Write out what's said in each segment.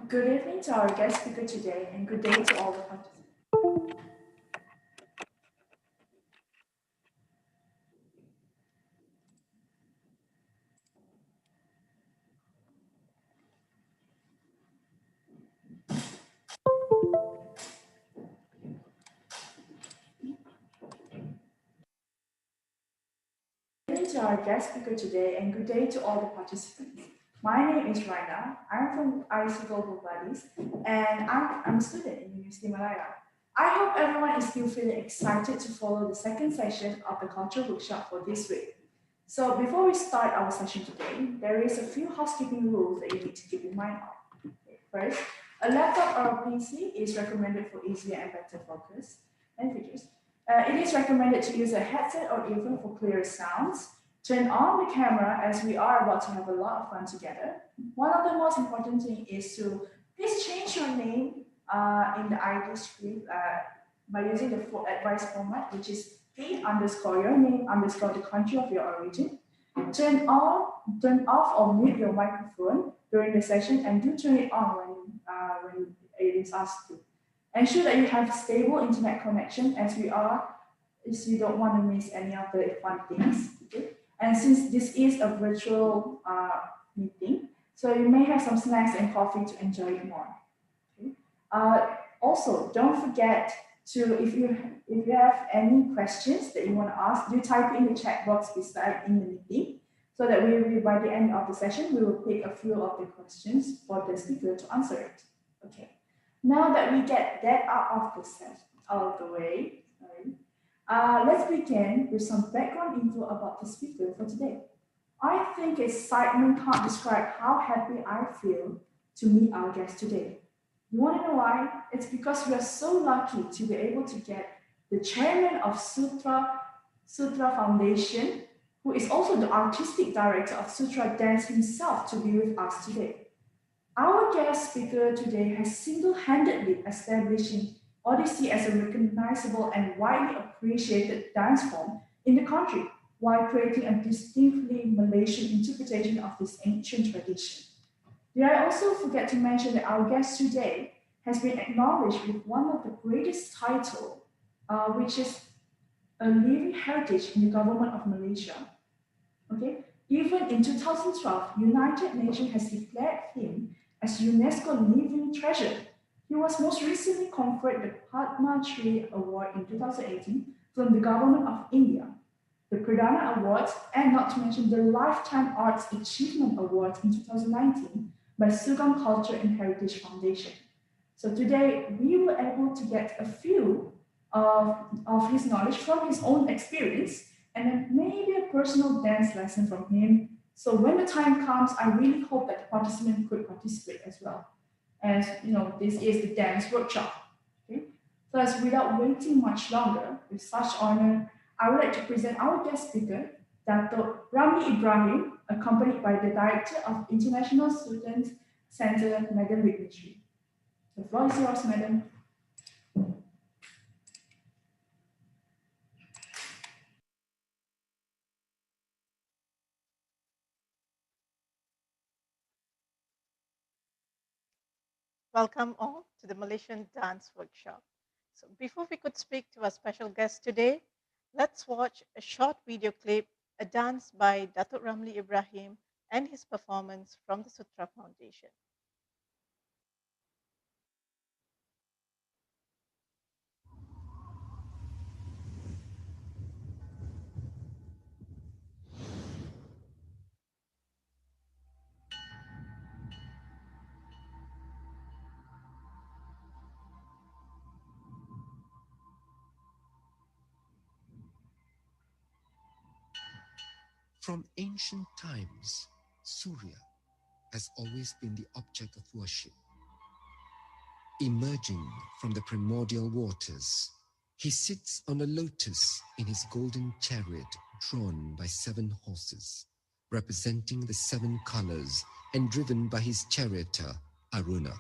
Good evening to our guest speaker today, and good day to all the participants. Good evening to our guest speaker today, and good day to all the participants. My name is Raina. I'm from IC Global Buddies, and I'm a student in University Malaya. I hope everyone is still feeling excited to follow the second session of the culture workshop for this week. So before we start our session today, there is a few housekeeping rules that you need to keep in mind of. Okay, first, a laptop or a PC is recommended for easier and better focus and features. It is recommended to use a headset or earphone for clearer sounds. Turn on the camera as we are about to have a lot of fun together. One of the most important things is to please change your name in the ID screen by using the full advice format, which is P underscore your name underscore the country of your origin. Turn off or mute your microphone during the session, and do turn it on when it is asked to. Ensure that you have stable internet connection as you don't want to miss any of the fun things. Okay? And since this is a virtual meeting, so you may have some snacks and coffee to enjoy it more. Okay? Also, don't forget to, if you have any questions that you want to ask, do type in the chat box beside in the meeting, so that by the end of the session, we will pick a few of the questions for the speaker to answer it. Okay. Now that we get that out of the way, let's begin with some background info about the speaker for today. I think excitement can't describe how happy I feel to meet our guest today. You want to know why? It's because we are so lucky to be able to get the chairman of Sutra Foundation, who is also the artistic director of Sutra Dance himself, to be with us today. Our guest speaker today has single-handedly establishing Odyssey as a recognizable and widely appreciated dance form in the country, while creating a distinctly Malaysian interpretation of this ancient tradition. Did I also forget to mention that our guest today has been acknowledged with one of the greatest titles, which is a living heritage in the government of Malaysia. Okay, even in 2012, United Nations has declared him as UNESCO Living Treasure. He was most recently conferred the Padma Shri Award in 2018 from the Government of India, the Pradana Awards, and not to mention the Lifetime Arts Achievement Awards in 2019 by Sugam Culture and Heritage Foundation. So today, we were able to get a few of his knowledge from his own experience, and then maybe a personal dance lesson from him. So when the time comes, I really hope that the participant could participate as well. As you know, this is the dance workshop. Okay? Thus, without waiting much longer, with such honor, I would like to present our guest speaker, Dr. Ramli Ibrahim, accompanied by the Director of International Student Center, Madam Vignesh. The floor is yours, Madam. Welcome all to the Malaysian Dance Workshop. So before we could speak to our special guest today, let's watch a short video clip, a dance by Datuk Ramli Ibrahim and his performance from the Sutra Foundation. From ancient times, Surya has always been the object of worship. Emerging from the primordial waters, he sits on a lotus in his golden chariot drawn by 7 horses, representing the 7 colors and driven by his charioteer, Aruna.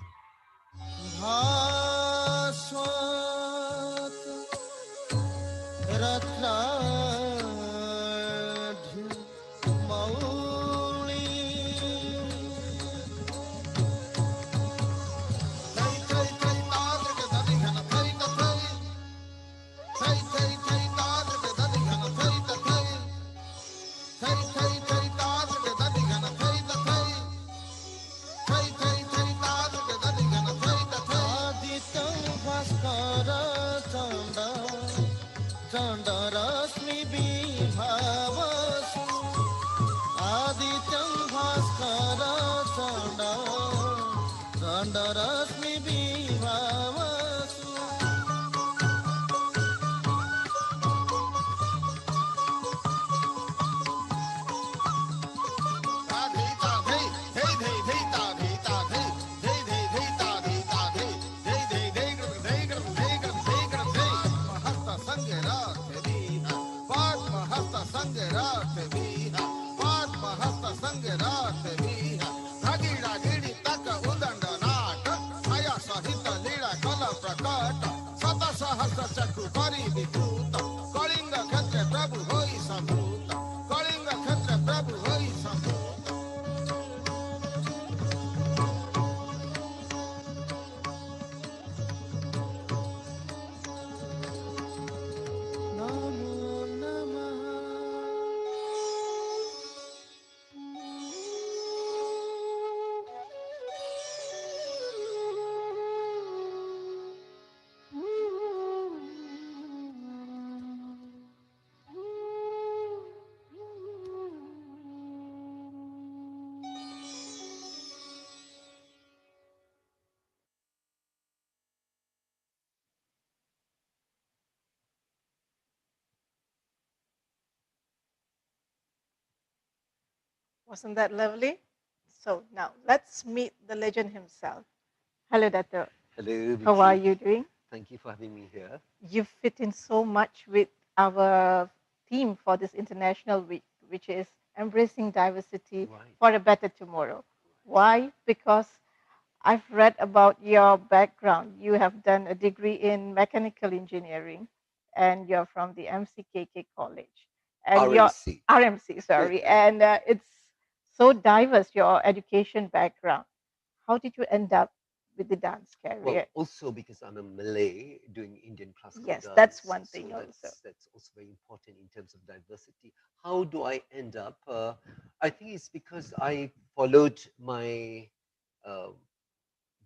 Wasn't that lovely? So now let's meet the legend himself. Hello, Dato. Hello, How are Vicky. you doing? Thank you for having me here. You fit in so much with our theme for this International Week, which is embracing diversity Right. for a better tomorrow. Why? Because I've read about your background. You have done a degree in mechanical engineering and you're from the MCKK College. And your RMC. RMC, sorry. And it's so diverse, your education background. How did you end up with the dance Well, career? also because I'm a Malay doing Indian classical Yes, that's dance, one so thing also. that's also very important in terms of diversity. How do I end up? I think it's because I followed my uh,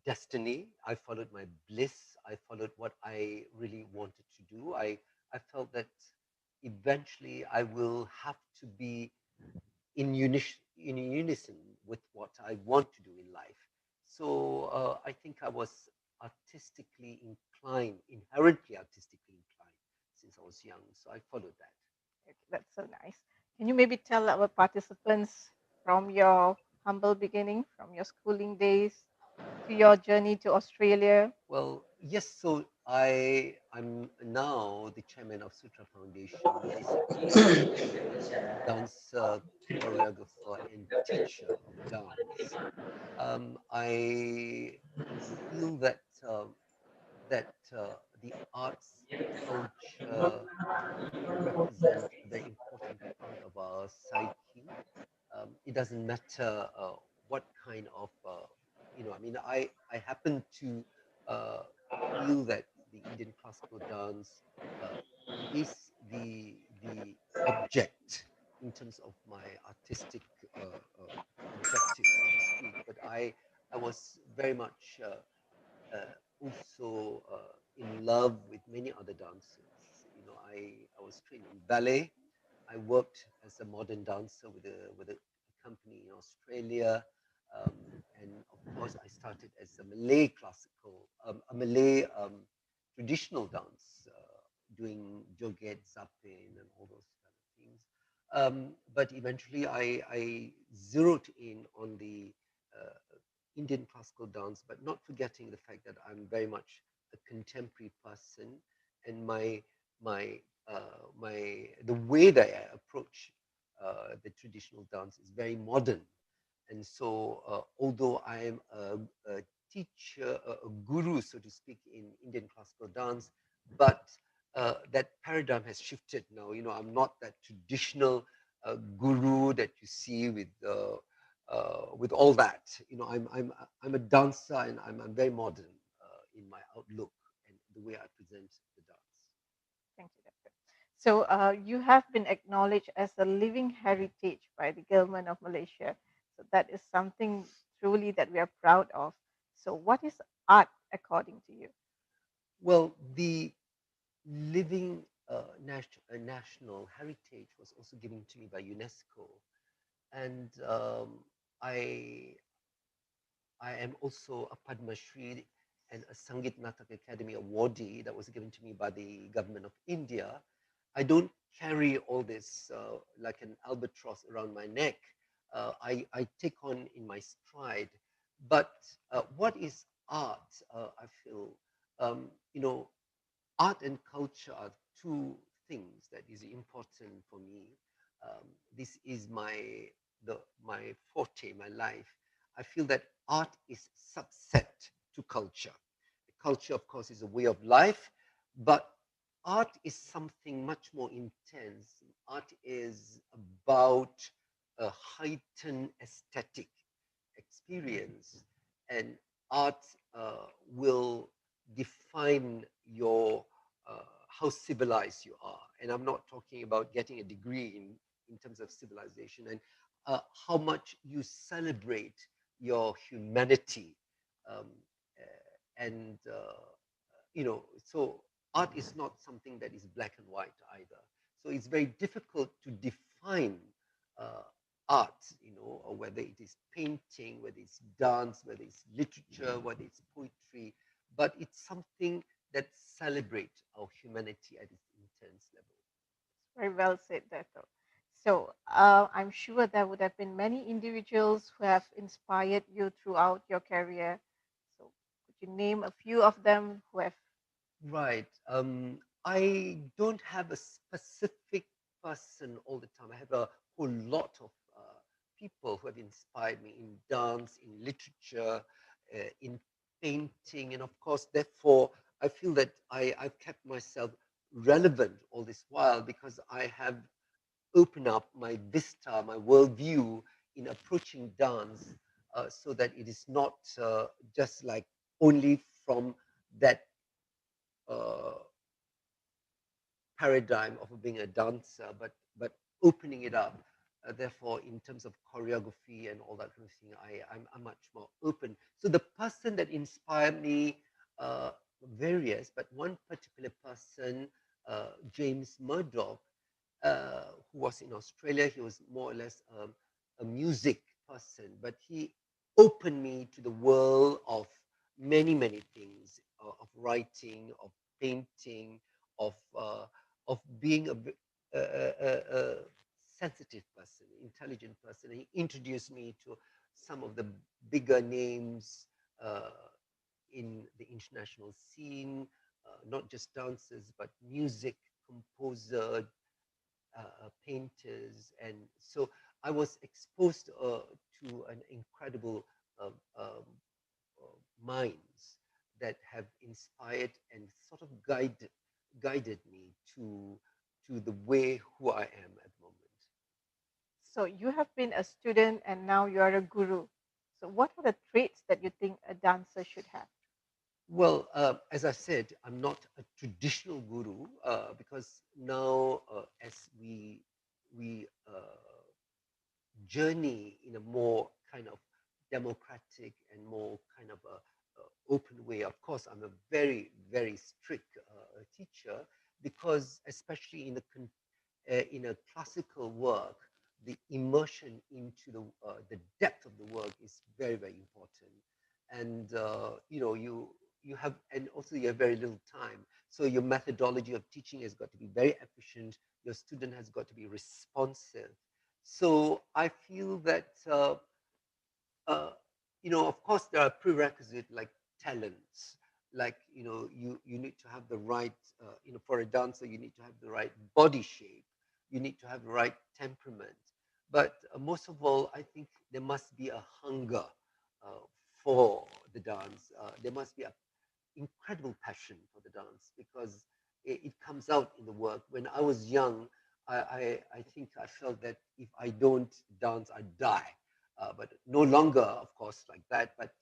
destiny. I followed my bliss. I followed what I really wanted to do. I felt that eventually I will have to be in unison with what I want to do in life. So I think I was artistically inclined, inherently artistically inclined since I was young. So I followed that. Okay, that's so nice. Can you maybe tell our participants from your humble beginning, from your schooling days to your journey to Australia? Well, yes. So I'm now the chairman of Sutra Foundation, basically a dancer, choreographer, and teacher of dance. I feel that that the arts and culture represent a very important part of our psyche. It doesn't matter what kind of, I mean, I happen to uh, feel that the Indian classical dance uh, is the object in terms of my artistic objective, so to speak. But I was very much also in love with many other dances. I was trained in ballet. I worked as a modern dancer with a company in Australia, um, and of course, I started as a Malay classical, a Malay traditional dance, doing joget, zapin, and all those kind of things. But eventually, I zeroed in on the uh, Indian classical dance, but not forgetting the fact that I'm very much a contemporary person, and the way that I approach the traditional dance is very modern. And so, although I am a teacher, a guru, so to speak, in Indian classical dance, but that paradigm has shifted now. I'm not that traditional guru that you see with all that. I'm a dancer, and I'm very modern in my outlook and the way I present the dance. Thank you, Doctor. So, you have been acknowledged as a living heritage by the government of Malaysia. So, that is something truly that we are proud of. So, what is art according to you? Well, the living national heritage was also given to me by UNESCO, and I I am also a Padma Shri and a Sangeet Natak Academy awardee that was given to me by the government of India. I don't carry all this like an albatross around my neck. I take on in my stride. But what is art? I feel, you know, art and culture are two things that is important for me. This is my forte, my life. I feel that art is subset to culture. Culture, of course, is a way of life, but art is something much more intense. Art is about a heightened aesthetic experience, and art will define your how civilized you are. And I'm not talking about getting a degree in terms of civilization, and how much you celebrate your humanity. Um, and so art is not something that is black and white either. So it's very difficult to define uh, art, or whether it is painting, whether it's dance, whether it's literature, whether it's poetry, but it's something that celebrates our humanity at its intense level. Very well said, Dato. So I'm sure there would have been many individuals who have inspired you throughout your career. So could you name a few of them who have? Right. I don't have a specific person all the time. I have a whole lot of people who have inspired me in dance, in literature, in painting, and of course, therefore, I feel that I've kept myself relevant all this while because I have opened up my vista, my worldview in approaching dance, so that it is not just like only from that uh, paradigm of being a dancer, but opening it up. Therefore, in terms of choreography and all that kind of thing, I'm much more open. So the person that inspired me, uh, various, but one particular person, James Murdoch, who was in Australia. He was more or less a music person, but he opened me to the world of many, many things, of writing, of painting, of uh, of being a sensitive person, intelligent person. He introduced me to some of the bigger names uh, in the international scene, not just dancers, but music, composer, painters. And so I was exposed to an incredible um, um, minds that have inspired and sort of guided me to the way who I am at the moment. So you have been a student and now you are a guru. So what are the traits that you think a dancer should have? Well, as I said, I'm not a traditional guru because now, as we journey in a more kind of democratic and more kind of a open way. Of course, I'm a very, very strict teacher because, especially in a classical work, the immersion into the depth of the work is very, very important. And you have, and also you have very little time. So your methodology of teaching has got to be very efficient. Your student has got to be responsive. So I feel that uh, of course, there are prerequisites like talents, like you need to have the right, for a dancer, you need to have the right body shape, you need to have the right temperament. But most of all, I think there must be a hunger for the dance. There must be a incredible passion for the dance because it comes out in the work. When I was young, I think I felt that if I don't dance, I die. But no longer, of course, like that. But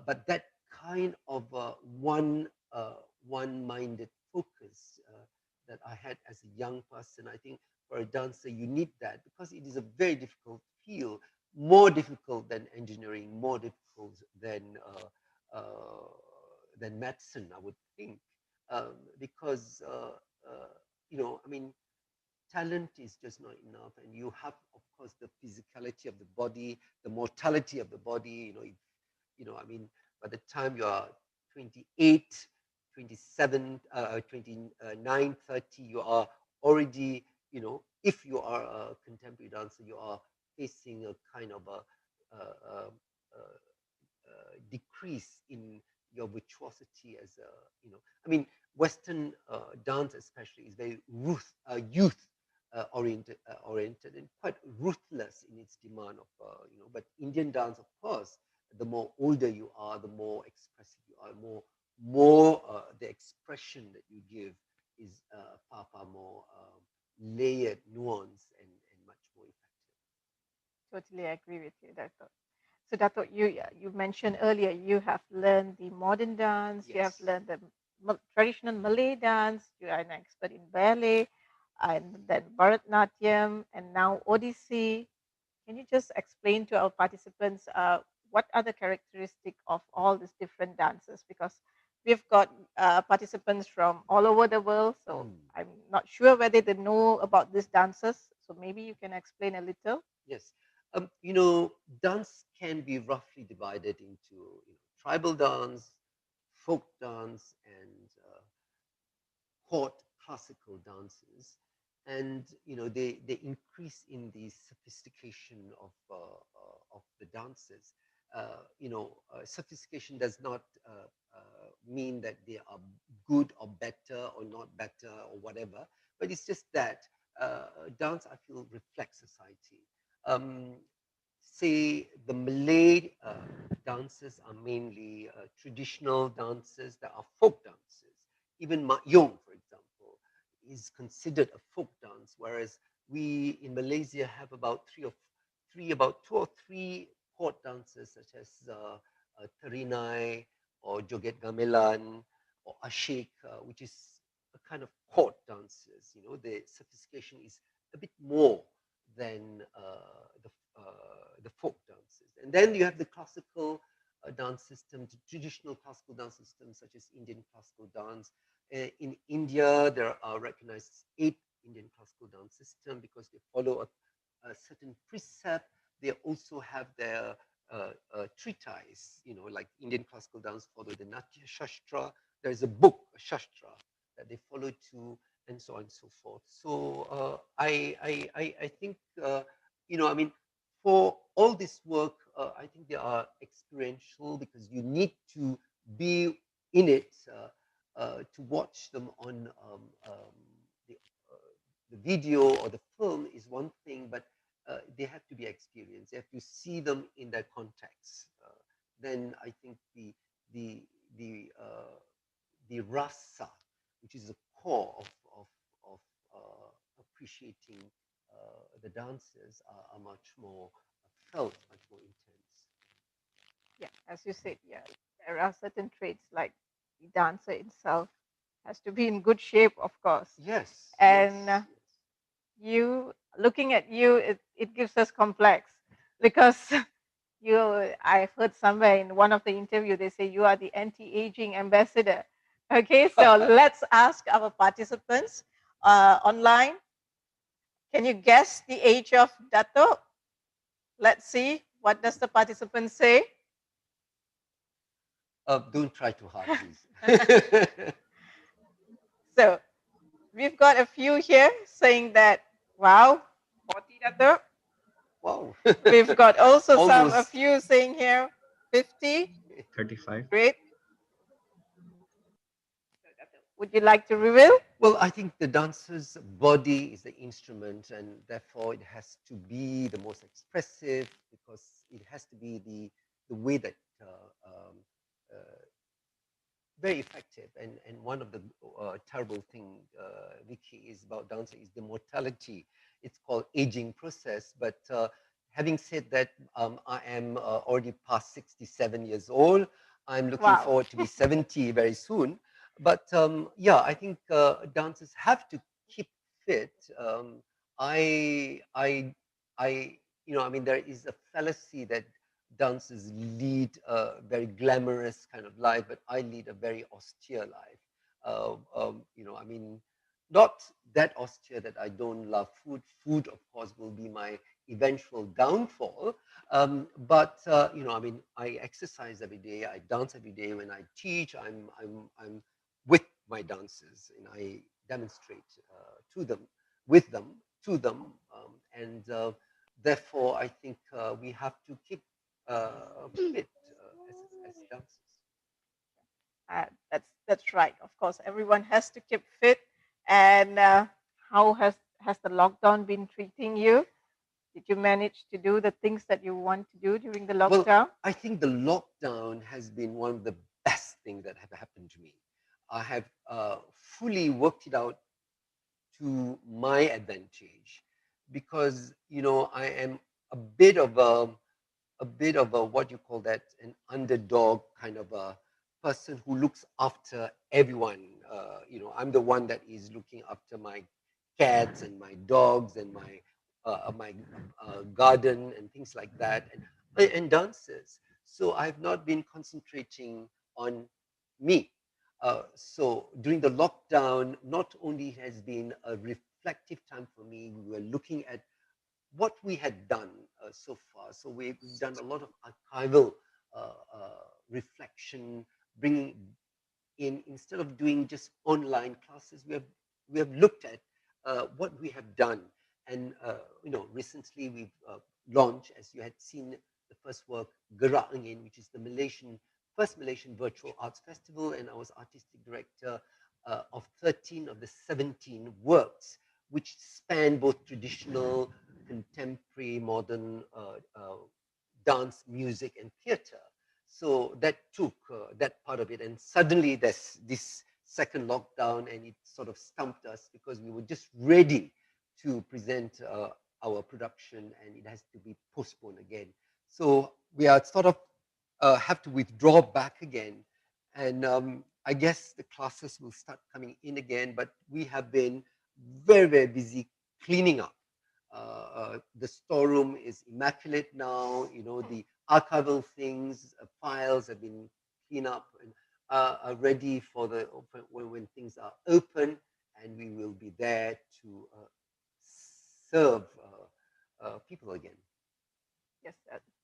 but that kind of one-minded focus that I had as a young person, I think for a dancer you need that because it is a very difficult field, more difficult than engineering, more difficult than medicine, I would think, because I mean, talent is just not enough, and you have, of course, the physicality of the body, the mortality of the body. I mean, by the time you are 28, 27, 29, 30, you are already, if you are a contemporary dancer, you are facing a kind of decrease in your virtuosity as a, I mean, Western dance especially is very youth oriented and quite ruthless in its demand of, but Indian dance, of course, the more older you are, the more expressive you are, more the expression that you give is far more layered, nuanced, and much more effective. Totally agree with you, Dato. So, Dato, you mentioned earlier you have learned the modern dance, you have Yes. learned the traditional Malay dance, you are an expert in ballet, and then Bharatnatyam, and now Odissi. Can you just explain to our participants what are the characteristics of all these different dances? Because we've got participants from all over the world, so Mm. I'm not sure whether they know about these dances. So maybe you can explain a little. Yes. Dance can be roughly divided into tribal dance, folk dance, and court classical dances. And they increase in the sophistication of the dances. Sophistication does not mean that they are good or better or not better or whatever, but it's just that dance, I feel, reflects society. Um, Say the Malay dances are mainly traditional dances that are folk dances. Even Mayong, for example, is considered a folk dance, whereas we in Malaysia have about two or three court dances such as Terinai or Joget Gamelan or Ashik, which is a kind of court dances. The sophistication is a bit more than the folk dances. And then you have the classical dance system, the traditional classical dance systems such as Indian classical dance. In India, there are recognized 8 Indian classical dance system because they follow a certain precept. They also have their treatise, like Indian classical dance follow the Natya Shastra. There is a book, a Shastra, that they follow to, and so on and so forth. So I think, I mean, for all this work, I think they are experiential because you need to be in it to watch them on the, the video or the film is one thing, but they have to be experienced. They have to see them in their context. Then I think the the uh, the rasa, which is the core of appreciating the dances, are much more felt, much more intense. Yeah, as you said, yeah, there are certain traits like the dancer itself has to be in good shape, of course. Yes, And yes, yes. you, looking at you, it gives us complex because you, I've heard somewhere in one of the interview they say you are the anti-aging ambassador. Okay, so let's ask our participants online. Can you guess the age of Dato? Let's see. What does the participant say? Don't try too hard, please. So we've got a few here saying that, wow, 40 Dato. Wow. We've got also a Almost. few saying here 50. 35. Great. Would you like to reveal? Well, I think the dancer's body is the instrument, and therefore it has to be the most expressive because it has to be the way that uh, very effective. And one of the terrible thing, Vicky, is about dancing is the mortality. It's called aging process. But having said that, I am already past 67 years old. I'm looking Wow. forward to be 70 very soon. But yeah, I think dancers have to keep fit. I, I, I mean, there is a fallacy that dancers lead a very glamorous kind of life, but I lead a very austere life. I mean, not that austere that I don't love food. Food, of course, will be my eventual downfall. But you know, I mean, I exercise every day, I dance every day. When I teach, I'm with my dancers, and I demonstrate to them, with them, to them, and therefore I think we have to keep fit as dancers. That's right. Of course, everyone has to keep fit. And how has the lockdown been treating you? Did you manage to do the things that you want to do during the Well, lockdown? I think the lockdown has been one of the best things that have happened to me. I have fully worked it out to my advantage because you know I am a bit of a what you call that, an underdog kind of a person who looks after everyone. You know, I'm the one that is looking after my cats and my dogs and my garden and things like that, and dances. So I've not been concentrating on me. So during the lockdown, not only has been a reflective time for me, we were looking at what we had done so far. So we've done a lot of archival reflection, bringing in, instead of doing just online classes, we have looked at what we have done. And you know, recently we've launched, as you had seen, the first work, Gerak Angin, which is the first Malaysian Virtual Arts Festival, and I was artistic director of 13 of the 17 works, which span both traditional, contemporary, modern dance, music, and theatre. So that took that part of it, and suddenly there's this second lockdown, and it sort of stumped us because we were just ready to present our production, and it has to be postponed again. So we are sort of have to withdraw back again, and I guess the classes will start coming in again. But we have been very, very busy cleaning up. The storeroom is immaculate now. You know, the archival things, files have been cleaned up and are ready for the when things are open, and we will be there to serve people again. Yes,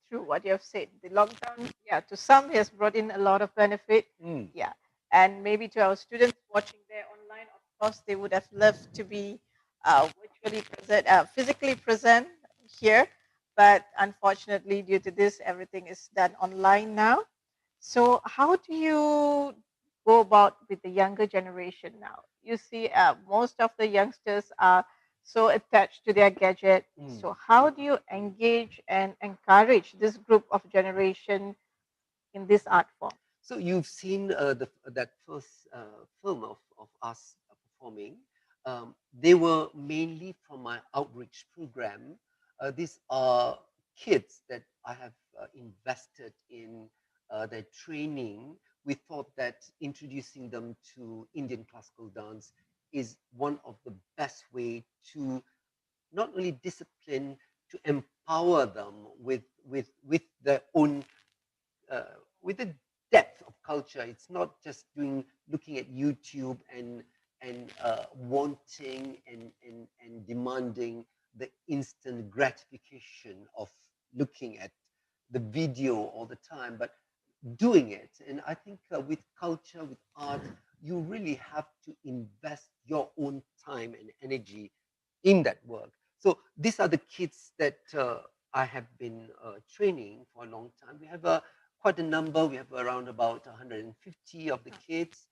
true what you have said. The lockdown, yeah, to some has brought in a lot of benefit. Mm. Yeah, and maybe to our students watching there online, of course, they would have loved to be virtually present, physically present here, but unfortunately, due to this, everything is done online now. So, how do you go about with the younger generation now? You see, most of the youngsters are so attached to their gadget. Mm. So, how do you engage and encourage this group of generation in this art form? So you've seen that first film of us performing. They were mainly from my outreach program. These are kids that I have invested in their training. We thought that introducing them to Indian classical dance is one of the best way to not only discipline, to empower them with their own with the depth of culture. It's not just looking at YouTube and wanting and demanding the instant gratification of looking at the video all the time, but doing it. And I think with culture, with art, you really have to invest your own time and energy in that work. So these are the kids that I have been training for a long time. We have quite a number. We have around about 150 of the kids.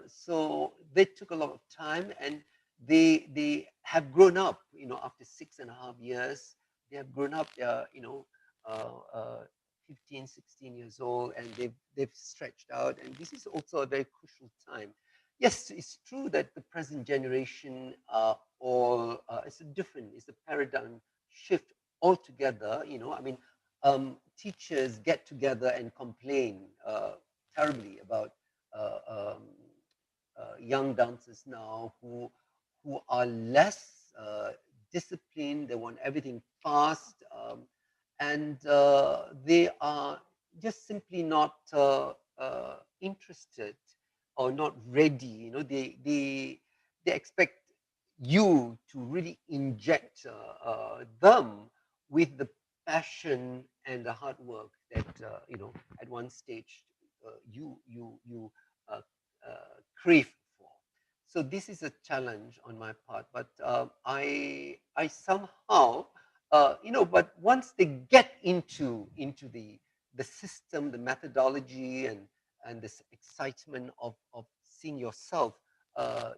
So they took a lot of time, and they have grown up. You know, after 6.5 years, they have grown up. You know, uh, uh, 15, 16 years old, and they've stretched out. And this is also a very crucial time. Yes, it's true that the present generation are all it's a paradigm shift altogether. You know, I mean, teachers get together and complain terribly about uh, um, young dancers now who are less disciplined. They want everything fast, and they are just simply not interested or not ready. You know, they expect you to really inject them with the passion and the hard work that at one stage you uh, crave for. So this is a challenge on my part, but I somehow but once they get into the system, the methodology, and this excitement of seeing yourself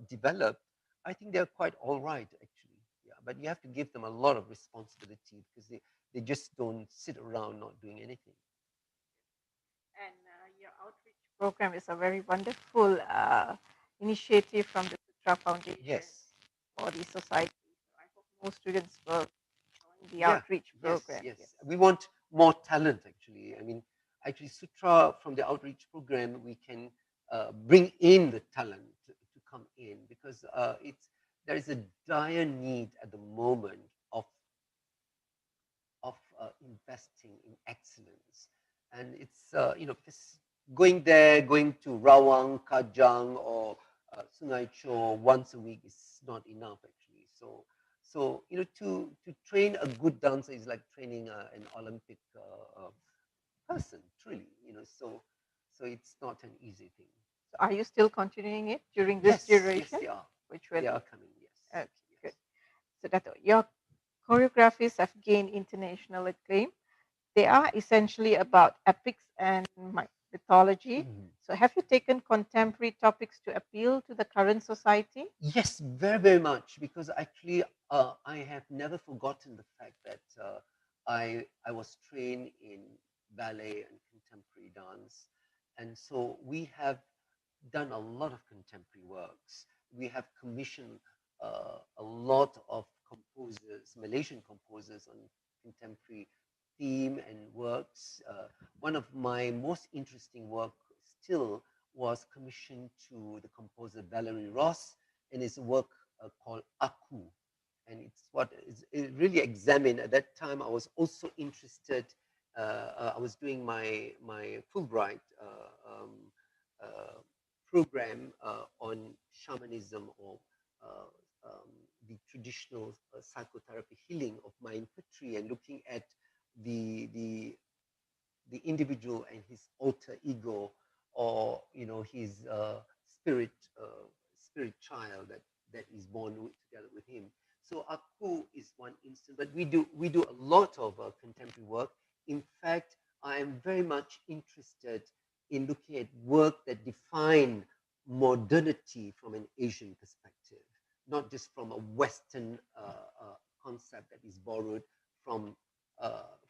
develop, I think they're quite all right actually. Yeah, but you have to give them a lot of responsibility because they just don't sit around not doing anything. And your outreach program is a very wonderful initiative from the Sutra Foundation Yes. for the society. So I hope more students will join the Yeah. outreach Yes. program. Yes. We want more talent actually. I mean, actually, Sutra from the outreach program, we can bring in the talent to come in because there is a dire need at the moment of investing in excellence. And it's, just going there, going to Rawang, Kajang, or Sungai Cho once a week is not enough actually. So to train a good dancer is like training an Olympic person, truly. So it's not an easy thing. So are you still continuing it during this Yes, yes, duration? they are. Which will They are coming. Yes, okay, good. yes. So that your choreographies have gained international acclaim. They are essentially about epics and mythology. Mhm. So, have you taken contemporary topics to appeal to the current society? Yes, very, very much. Because actually, I have never forgotten the fact that I was trained in ballet and contemporary dance, and so we have done a lot of contemporary works. We have commissioned a lot of composers, Malaysian composers, on contemporary theme and works. One of my most interesting work still was commissioned to the composer Valerie Ross, and his work called Aku. And it really examined. At that time, I was also interested. I was doing my Fulbright uh, program on shamanism or uh, um, the traditional psychotherapy healing of mind Patri, and looking at the the the individual and his alter ego, or his spirit child that is born together with him. So Aku is one instance, but we do a lot of contemporary work. In fact, I am very much interested in looking at work that define modernity from an Asian perspective, not just from a Western concept that is borrowed from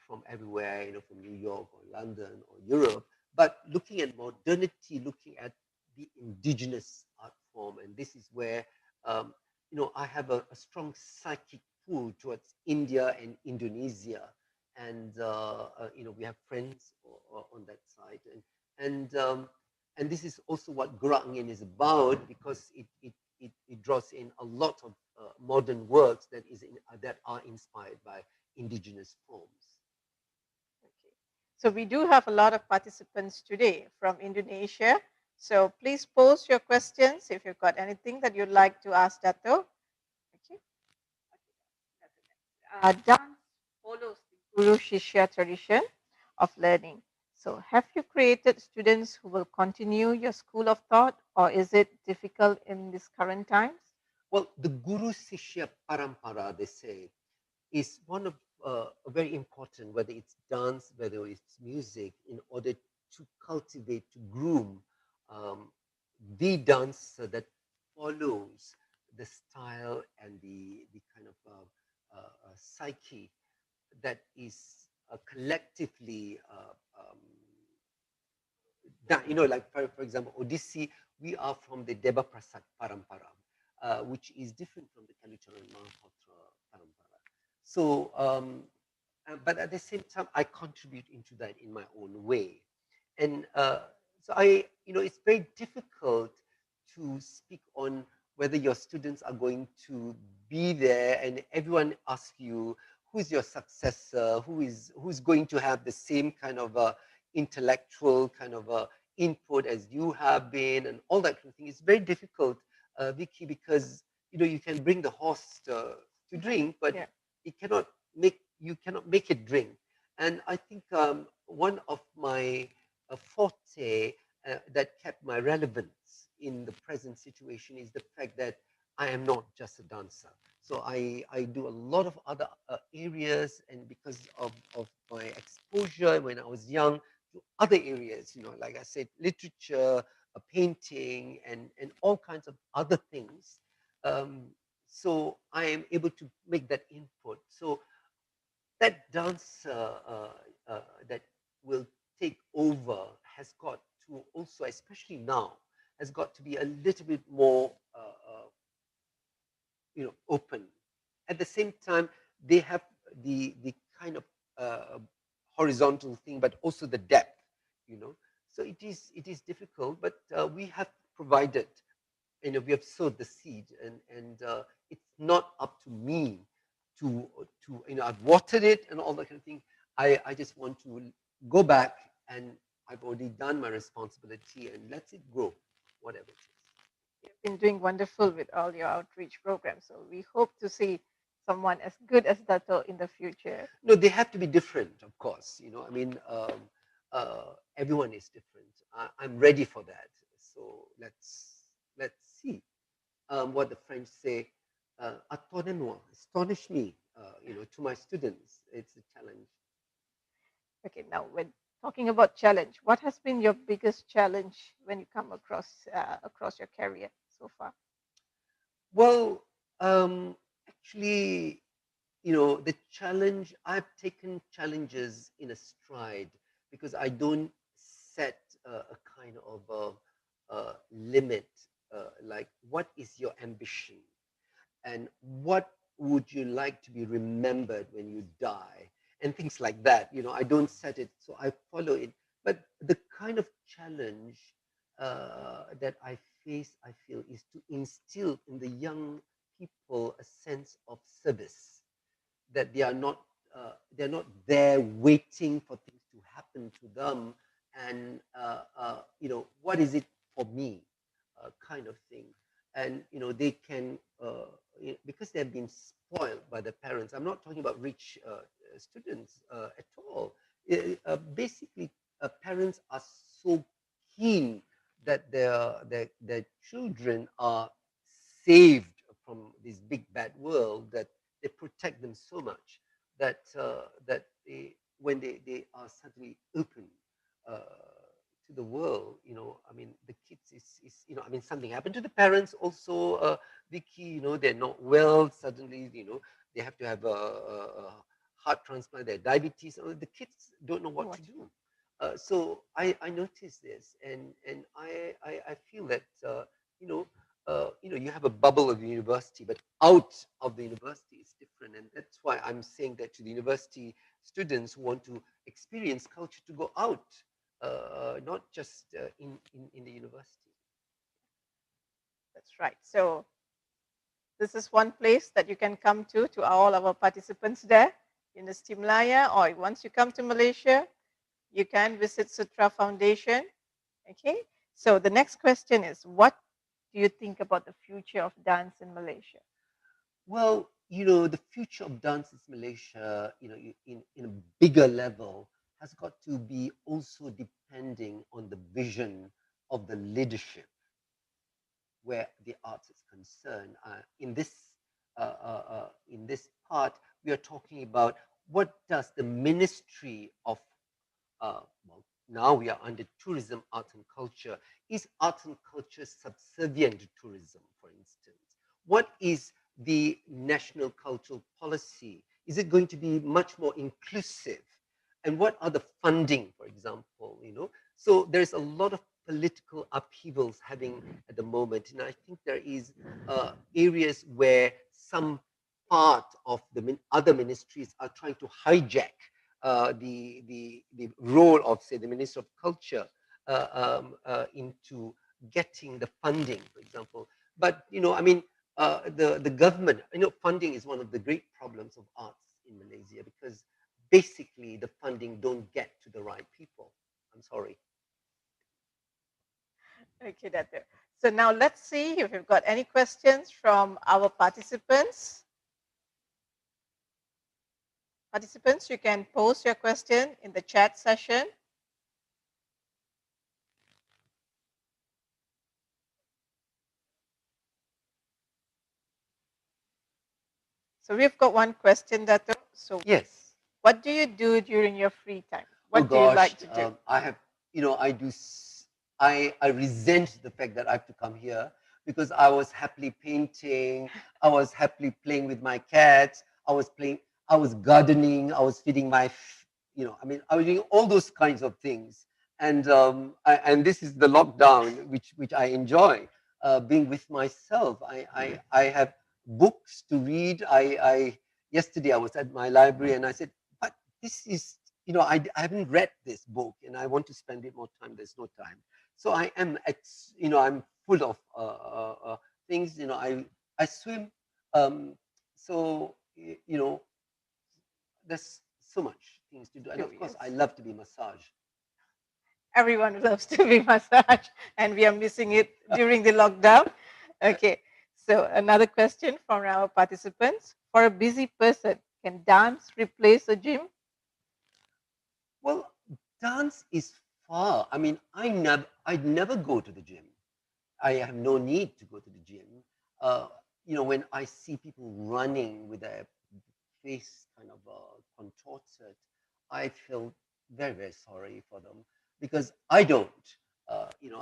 from everywhere, from New York or London or Europe, but looking at modernity, looking at the indigenous art form. And this is where, I have a strong psychic pull towards India and Indonesia. And, we have friends on that side. And this is also what Gerak Angin is about, because it draws in a lot of modern works that are inspired by indigenous forms. Okay. So we do have a lot of participants today from Indonesia. So please post your questions if you've got anything that you'd like to ask Dato. Okay. Dance follows the Guru Shishya tradition of learning. So have you created students who will continue your school of thought, or is it difficult in these current times? Well, the Guru Sishya Parampara, they say, is one of very important, whether it's dance, whether it's music, in order to cultivate, to groom um, the dancer that follows the style and the kind of psyche that is collectively like for example, Odissi, we are from the Deva Prasad Parampara, which is different from the Kalicharan Mahapatra Parampara. So, but at the same time, I contribute into that in my own way. And so it's very difficult to speak on whether your students are going to be there, and everyone asks you, who's your successor, who's going to have the same kind of intellectual kind of input as you have been, and all that kind of thing. It's very difficult, Vicky, because you can bring the horse to drink, but Yeah. it cannot make you cannot make it drink. And I think one of my forte that kept my relevance in the present situation is the fact that I am not just a dancer. So I do a lot of other areas, and because of my exposure when I was young to other areas, like I said, literature, painting, and all kinds of other things. Um, so I am able to make that input. So that dance that will take over has got to also, especially now, has got to be a little bit more, open. At the same time, they have the kind of horizontal thing, but also the depth, you know. So it is difficult, but we have provided, we have sowed the seed, and it's not up to me to I've watered it and all that kind of thing. I just want to go back, and I've already done my responsibility, and let it grow, whatever it is. You've been doing wonderful with all your outreach programs. So we hope to see someone as good as Dato in the future. No, they have to be different, of course. Everyone is different. I'm ready for that. So let's see what the French say. Attendez-moi, astonish me. To my students, it's a challenge. Okay, now when talking about challenge, what has been your biggest challenge when you come across your career so far? Well, actually, the challenge, I've taken challenges in a stride, because I don't set a kind of limit, like what is your ambition and what would you like to be remembered when you die, and things like that. I don't set it, so I follow it. But the kind of challenge that I face, I feel, is to instill in the young people a sense of service, that they're not there waiting for things to happen to them, and what is it for me, kind of thing. And they can, because they've been spoiled by their parents. I'm not talking about rich students at all. Basically, parents are so keen that their children are saved from this big bad world, that they protect them so much that when they are suddenly open uh, to the world, the kids is something happened to the parents also, Vicky, they're not well suddenly, they have to have a heart transplant, their diabetes, the kids don't know what to do. So I noticed this, and I feel that you have a bubble of the university, but out of the university is different. And that's why I'm saying that to the university students who want to experience culture, to go out, not just in the university. That's right. So this is one place that you can come to all our participants there in the Malaya, or once you come to Malaysia, you can visit Sutra Foundation. Okay. So the next question is, what do you think about the future of dance in Malaysia? Well, the future of dance in Malaysia, in a bigger level, has got to be also depending on the vision of the leadership where the arts is concerned. In this part, we are talking about what does the Ministry of well, now we are under tourism, arts and culture. Is arts and culture subservient to tourism, for instance? What is the national cultural policy? Is it going to be much more inclusive? And what are the funding, for example? So there's a lot of political upheavals having at the moment, and I think there is areas where some part of the other ministries are trying to hijack the role of, say, the Minister of Culture into getting the funding, for example. But the government, funding is one of the great problems of arts in Malaysia, because basically the funding don't get to the right people. I'm sorry. Okay, Dato. So now let's see if we've got any questions from our participants. Participants, you can post your question in the chat session. So we've got one question, Dato. So Yes. what do you do during your free time? Oh What do you gosh, like to do? I have, I do, I resent the fact that I have to come here because I was happily painting, I was happily playing with my cats, I was gardening, I was feeding I was doing all those kinds of things. And and this is the lockdown, which I enjoy, being with myself. I have books to read. Yesterday I was at my library and I said, but this is I haven't read this book and I want to spend a bit more time. There's no time. So I am, I'm full of things. I swim. So, there's so much things to do. And of course, I love to be massaged. Everyone loves to be massaged, and we are missing it during the lockdown. Okay, so another question from our participants. For a busy person, can dance replace a gym? Well, dance is far. I mean, I'd never go to the gym. I have no need to go to the gym. Uh, when I see people running with their face kind of contorted, I feel very, very sorry for them because I don't.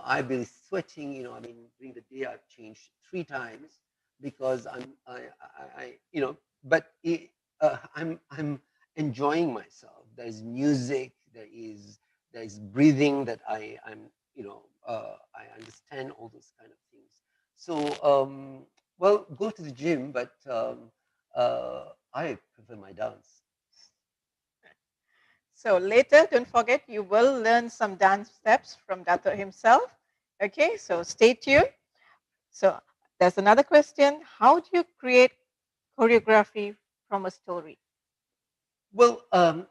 I've been sweating. I mean, during the day I've changed 3 times because but I'm enjoying myself. There's music. There is breathing that I understand all those kind of things. So, well, go to the gym, but I prefer my dance. So later, don't forget, you will learn some dance steps from Dato himself. Okay, so stay tuned. So there's another question. How do you create choreography from a story? Well,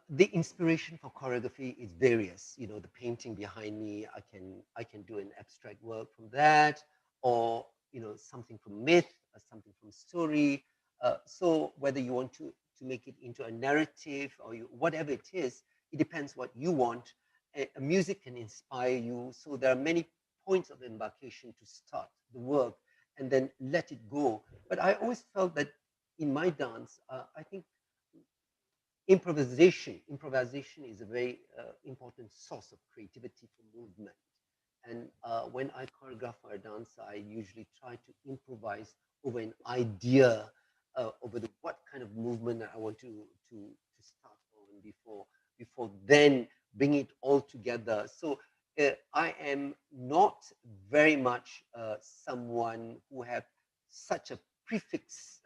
the inspiration for choreography is various. The painting behind me, I can do an abstract work from that, or something from myth, or something from story. So whether you want to make it into a narrative or whatever it is, it depends what you want. Music can inspire you. So there are many points of embarkation to start the work and then let it go. But I always felt that in my dance, I think improvisation is a very important source of creativity for movement. And when I choreograph for a dancer, I usually try to improvise over an idea, over what kind of movement that I want to start on before then bring it all together. So I am not very much someone who have such a prefix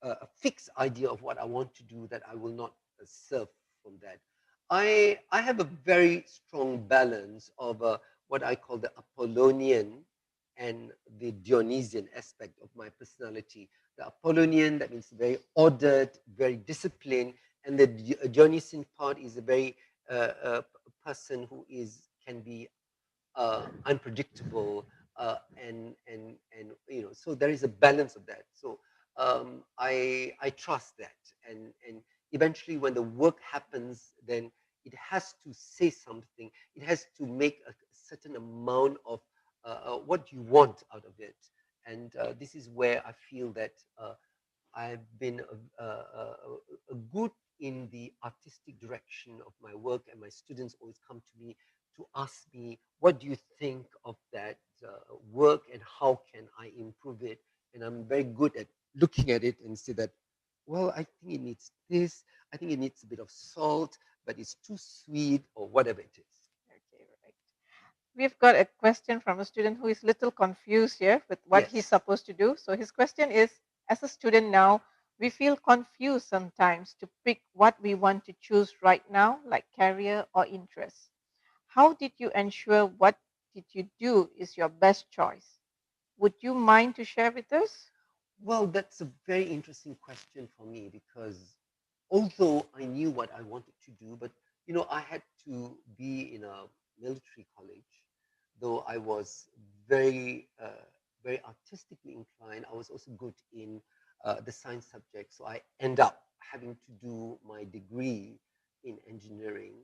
a fixed idea of what I want to do that I will not serve from that. I have a very strong balance of what I call the Apollonian and the Dionysian aspect of my personality. The Apollonian, that means very ordered, very disciplined, and the Dionysian part is a very person who can be unpredictable, and so there is a balance of that. So I trust that, and eventually when the work happens, then it has to say something. It has to make a certain amount of what you want out of it, and this is where I feel that I've been a good in the artistic direction of my work, and my students always come to me to ask me, what do you think of that work and how can I improve it? And I'm very good at looking at it and say that, well, I think it needs this, I think it needs a bit of salt, but it's too sweet or whatever it is. Okay, right. We've got a question from a student who is a little confused here with what he's Yes. supposed to do. So his question is, as a student now, we feel confused sometimes to pick what we want to choose right now, like career or interest. How did you ensure what did you do is your best choice? Would you mind to share with us? Well, that's a very interesting question for me because although I knew what I wanted to do, but I had to be in a military college, though I was very artistically inclined. I was also good in the science subject, so I end up having to do my degree in engineering.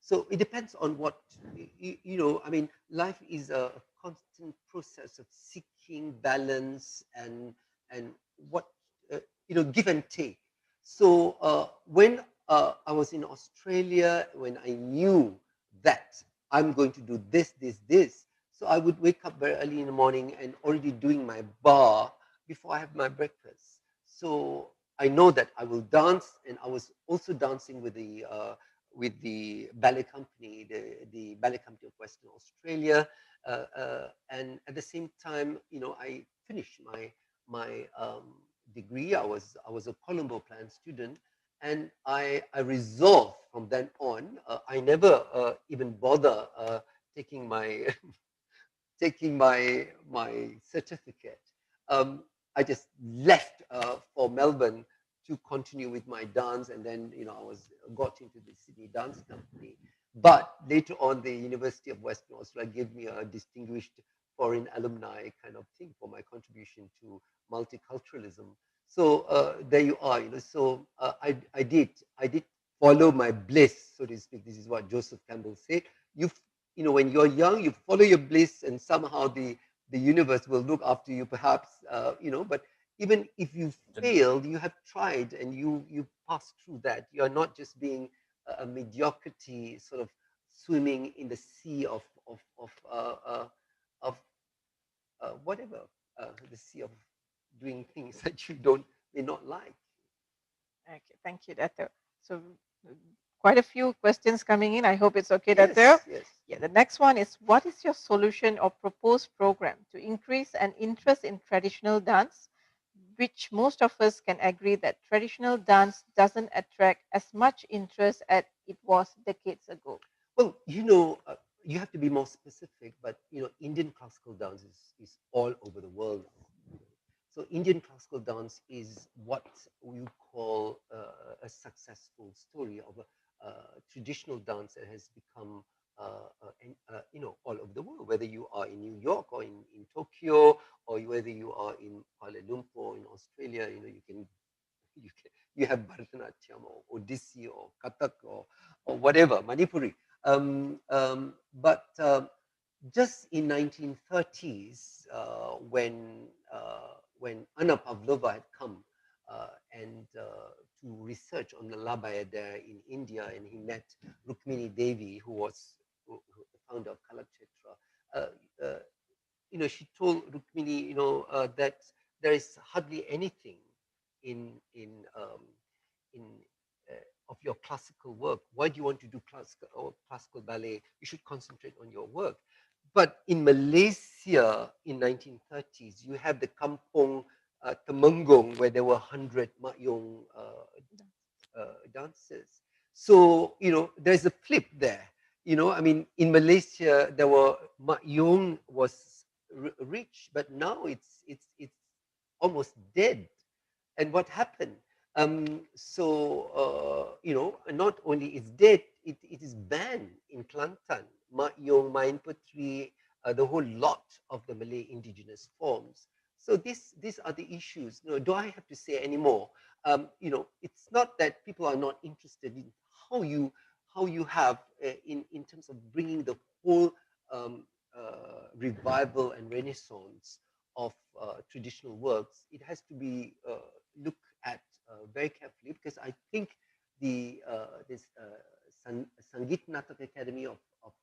So it depends on what, I mean, life is a constant process of seeking balance and what, give and take. So when I was in Australia, when I knew that I'm going to do this, so I would wake up very early in the morning and already doing my bar before I have my breakfast. So I know that I will dance, and I was also dancing with the ballet company, the ballet company of Western Australia, and at the same time, I finished my degree. I was a Colombo Plan student, and I resolved from then on. I never even bother taking my taking my certificate. Um, I just left for Melbourne to continue with my dance, and then I got into the Sydney Dance Company. But later on, the University of Western Australia gave me a distinguished foreign alumni kind of thing for my contribution to multiculturalism. So there you are. So I did follow my bliss, so to speak. This is what Joseph Campbell said. You when you're young, you follow your bliss, and somehow the universe will look after you, perhaps. But even if you failed, you have tried, and you passed through that. You are not just being a mediocrity, sort of swimming in the sea of whatever, the sea of doing things that you don't may not like. Okay, thank you, Dato. So, uh, quite a few questions coming in. I hope it's okay, Yes, Dato. yes. Yeah, the next one is, what is your solution or proposed program to increase an interest in traditional dance, which most of us can agree that traditional dance doesn't attract as much interest as it was decades ago? Well, you have to be more specific, but Indian classical dance is all over the world now. So Indian classical dance is what we call a successful story of a traditional dance that has become all over the world. Whether you are in New York or in Tokyo, or whether you are in Kuala Lumpur in Australia, you have Bharatanatyam or Odissi or Kathak or whatever, Manipuri. But just in 1930s, when Anna Pavlova had come and to research on the Labayadere in India, and he met Rukmini Devi, who the founder of Kalakshetra. Uh, she told Rukmini, that there is hardly anything in in of your classical work. Why do you want to do classical ballet? You should concentrate on your work. But in Malaysia in 1930s, you have the Kampung Temenggung, where there were 100 Mak Yong dancers. So, there's a flip there. I mean, in Malaysia, there were Mak Yong was rich, but now it's almost dead. And what happened? Not only it's dead, it is banned in Kelantan. Mak Yong, Main Putri, the whole lot of the Malay indigenous forms. So these are the issues. Do I have to say any more? It's not that people are not interested in how you have in terms of bringing the whole revival and renaissance of traditional works. It has to be looked at very carefully, because I think this Sangeet Natak Academy of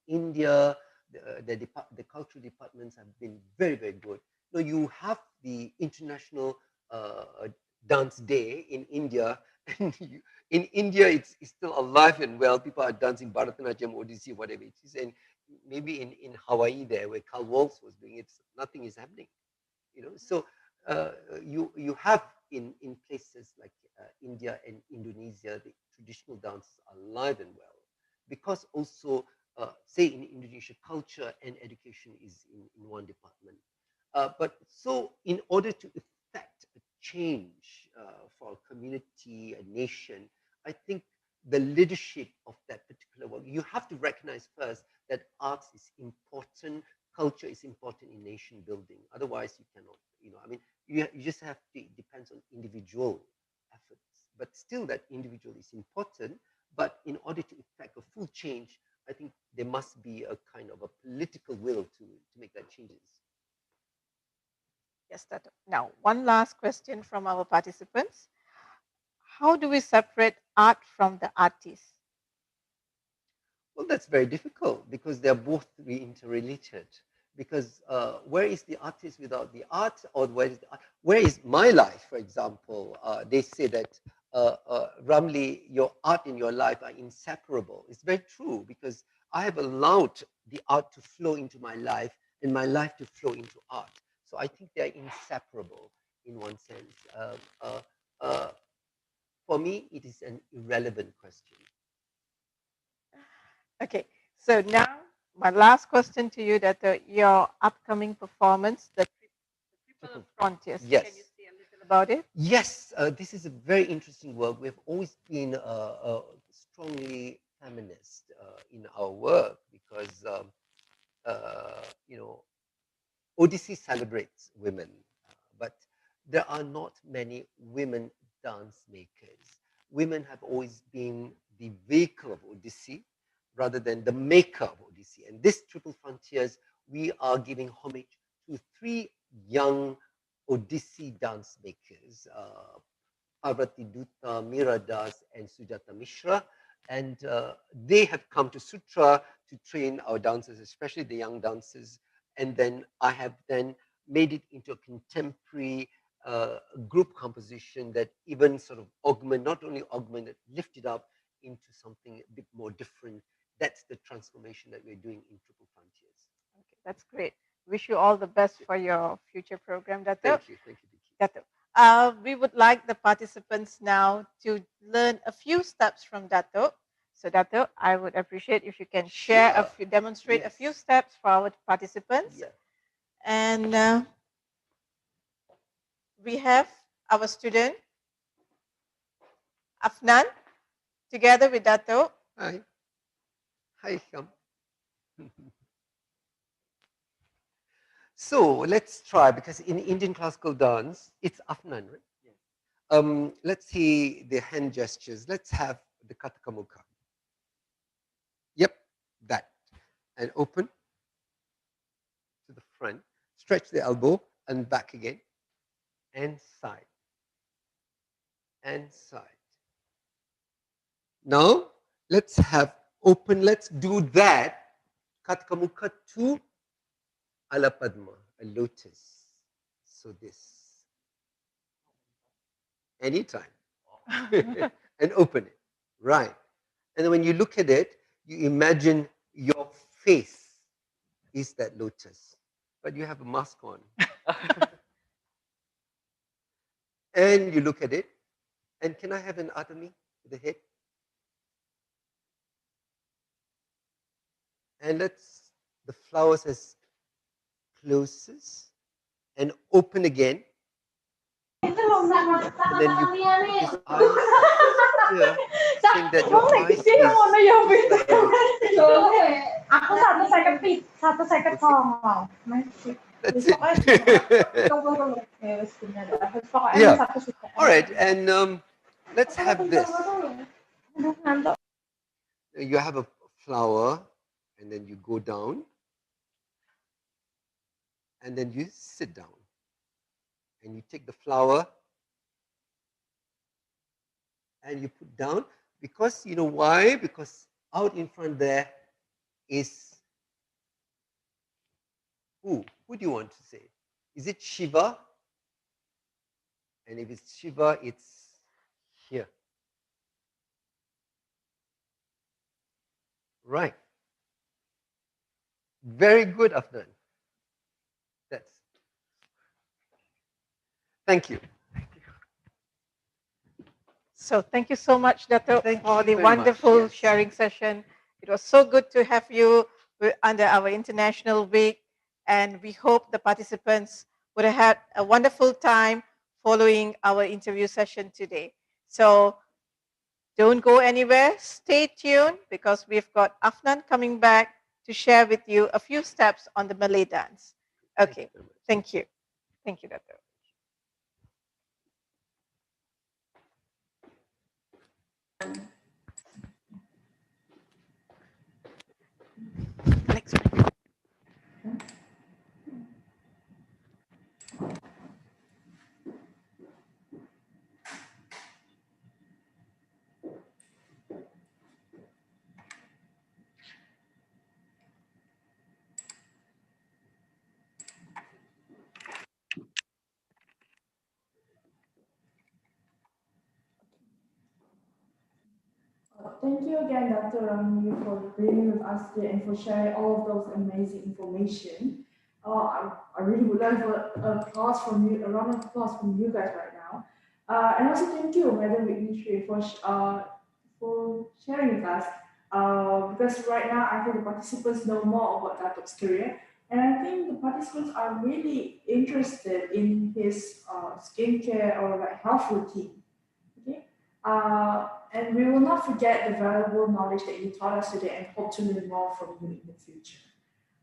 India, the cultural departments have been very, very good. You have the International Dance Day in India, and in India it's still alive and well. People are dancing Bharatanatyam, Odissi, whatever it is, and maybe in Hawaii there, where Carl Waltz was doing it, nothing is happening. So you have in places like India and Indonesia, the traditional dances are alive and well, because also say in Indonesia, culture and education is in one department. But so in order to effect a change for a community, a nation, I think the leadership of that particular work, you have to recognize first that arts is important, culture is important in nation building. Otherwise, you cannot. I mean, you just have to. It depends on individual efforts. but still that individual is important. But in order to effect a full change, I think there must be a kind of a political will to make that changes. Yes, Dato. Now, one last question from our participants. How do we separate art from the artist? Well, that's very difficult because they're both interrelated. Because where is the artist without the art, or where is my life, for example? They say that Ramli, your art and your life are inseparable. It's very true because I have allowed the art to flow into my life and my life to flow into art. So I think they're inseparable in one sense. For me, it is an irrelevant question. Okay, so now my last question to you, that your upcoming performance, the Triple Frontiers. Yes. Can you say a little about it? Yes, this is a very interesting work. We've always been strongly feminist in our work because, you know, Odyssey celebrates women, but there are not many women dance makers. Women have always been the vehicle of Odyssey rather than the maker of Odyssey. And this Triple Frontiers, we are giving homage to 3 young Odyssey dance makers, Parvati Dutta, Mira Das, and Sujata Mishra. And they have come to Sutra to train our dancers, especially the young dancers. And then I have then made it into a contemporary group composition that even sort of not only augmented, lifted up into something a bit more different. That's the transformation that we're doing in Triple Frontiers. Okay, that's great. Wish you all the best for your future program, Dato. Thank you, Vicky. Dato. We would like the participants now to learn a few steps from Dato. So Dato, I would appreciate if you can share demonstrate a few steps for our participants. Yeah. And we have our student, Afnan, together with Dato. Hi. Hi, Sham. So let's try, because in Indian classical dance, it's Afnan, right? Yes. Let's see the hand gestures. Let's have the Katakamuka. Yep, that. And open to the front. Stretch the elbow and back again. And side. And side. Now, let's have open. Let's do that. Katakamuka to Alapadma, a lotus. So this. Anytime. And open it. Right. And when you look at it, you imagine your face is that lotus. But you have a mask on. And you look at it. And can I have an Atami with the head? And let's, the flowers as closes and open again. And then you put his eyes here, saying that your eyes is that's it. Yeah. All right, and let's have this. You have a flower, and then you go down, and then you sit down. And you take the flower and you put down, because you know why? Because out in front there is who? Who do you want to say? Is it Shiva? And if it's Shiva, it's here. Right. Very good, Afnan. That's. Thank you. So thank you so much, Dato, for the wonderful sharing session. It was so good to have you under our International Week, and we hope the participants would have had a wonderful time following our interview session today. So don't go anywhere. Stay tuned, because we've got Afnan coming back to share with you a few steps on the Malay dance. Okay, thank you. Thank you, Dato. Next one. Thank you again, Dr. Ramli, for being with us today and for sharing all of those amazing information. I really would like applause from you, a round of applause from you guys right now. And also thank you, Madam Whitney Shree, for sharing with us. Because right now, I think the participants know more about Datuk's career. And I think the participants are really interested in his skincare or like health routine. Okay. And we will not forget the valuable knowledge that you taught us today and hope to learn more from you in the future.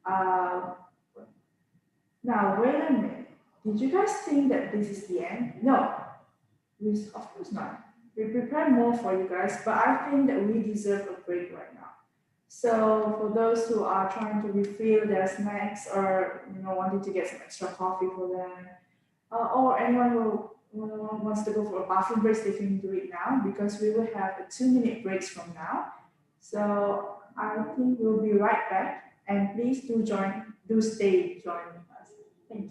Uh, Now, wait a minute. Did you guys think that this is the end? No, of course not. We prepared more for you guys, but I think that we deserve a break right now. So for those who are trying to refill their snacks or wanting to get some extra coffee for them, or anyone who wants to go for a bathroom break, they can do it now because we will have a 2-minute breaks from now. So I think we'll be right back, and please do stay joining us. Thank you.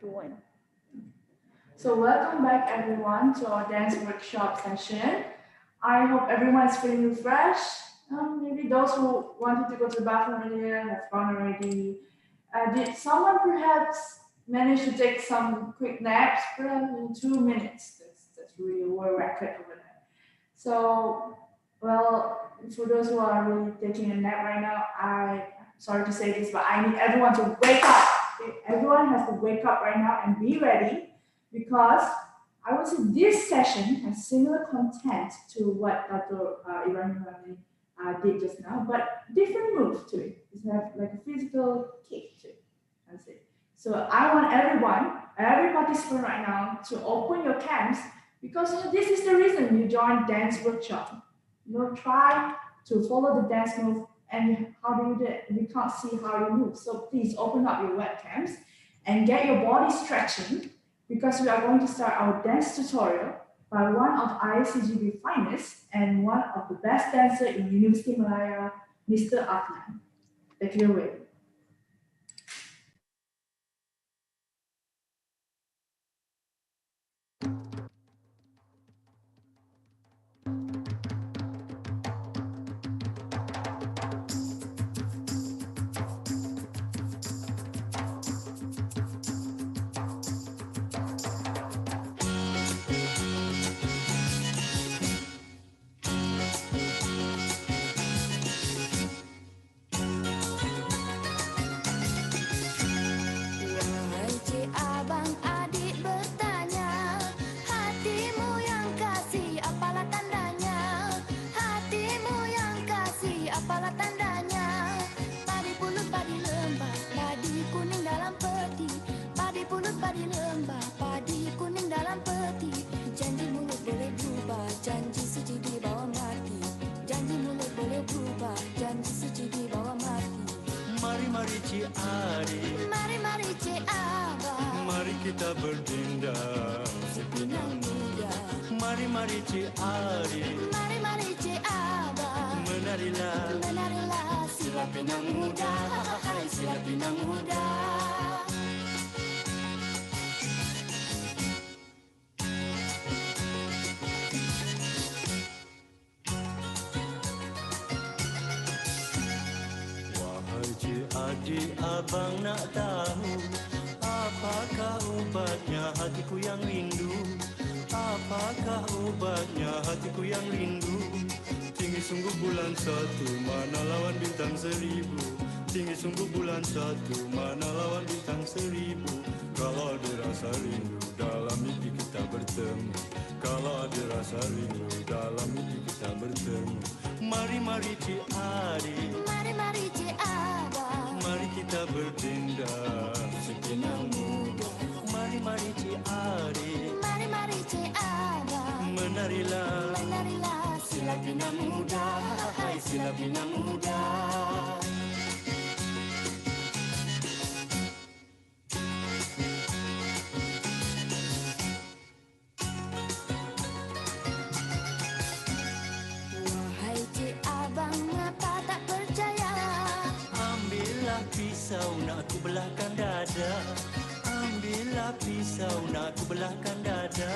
doing. So welcome back everyone to our dance workshop session. I hope everyone is feeling refreshed. Maybe those who wanted to go to the bathroom earlier have gone already. Did someone perhaps manage to take some quick naps, perhaps in 2 minutes? That's really a world record over there. So, well, for those who are really taking a nap right now, sorry to say this, but I need everyone to wake up. Okay? Everyone has to wake up right now and be ready because I would say this session has similar content to what Dr. Ibrahim did just now, but different moves to it. It's like a physical kick to it. That's it. So I want every participant right now to open your cams because this is the reason you join dance workshop. Try to follow the dance move and how do you do it? We can't see how you move. So please open up your webcams and get your body stretching because we are going to start our dance tutorial by one of ICGB finest and one of the best dancer in University Malaya, Mr. Afnan. Take it away. Mari Cik Adik, mari Cik Abang, mari kita berdendang sepinang muda. Mari Cik Adik, mari Cik Abang, menarilah sila pinang muda, hai sila pinang muda. Adik abang nak tahu apakah obatnya hatiku yang rindu? Apakah obatnya hatiku yang rindu? Tinggi sungguh bulan satu, mana lawan bintang seribu. Tinggi sungguh bulan satu, mana lawan bintang seribu. Kalau ada rasa rindu, dalam mimpi kita bertemu. Kalau ada rasa rindu, dalam mimpi kita bertemu. Mari Cik Adik, mari Cik Abang, mari kita berdendang sepinang muda. Mari Cik Adik, mari Cik Abang, menarilah sila pinang muda, hai sila pinang muda. Pisau nak ku belahkan dada. Ambillah pisau nak ku belahkan dada.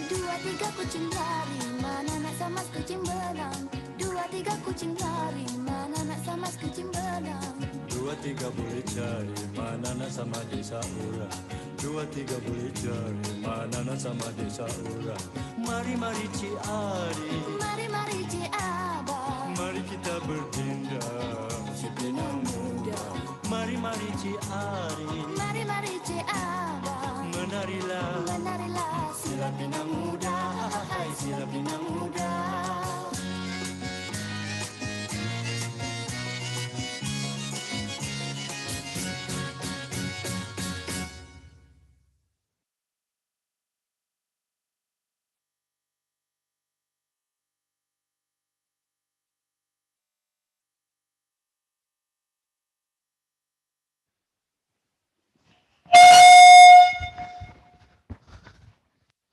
2, 3 kucing lari, mana nak sama kucing benang. 2, 3 kucing lari, mana nak sama kucing benang. 2, 3 boleh cari, mana nak sama desa orang. 2, 3 boleh cari, mana nak sama desa orang. Mari Cik Adik, mari Cik Abang, mari kita berdendang sepinang muda. Mari Cik Adik, mari Cik Abang, menarilah sila pinang muda, hai sila pinang muda.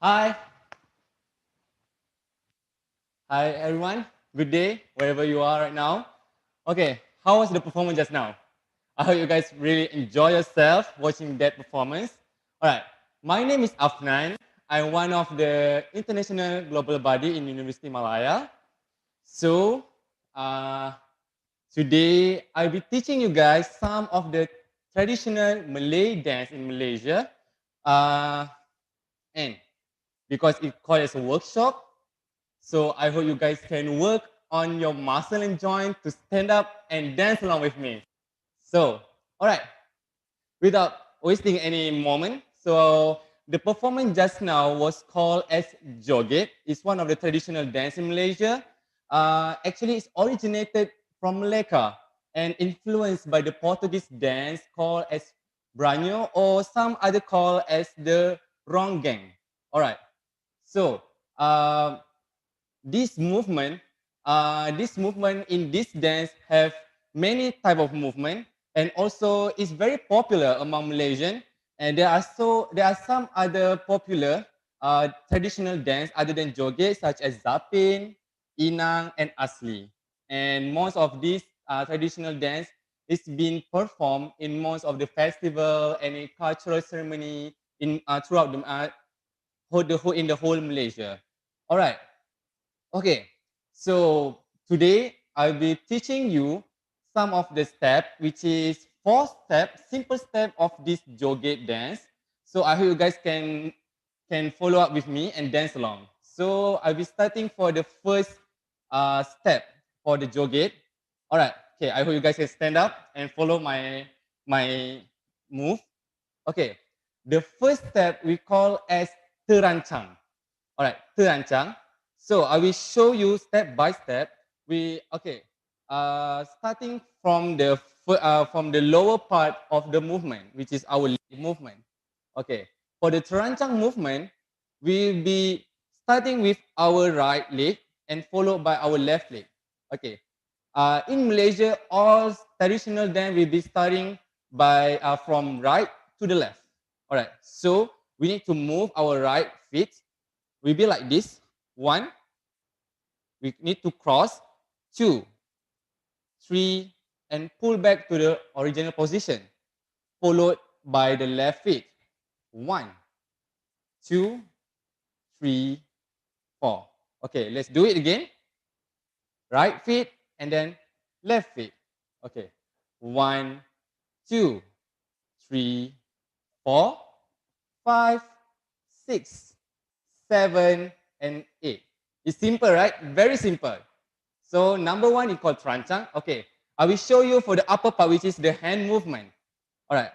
Hi. Hi everyone. Good day, wherever you are right now. Okay, how was the performance just now? I hope you guys really enjoy yourself watching that performance. All right. My name is Afnan. I'm one of the international global body in University Malaya. So uh, today I'll be teaching you guys some of the traditional Malay dance in Malaysia. And because it called as a workshop, so I hope you guys can work on your muscle and joint to stand up and dance along with me. So, all right, without wasting any moment, so the performance just now was called as joget. It's one of the traditional dance in Malaysia. Actually, it's originated from Malacca and influenced by the Portuguese dance called as branyo, or some other call as the ronggeng. All right. So this movement, in this dance have many type of movement, and also is very popular among Malaysian. And there are some other popular traditional dance other than joget, such as zapin, inang, and asli. And most of these traditional dance is being performed in most of the festival and in cultural ceremony in throughout in the whole Malaysia. All right. Okay, so today I'll be teaching you some of the steps, which is 4 steps, simple step of this joget dance. So I hope you guys can follow up with me and dance along. So I'll be starting for the first step for the joget. All right. Okay, I hope you guys can stand up and follow my move. Okay, the first step we call as terancang. All right, terancang. So I will show you step by step. Starting from the lower part of the movement, which is our leg movement. Okay, for the terancang movement, we'll be starting with our right leg and followed by our left leg. Okay, in Malaysia, all traditional dance will be starting by from right to the left. All right, so we need to move our right feet. We'll be like this. 1, we need to cross. 2, 3, and pull back to the original position, followed by the left feet. 1, 2, 3, 4. Okay, let's do it again. Right feet and then left feet. Okay, 1, 2, 3, 4, 5, 6, 7, and 8. It's simple, right? Very simple. So number 1 is called terancang. Okay, I will show you for the upper part, which is the hand movement. All right.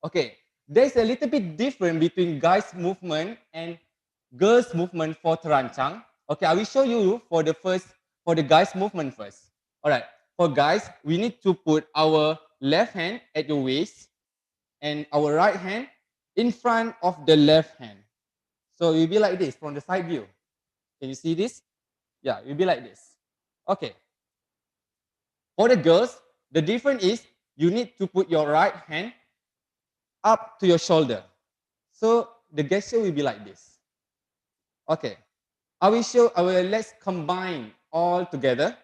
Okay, there's a little bit different between guys' movement and girls' movement for terancang. Okay, I will show you for the guys' movement first. All right, for guys, we need to put our left hand at your waist and our right hand in front of the left hand. So you'll be like this from the side view. Can you see this? Yeah, you'll be like this. Okay. For the girls, the difference is you need to put your right hand up to your shoulder. So the gesture will be like this. Okay. Let's combine all together.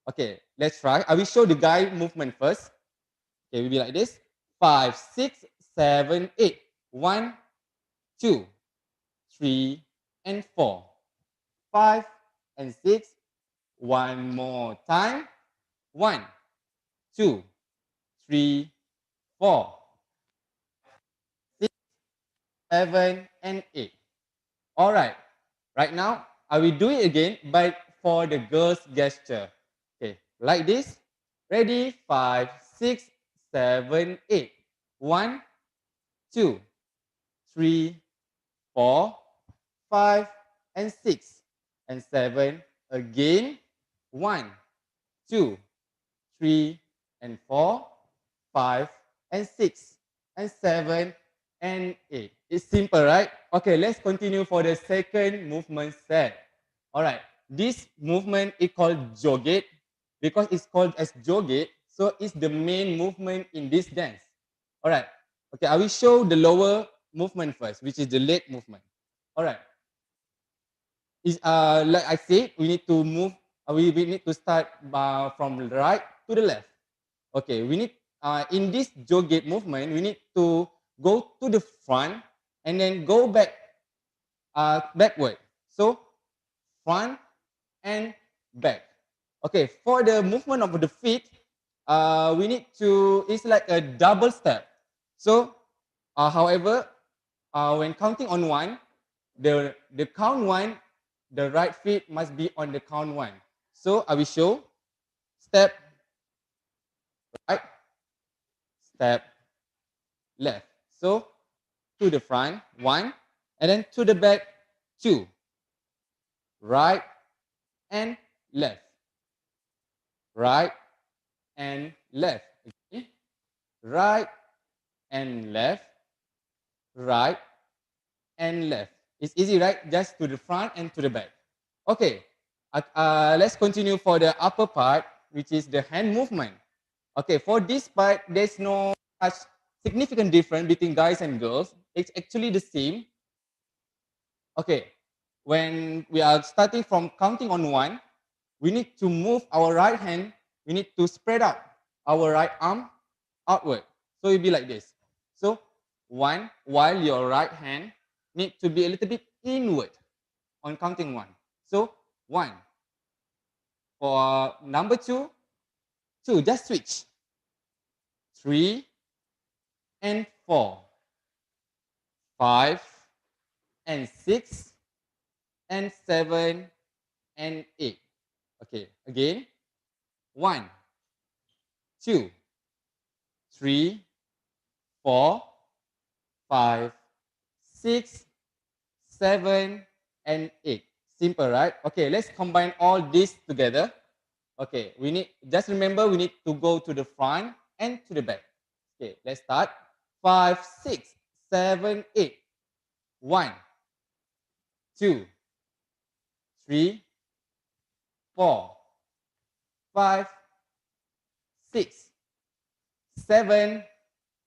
Okay, let's try. I will show the guy movement first. Okay, we'll be like this. 5, 6, 7, 8. 1, 2, 3, and 4. 5 and 6. One more time. 1, 2, 3, 4, 6, 7, and 8. All right. Right now, I will do it again, but for the girls' gesture. Okay, like this. Ready? 5, 6, 7, 8. 1, 2, 3, 4, 5, and 6, and 7. Again. 1, 2, 3, and 4, 5, and 6, and 7, and 8. It's simple, right? Okay, let's continue for the second movement set. All right, this movement is called joget because it's called as joget, so it's the main movement in this dance. All right, okay, I will show the lower movement first, which is the leg movement. All right, like I said, we need to move. We need to start from right to the left. Okay, we need in this joget movement, we need to go to the front, and then go back backward. So front and back. Okay, for the movement of the feet, we need to, it's like a double step. So, however, when counting on one, the count one, the right feet must be on the count one. So I will show step right, step left. So to the front, one, and then to the back, two. Right and left. Right and left. Okay. Right and left. Right and left. It's easy, right? Just to the front and to the back. Okay, let's continue for the upper part, which is the hand movement. Okay, for this part, there's no such significant difference between guys and girls. It's actually the same. Okay, when we are starting from counting on one, we need to move our right hand. We need to spread out our right arm outward. So it'll be like this. So one, while your right hand need to be a little bit inward on counting one. So one. For number two, two, just switch. Three and four. Five and six and seven and eight. Okay, again. One, two, three, four, five, six, seven, and eight. Simple, right? Okay, let's combine all this together. Okay, we need, just remember we need to go to the front and to the back. Okay, let's start. 5, 6, 7, 8. 1, 2, 3, 4, 5, 6, 7,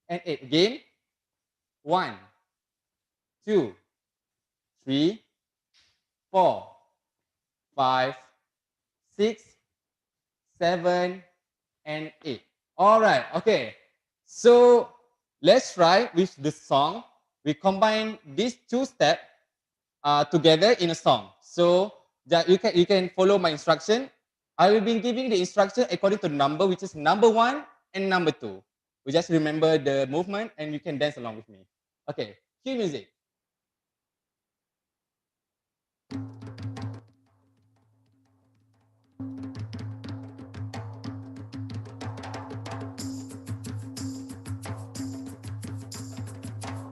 and 8. Again. 1, 2, 3, 4, 5, 6, 7, and 8. All right, okay. So let's try with the song. We combine these two steps together in a song. So that you can follow my instruction. I will be giving the instruction according to the number, which is number 1 and number 2. We just remember the movement and you can dance along with me. Okay, cue music.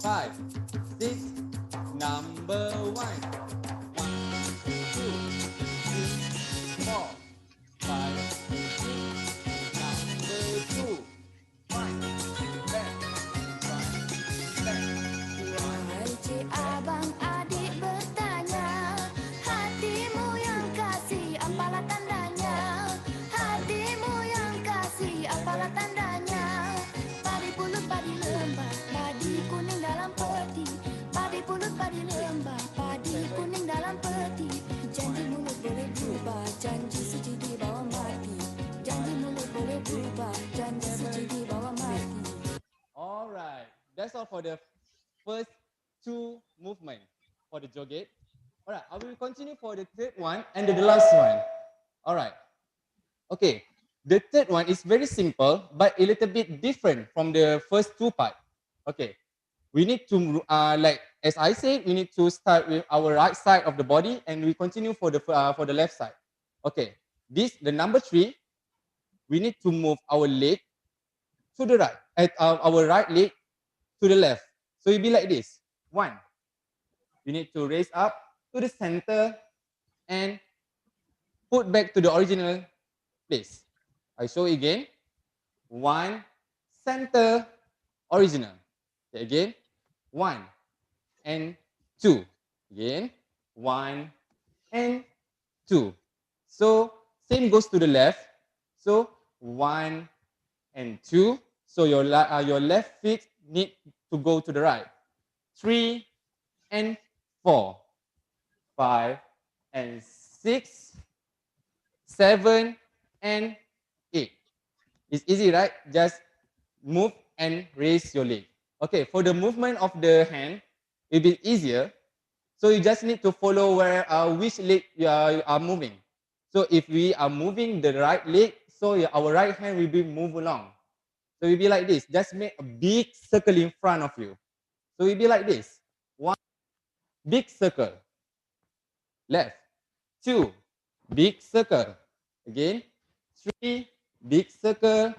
Five, six, number 1. 1, 2, 3, 4, 5, 6, number 2. 1, back, front, back, Hai cik abang adik bertanya, hatimu yang kasih apalah tandanya, hatimu yang kasih apalah tandanya. Padi pulut padi lembah, padi kuning dalam peti, padi pulut padi lembah, padi kuning dalam peti. Janji mulut boleh berubah, janji suci di bawah mati. Janji mulut boleh berubah, janji suci di bawah mati. All right, that's all for the first two movement for the joget. All right, I will continue for the third one and the last one. All right. Okay, the third one is very simple, but a little bit different from the first two part. Okay, we need to, like as I said, we need to start with our right side of the body and we continue for the left side. Okay, this, the number 3, we need to move our leg to the right, our right leg to the left. So it be like this. 1, you need to raise up to the center and put back to the original place. I show again. 1, center, original. Okay, again. 1 and 2. Again. 1 and 2. So same goes to the left. So 1 and 2. So your left feet need to go to the right. 3 and 4. 5 and 6. 7 and 8. It's easy, right? Just move and raise your leg. Okay, for the movement of the hand, it will be easier. So you just need to follow where which leg you are moving. So if we are moving the right leg, so our right hand will be move along. So it will be like this. Just make a big circle in front of you. So it will be like this. One big circle. Left. Two big circle. Again. Three big circle.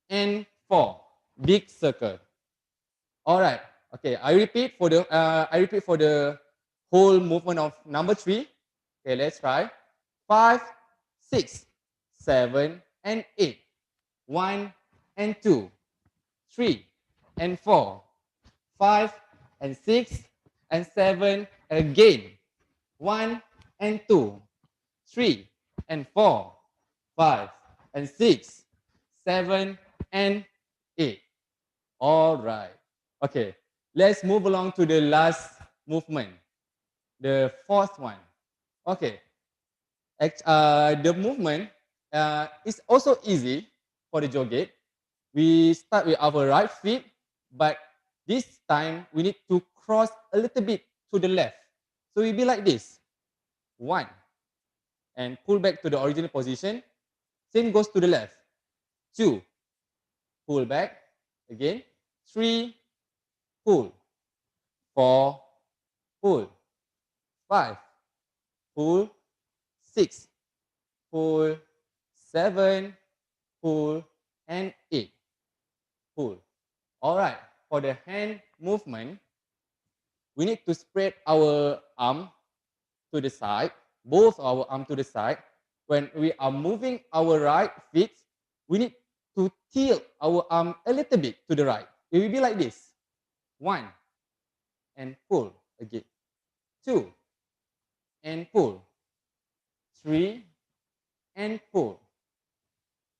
And four big circle. All right. Okay. I repeat for the whole movement of number 3. Okay. Let's try. 5, 6, 7, and 8. 1 and 2, 3 and 4, 5 and 6 and 7 again. 1 and 2, 3 and 4, 5 and 6, 7 and 8. All right. Okay. Let's move along to the last movement, the fourth one. Okay. The movement is also easy for the joget. We start with our right feet, but this time we need to cross a little bit to the left. So we'll be like this. 1 and pull back to the original position. Same goes to the left. 2, pull back again. 3, pull. 4, pull. 5, pull. 6, pull. 7, pull. And 8, pull. All right. For the hand movement, we need to spread our arm to the side, both our arm to the side. When we are moving our right feet, we need to tilt our arm a little bit to the right. It will be like this. 1 and pull again. 2 and pull. 3 and pull.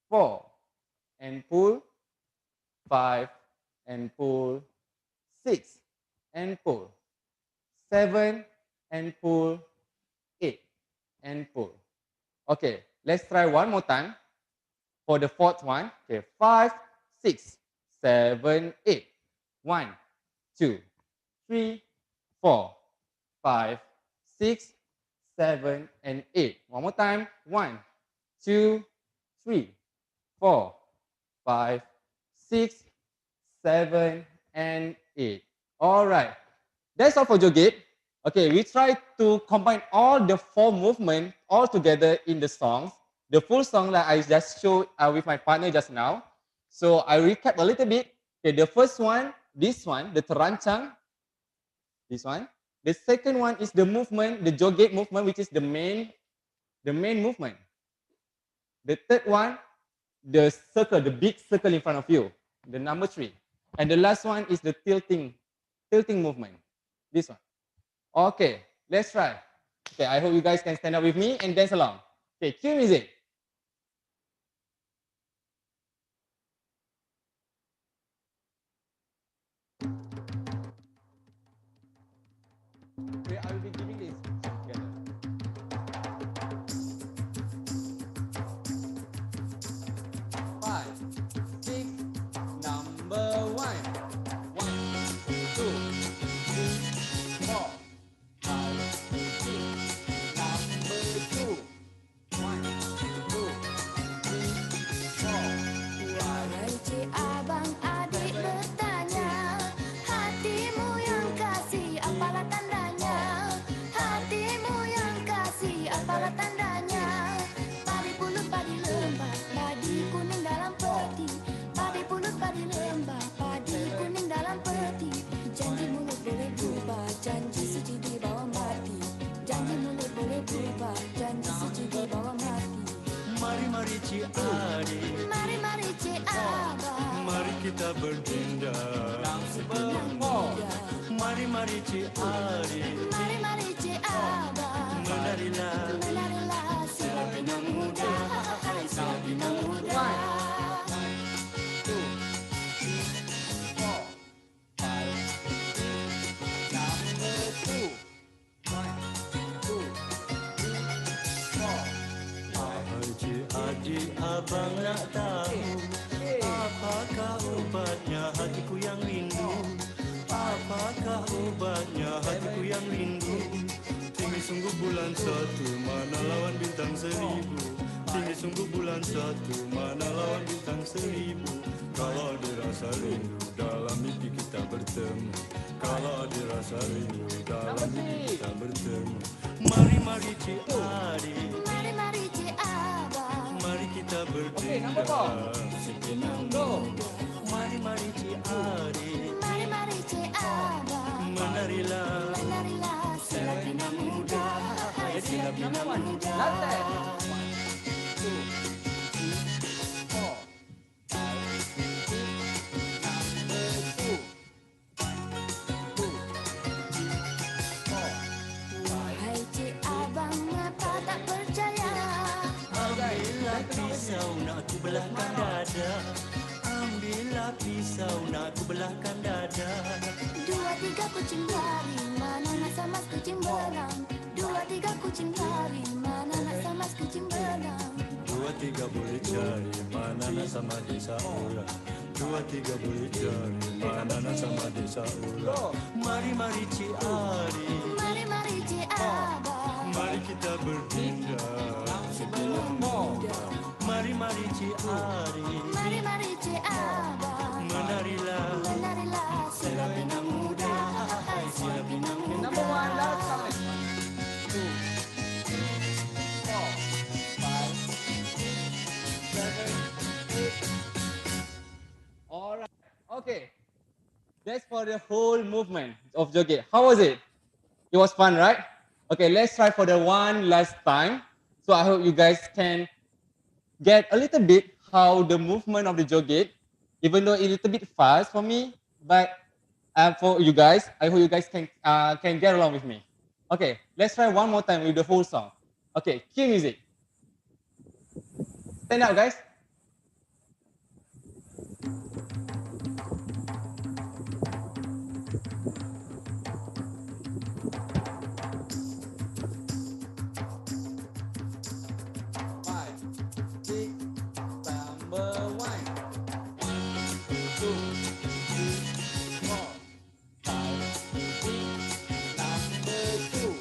4 and pull. 5 and pull. 6 and pull. 7 and pull. 8 and pull. Okay, let's try one more time for the fourth one. Okay, 5, 6, 7, 8. 1, 2, 3, 4, 5, 6, 7, and 8. One more time. 1, 2, 3, 4, 5, 6, 7, and 8. All right. That's all for joget. Okay, we try to combine all the 4 movements all together in the songs. The full song that I just showed with my partner just now. So I recap a little bit. Okay, the first one, this one, the terancang. This one. The second one is the movement, the joget movement, which is the main movement. The third one, the circle, the big circle in front of you, the number 3. And the last one is the tilting movement. This one. Okay, let's try. Okay, I hope you guys can stand up with me and dance along. Okay, cue music. Okay, I will be giving this song together. 5, 6, number 1. 1, 2, 3, 4, 5, 6, number 2. 1, 2, 3, 4, 5. Wahai cik abang adik bertanya, hatimu yang kasih apalah tandanya? Hatimu yang kasih apalah tandanya? Padi pulut padi lembah, padi kuning dalam peti. Padi pulut padi lembah, padi kuning dalam peti. Janji mulut boleh berubah, janji suci di bawah mati. Janji mulut boleh berubah, janji suci di bawah mati. Mari-mari cik adik, Mari-mari cik abang, mari kita berdendang. Number 4. Mari-mari cik adik, mari-mari cik abang. menarilah. Menarilah silat inang muda, hai silat inang muda. 1, 2, 3, 4, 5, 6, number 2. 1, 2, 3, 4, 5. Wahai cik adik, abang nak tahu apakah obatnya hatiku yang rindu. obatnya hatiku yang rindu. Tinggi sungguh bulan satu, mana lawan bintang seribu. Tinggi sungguh bulan satu, mana lawan bintang seribu. Kalau dirasa rindu, dalam mimpi kita bertemu. Kalau dirasa rindu, dalam mimpi kita bertemu. Mari mari cik adik, Mari mari cik abang, mari kita berdendang. Segenap muda. Mari mari cik adik, mari mari cik abang, menarilah. menarilah sila bina muda, hai sila bina muda. Wahai cik abang, ngapa tak percaya? Ambillah pisau nak ku belahkan dada. Ambillah pisau nak ku belahkan dada. Dua tiga kucing lari, mana nak samas kucing berenang. Dua tiga kucing lari, mana nak samas kucing berenang. Dua tiga boleh cari, mana nak sama desa orang. Dua tiga boleh cari, mana nak sama desa orang. Mari mari cik adik, Mari mari cik abang, mari kita berdendang. Segenap muda. Mari mari cik adik, mari mari cik abang, menarilah. menarilah sila bina muda, hai sila bina muda. Alright. Okay. That's for the whole movement of joget. How was it? It was fun, right? Okay, let's try for the one last time. So I hope you guys can get a little bit how the movement of the joget, even though it's a little bit fast for me, but for you guys, I hope you guys can get along with me. Okay, let's try one more time with the whole song. Okay, cue music. Stand up, guys. Five, six, number one. 2, 3, 4, 5, 6, number two.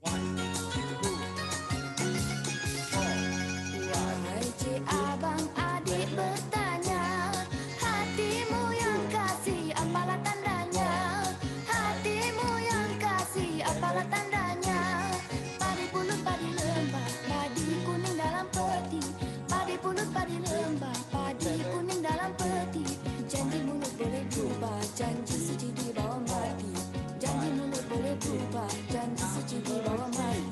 1, 2, 3, 4, 5. Wahai cik abang adik bertanya, hatimu yang kasih apalah tandanya? Hatimu yang kasih apalah tandanya? Padi pulut padi lembah, padi kuning dalam peti. Padi pulut padi lembah, padi kuning dalam peti. Janji mulut boleh berubah, janji suci di bawah mati. Janji mulut boleh berubah, janji suci di bawah mati.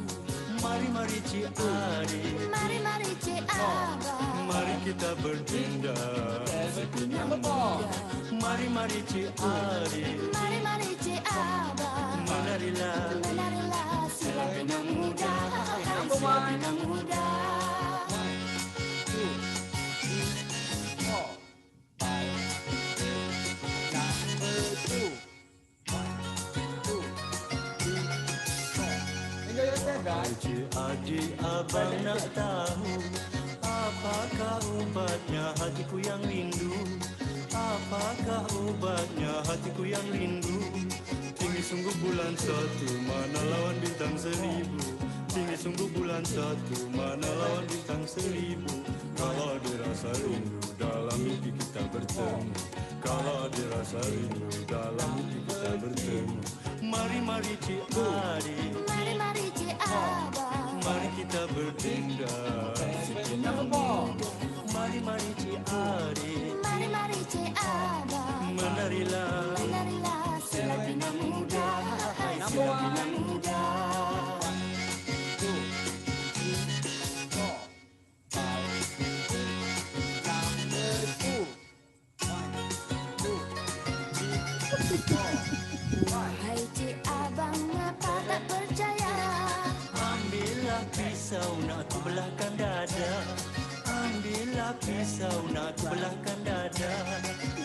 Mari mari cik adik, Mari mari cik abang, mari kita berdendang. Segenap muda. Mari mari cik adik, mari mari cik abang, menarilah. menarilah sila bina muda, hai sila bina muda. 2, 3, 4, 5, 6, number 2. 1, 2, 3, 4. Enjoy yourself, guys. Cik adik abang nak tahu, apakah ubatnya hatiku yang rindu? Apakah ubatnya hatiku yang rindu? Tinggi sungguh bulan satu, mana lawan bintang seribu. Tinggi sungguh bulan satu, mana lawan bintang seribu. Kalau dirasa rindu, dalam mimpi kita bertemu. Kalau dirasa rindu, dalam mimpi kita bertemu. Mari mari cik adik, Mari mari cik abang, mari kita berdendang. Segenap muda. Mari mari cik adik, mari mari cik abang, menarilah. menarilah sila bina muda, hai sila bina muda. 2, 3, 4, 5, 6, number 2. 1, 2, 3, 4, 5. Wahai cik abang, ngapa tak percaya? Ambillah pisau nak ku belahkan dada. Ambillah pisau nak ku belahkan dada.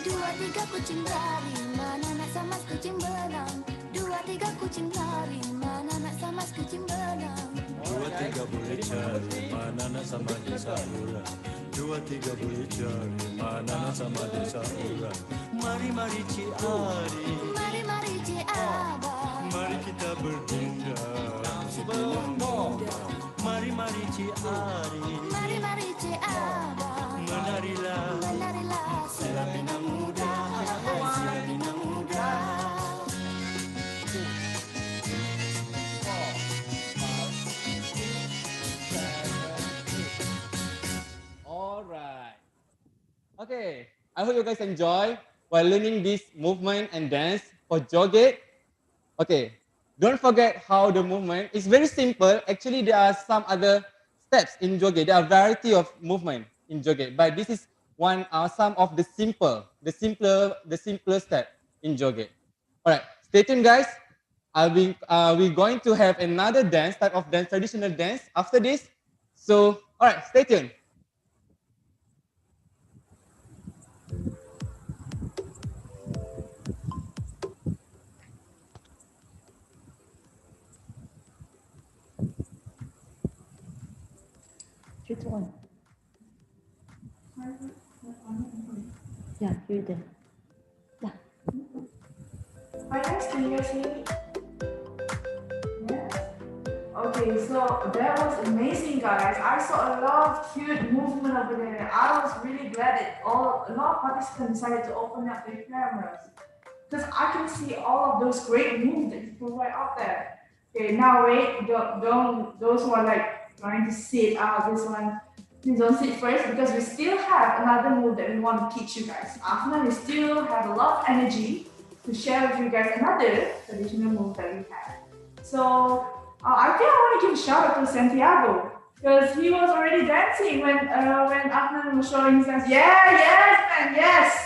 Dua tiga kucing lari, mana nak samas kucing berenang. Dua tiga kucing lari, mana nak samas kucing berenang. Dua tiga boleh cari, mana nak sama desa orang. Dua tiga boleh cari, mana nak sama desa orang. Mari mari cik adik, Mari mari cik abang, berdenda. Mari-mari Cik Ari, Mari-mari Cik Abang, menarilah menarilah sila pinang muda, sila pinang muda. Alright. Okay. I hope you guys enjoy while learning this movement and dance for joget. Okay. Don't forget how the movement is very simple. Actually, there are some other steps in joget. There are variety of movement in joget, but this is one some of the simpler step in joget. All right, stay tuned, guys. We're going to have another dance type of dance, traditional dance after this. So, all right, stay tuned. Yeah, you did. Hi guys, can you guys hear me? Yes. Okay, so that was amazing, guys. I saw a lot of cute movement over there. I was really glad that a lot of participants decided to open up their cameras because I can see all of those great moves that you provide out there. Okay, now wait, don't those who are like trying to sit out this one, please don't sit first because we still have another move that we want to teach you guys. After we still have a lot of energy to share with you guys another traditional move that we have. So I think I want to give a shout out to Santiago because he was already dancing when Adnan was showing his dance. Yeah, yes, man,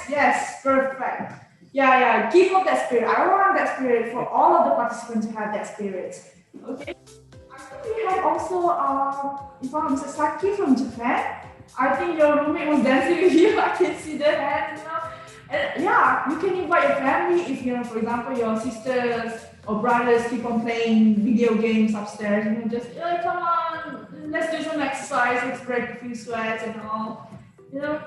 yes, perfect. Yeah, keep up that spirit. I want that spirit for all of the participants to have that spirit. Okay. I think we have also if I'm Mr. Saki from Japan. I think your roommate was dancing with you. I can see the hand, you know. And yeah, you can invite your family if you know, for example, your sisters or brothers keep on playing video games upstairs. You know, just come on, let's do some exercise, let's break a few sweats and all. You know,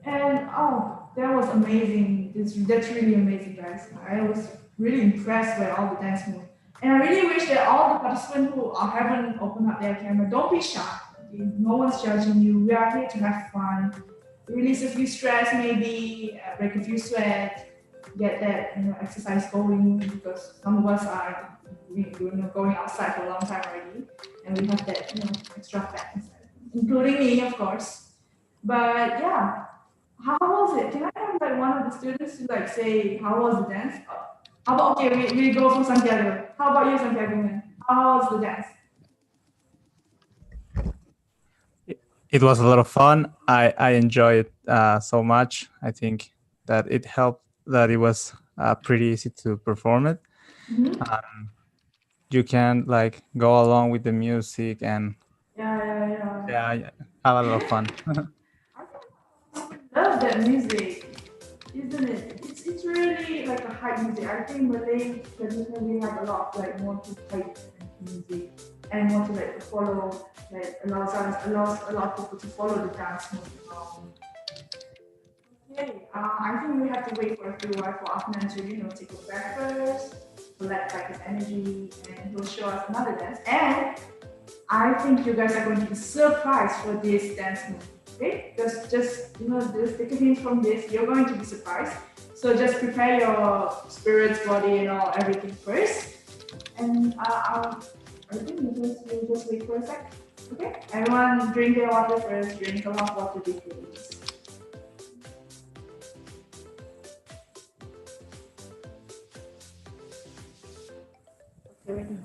and oh, that was amazing. That's really amazing, guys. I was really impressed by all the dance moves. And I really wish that all the participants who haven't opened up their camera, don't be shy. Okay? No one's judging you. We are here to have fun, release a few stress, maybe break a few sweat, get that exercise going because some of us are going outside for a long time already, and we have that extra fat inside, including me, of course. But yeah, how was it? Can I have like one of the students to like say how was the dance? How about okay, we go for Santiago. How about you, Santiago? Man? How was the dance? It was a lot of fun. I enjoyed it so much. I think that it helped that it was pretty easy to perform it. You can like go along with the music and Yeah. have a lot of fun. I love that music, isn't it? It's really like a hype music. I think Malay traditionally have a lot of like more to hype music and more to like follow, like allows a lot of people to follow the dance move. Okay, I think we have to wait for a few while for Ahmed to take a breakfast, collect back his energy, and he'll show us another dance. And I think you guys are going to be surprised for this dance move. Okay, just take a hint from this. You're going to be surprised. So just prepare your spirits, body, and all everything first. And I think we'll just wait for a sec. Okay, everyone drink their water first. Drink a lot of water, please. Okay, ready.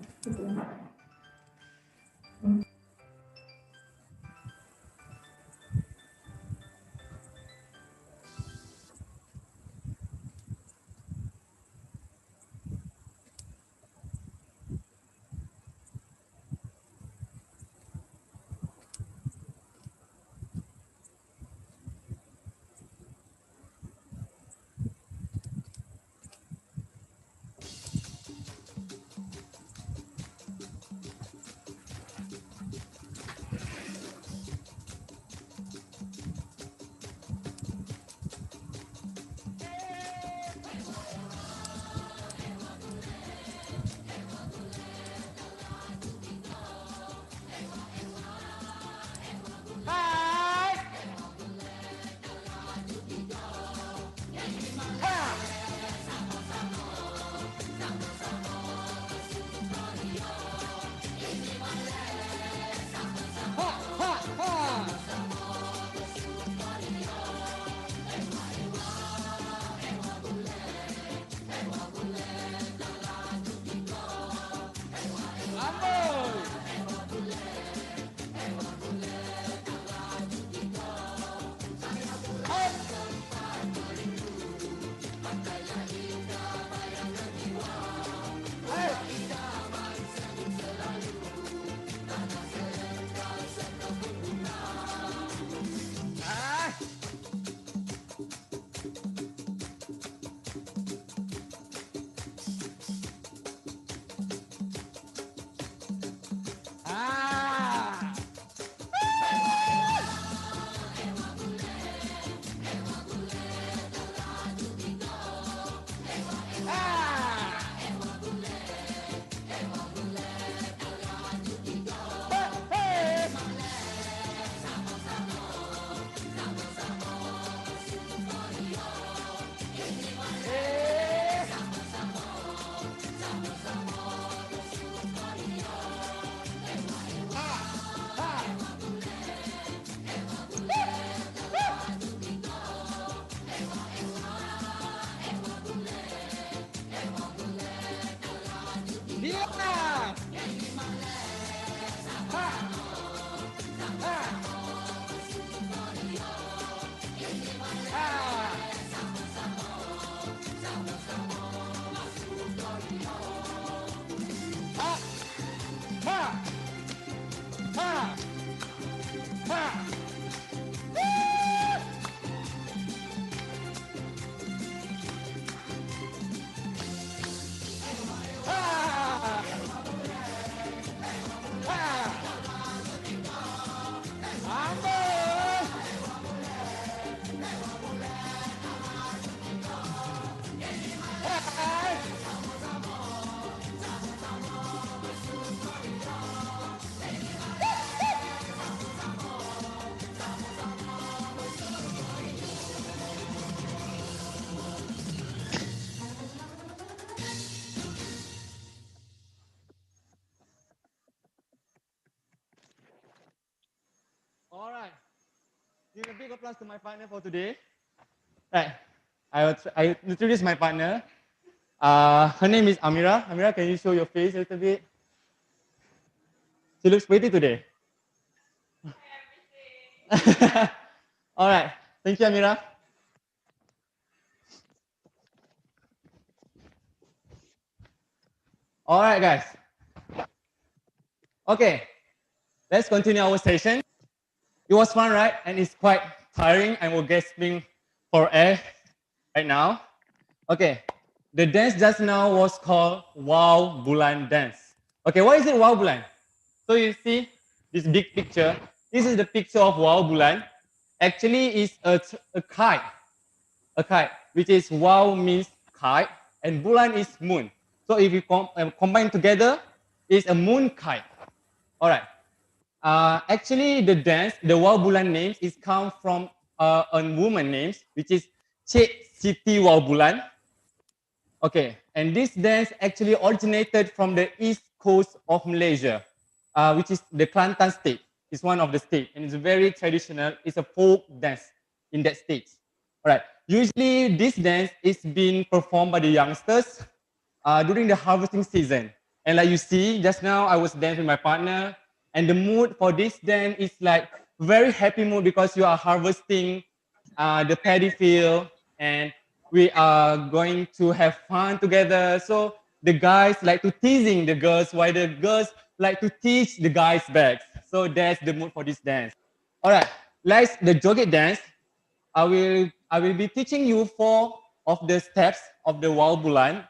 Dia. Ha. Ha. Ha. Ha. Ha. Ha. Ha. Ha. Ha. Amboi. Hai. All right. Give a big applause to my partner for today. Right. I introduce my partner. Her name is Amira. Amira, can you show your face a little bit? She looks pretty today. All right. Thank you, Amira. All right, guys. Okay. Let's continue our session. It was fun, right? And it's quite tiring, and we're gasping for air right now. Okay. The dance just now was called Wau Bulan dance. Okay, why is it Wau Bulan? So you see this big picture. This is the picture of Wau Bulan. Actually, it's a kite. A kite, which is Wau means kite, and Bulan is moon. So if you combine together, it's a moon kite. All right. Actually, the dance, the Wau Bulan names, is come from a woman names, which is Cik Siti Wau Bulan. Okay, and this dance actually originated from the east coast of Malaysia, which is the Kelantan state. It's one of the states, and it's very traditional. It's a folk dance in that state. All right. Usually, this dance is being performed by the youngsters during the harvesting season. And like you see, just now I was dancing with my partner, and the mood for this dance is like very happy mood because you are harvesting the paddy field, and we are going to have fun together. So the guys like to teasing the girls, while the girls like to teach the guys back. So that's the mood for this dance. All right, like the joget dance, I will be teaching you 4 of the steps of the Wau Bulan.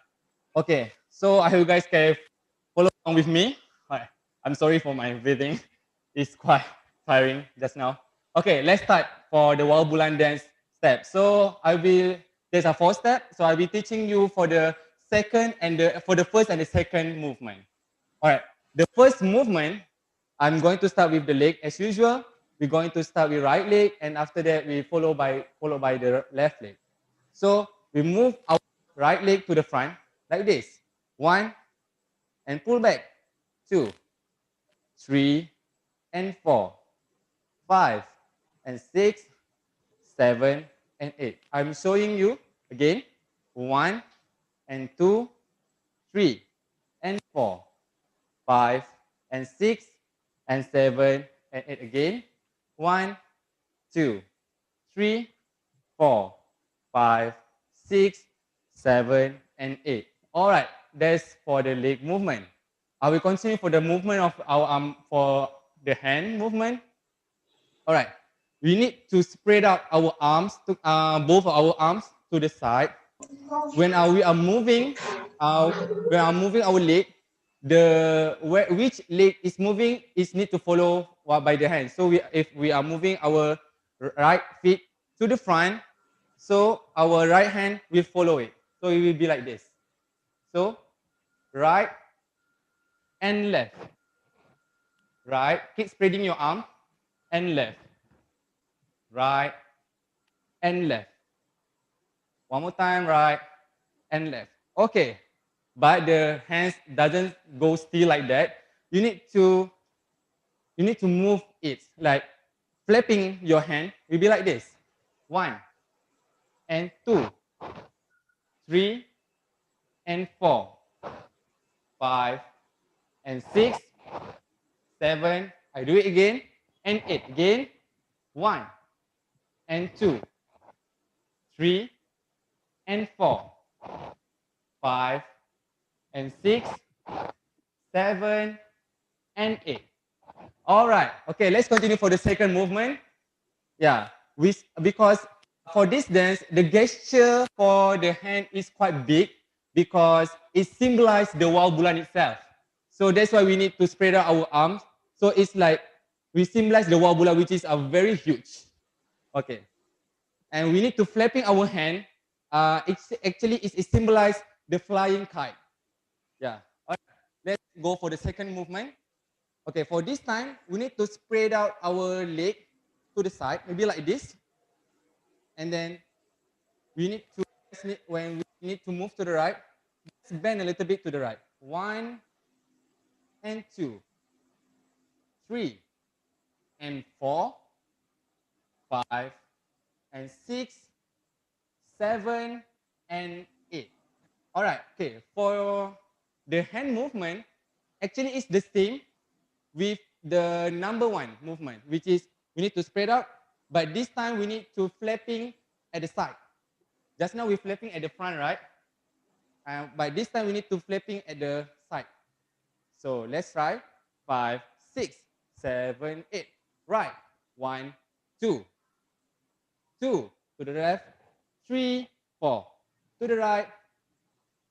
Okay, so I hope you guys can follow along with me. All right. I'm sorry for my breathing. It's quite tiring just now. Okay, let's start for the Wau Bulan dance step. So there's a 4 step. So I'll be teaching you for the for the first and the second movement. All right, the first movement, I'm going to start with the leg as usual. We're going to start with right leg, and after that we followed by the left leg. So we move our right leg to the front like this. 1 and pull back. 2, 3 and 4, 5 and 6, 7 and 8. I'm showing you again. 1 and 2, 3 and 4, 5 and 6 and 7 and 8 again. 1, 2, 3, 4, 5, 6, 7 and 8. All right, that's for the leg movement. I will continue for the movement of our arm for the hand movement. All right, we need to spread out our arms, both our arms to the side. When we are moving our leg, which leg is moving is need to follow by the hand. So if we are moving our right feet to the front, so our right hand will follow it. So it will be like this. So right and left. Right, keep spreading your arm, and left. Right and left. One more time, right and left. Okay, but the hands doesn't go still like that. You need to move it, like flapping your hand will be like this. 1 and 2, 3 and 4, 5, and 6, 7. I do it again, and 8 again. 1, and 2, 3, and 4, 5, and 6, 7, and 8. All right. Okay, let's continue for the second movement. Yeah, because for this dance, the gesture for the hand is quite big because it symbolizes the Wau Bulan itself. So that's why we need to spread out our arms. So it's like we symbolize the Wau Bulan, which is a very huge. Okay, and we need to flapping our hand. It's actually it symbolizes the flying kite. Yeah. All right. Let's go for the second movement. Okay, for this time, we need to spread out our leg to the side, maybe like this. And then we need to, when we need to move to the right, let's bend a little bit to the right. 1, and 2, 3, and 4, 5, and 6, 7, and 8. All right, okay, for the hand movement, actually it's the same with the number 1 movement, which is we need to spread out, but this time we need to flapping at the side. Just now we're flapping at the front, right? But this time we need to flapping at the side. So let's try. 5, 6, 7, 8. Right. 1, 2. 2 to the left. 3, 4. To the right.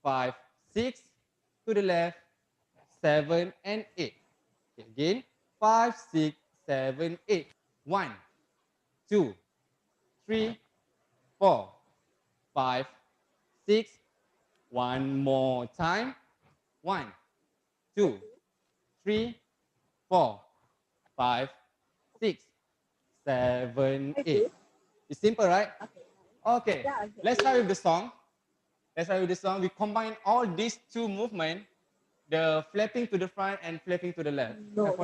5, 6. To the left. 7 and 8. Okay, again. 5, 6, 7, 8. 1, 2, 3, 4, 5, 6. One more time. 1, 2, 3, 4, 5, 6, 7, 8. It's simple, right? Okay. Let's start with the song. We combine all these two movements, the flapping to the front and flapping to the left. To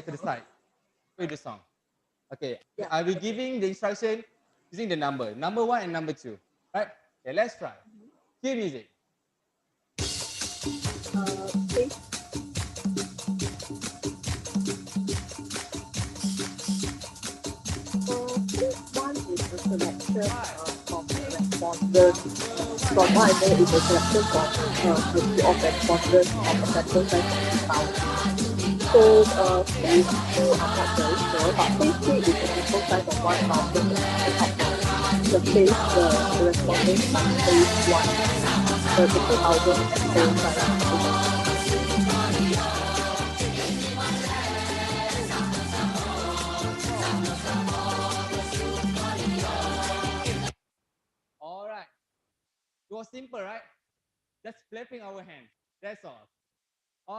the side. With the song. Okay. I will giving the instruction using the number 1 and number 2. Right? Okay, let's try. Cue music. One is a selection from the respondents. From what I know, it's a selection from a few of respondents of a sample size of 2,000. So phase 2, I'm not very sure, but phase 3 is a sample size of 1,000. The respondents from phase 1, the 2,000 sample size. All right. It was simple, right? Just flapping our hand. That's all.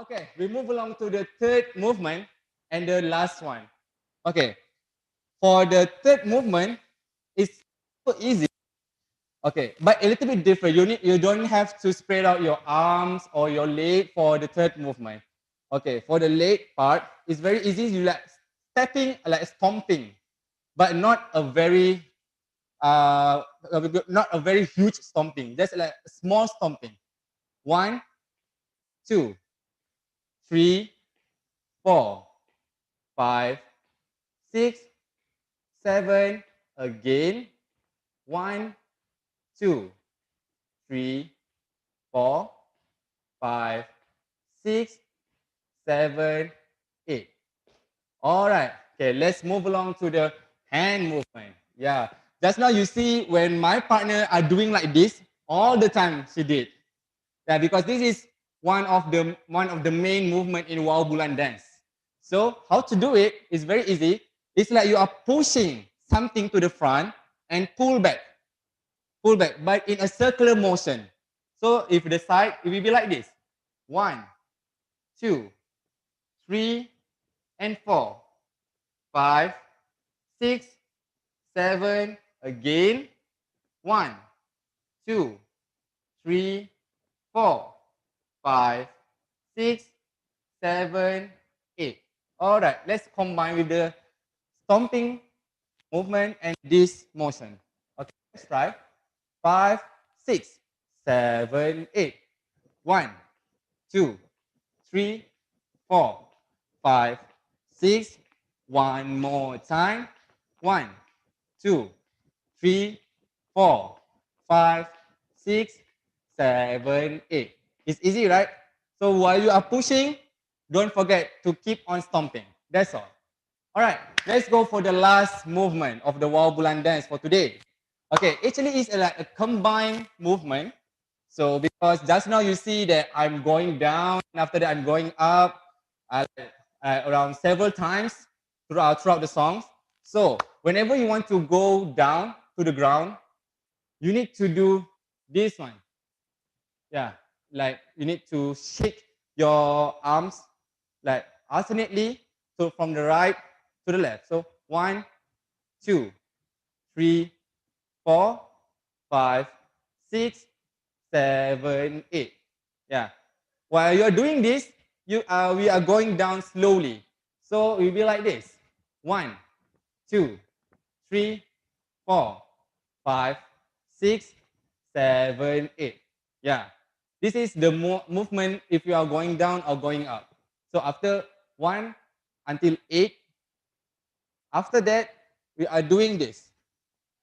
Okay, we move along to the third movement and the last one. Okay, for the third movement, it's so easy. Okay, but a little bit different. You don't have to spread out your arms or your leg for the third movement. Okay, for the leg part, it's very easy. You like stepping, like stomping, but not a very not a very huge stomping. Just like a small stomping. 1, 2, 3, 4, 5, 6, 7. Again. 1, 2, 3, 4, 5, 6, 7, 8. All right. Okay, let's move along to the hand movement. Yeah. Just now you see when my partner are doing like this, all the time she did. Yeah, because this is one of the main movement in Wau Bulan dance. So how to do it is very easy. It's like you are pushing something to the front and pull back, but in a circular motion. So if the side, it will be like this. 1, 2, 3, and 4, 5, 6, 7. Again. 1, 2, 3, 4, 5, 6, 7, 8. All right, let's combine with the stomping movement and this motion. Okay, let's try. 5, 6, 7, 8. 1, 2, 3, 4, 5, 6. One more time. 1, 2, 3, 4, 5, 6, 7, 8. It's easy, right? So while you are pushing, don't forget to keep on stomping. That's all. All right, let's go for the last movement of the Wau Bulan dance for today. Okay, actually it's like a combined movement. So because just now you see that I'm going down, and after that I'm going up around several times throughout the songs. So whenever you want to go down to the ground, you need to do this one. Yeah, like you need to shake your arms like alternately, so from the right to the left. So 1, 2, 3, 4, 5, 6, 7, 8. Yeah. While you're doing this, we are going down slowly. So it will be like this. 1, 2, 3, 4, 5, 6, 7, 8. Yeah. This is the movement if you are going down or going up. So after 1 until 8, after that, we are doing this.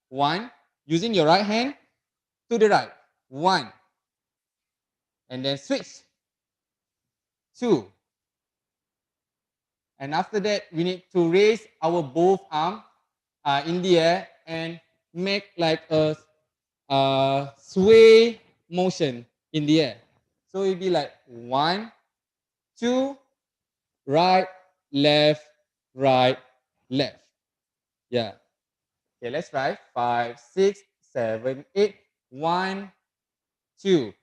1, using your right hand to the right. 1. And then switch. 2. And after that, we need to raise our both arms in the air and make like a sway motion in the air. So it'll be like 1, 2, right, left, right, left. Yeah. Okay, let's try. 5, 6, 7, 8. 1, 2.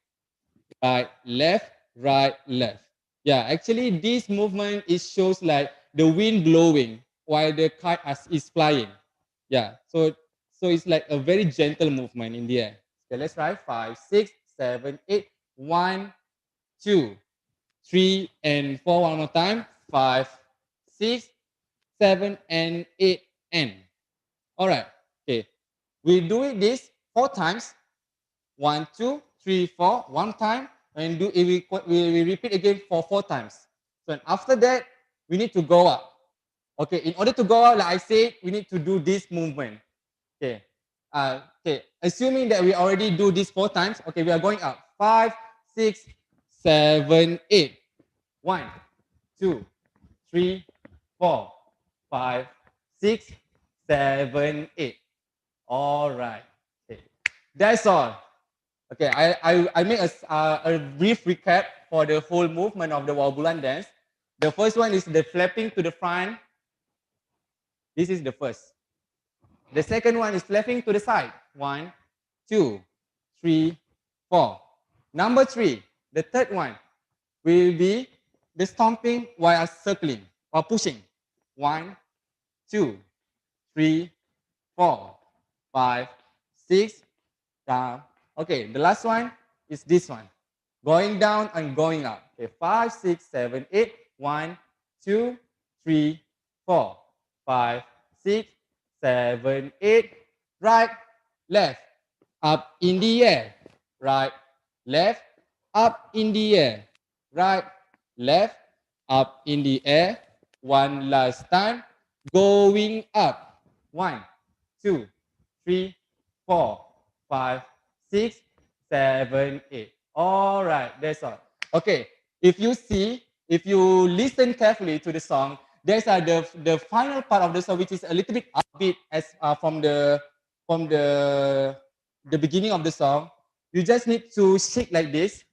Right, left, right, left. Yeah, actually this movement shows like the wind blowing while the kite is flying. Yeah, so it's like a very gentle movement in the air. Okay, let's try. 5, 6, 7, 8. 1, 2, 3, and 4. One more time. 5, 6, 7, and 8, and. All right. Okay. We do it this 4 times. 1, 2, 3, 4. One time. And we repeat again for 4 times. So after that, we need to go up. Okay. In order to go up, like I said, we need to do this movement. Okay. Okay. Assuming that we already do this 4 times. Okay. We are going up. 5, 6, 7, 8. 1, 2, 3, 4, 5, 6, 7, 8. All right. Okay. That's all. Okay, I make a brief recap for the whole movement of the Wau Bulan dance. The first one is the flapping to the front. This is the first. The second one is flapping to the side. 1, 2, 3, 4. Number 3, the third one will be the stomping while circling or pushing. 1, 2, 3, 4, 5, 6, down. Okay, the last one is this one. Going down and going up. Okay, 5, 6, 7, 8. 1, 2, 3, 4, 5, 6, 7, 8. Right, left, up in the air. Right, left, up in the air. Right, left, up in the air. One last time. Going up. 1, 2, 3, 4, 5, 6, 7, 8. All right, that's all. Okay, if you listen carefully to the song, there's the final part of the song which is a little bit upbeat as from the beginning of the song. You just need to shake like this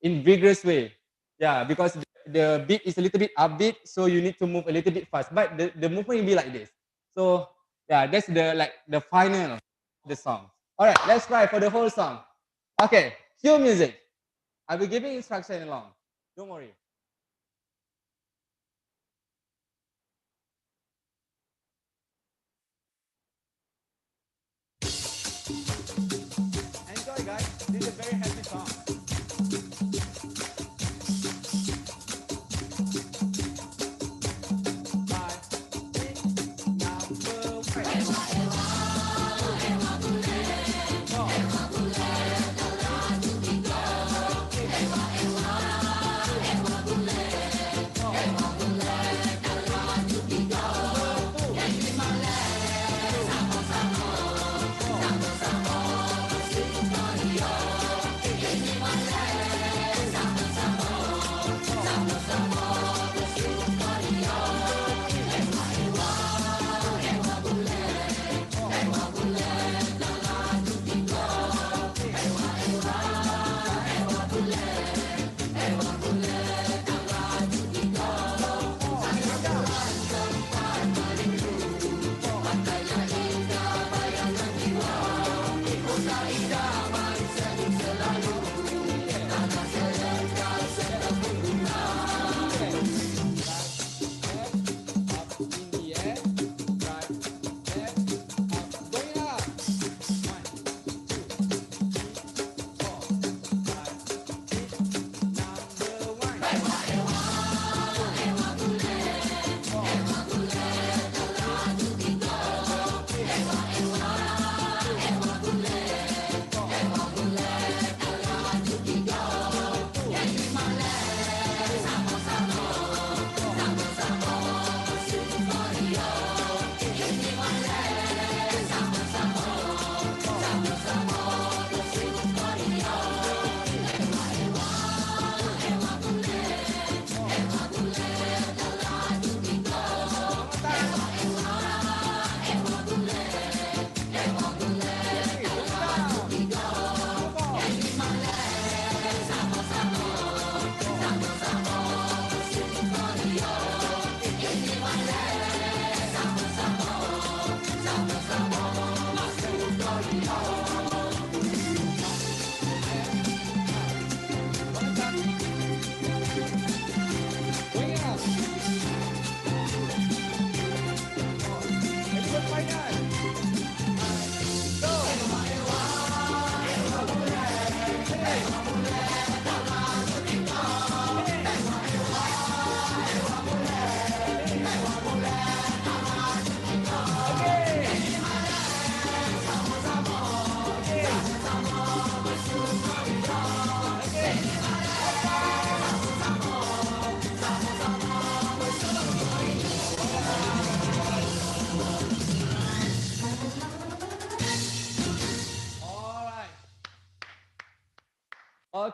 in vigorous way. Yeah, because the beat is a little bit upbeat, so you need to move a little bit fast. But the movement will be like this. So yeah, that's the final of the song. All right, let's try for the whole song. Okay, cue music. I'll be giving instruction along. Don't worry. Enjoy, guys. This is a very happy song.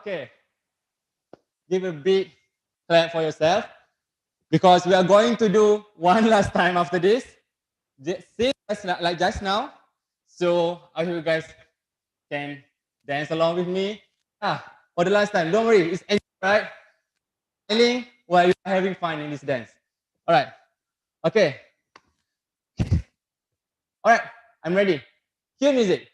Okay. Give a big clap for yourself because we are going to do one last time after this. Same like just now. So I hope you guys can dance along with me. For the last time, don't worry, it's enjoy, right? Smiling while you're having fun in this dance. All right. Okay. All right. I'm ready. Cue music.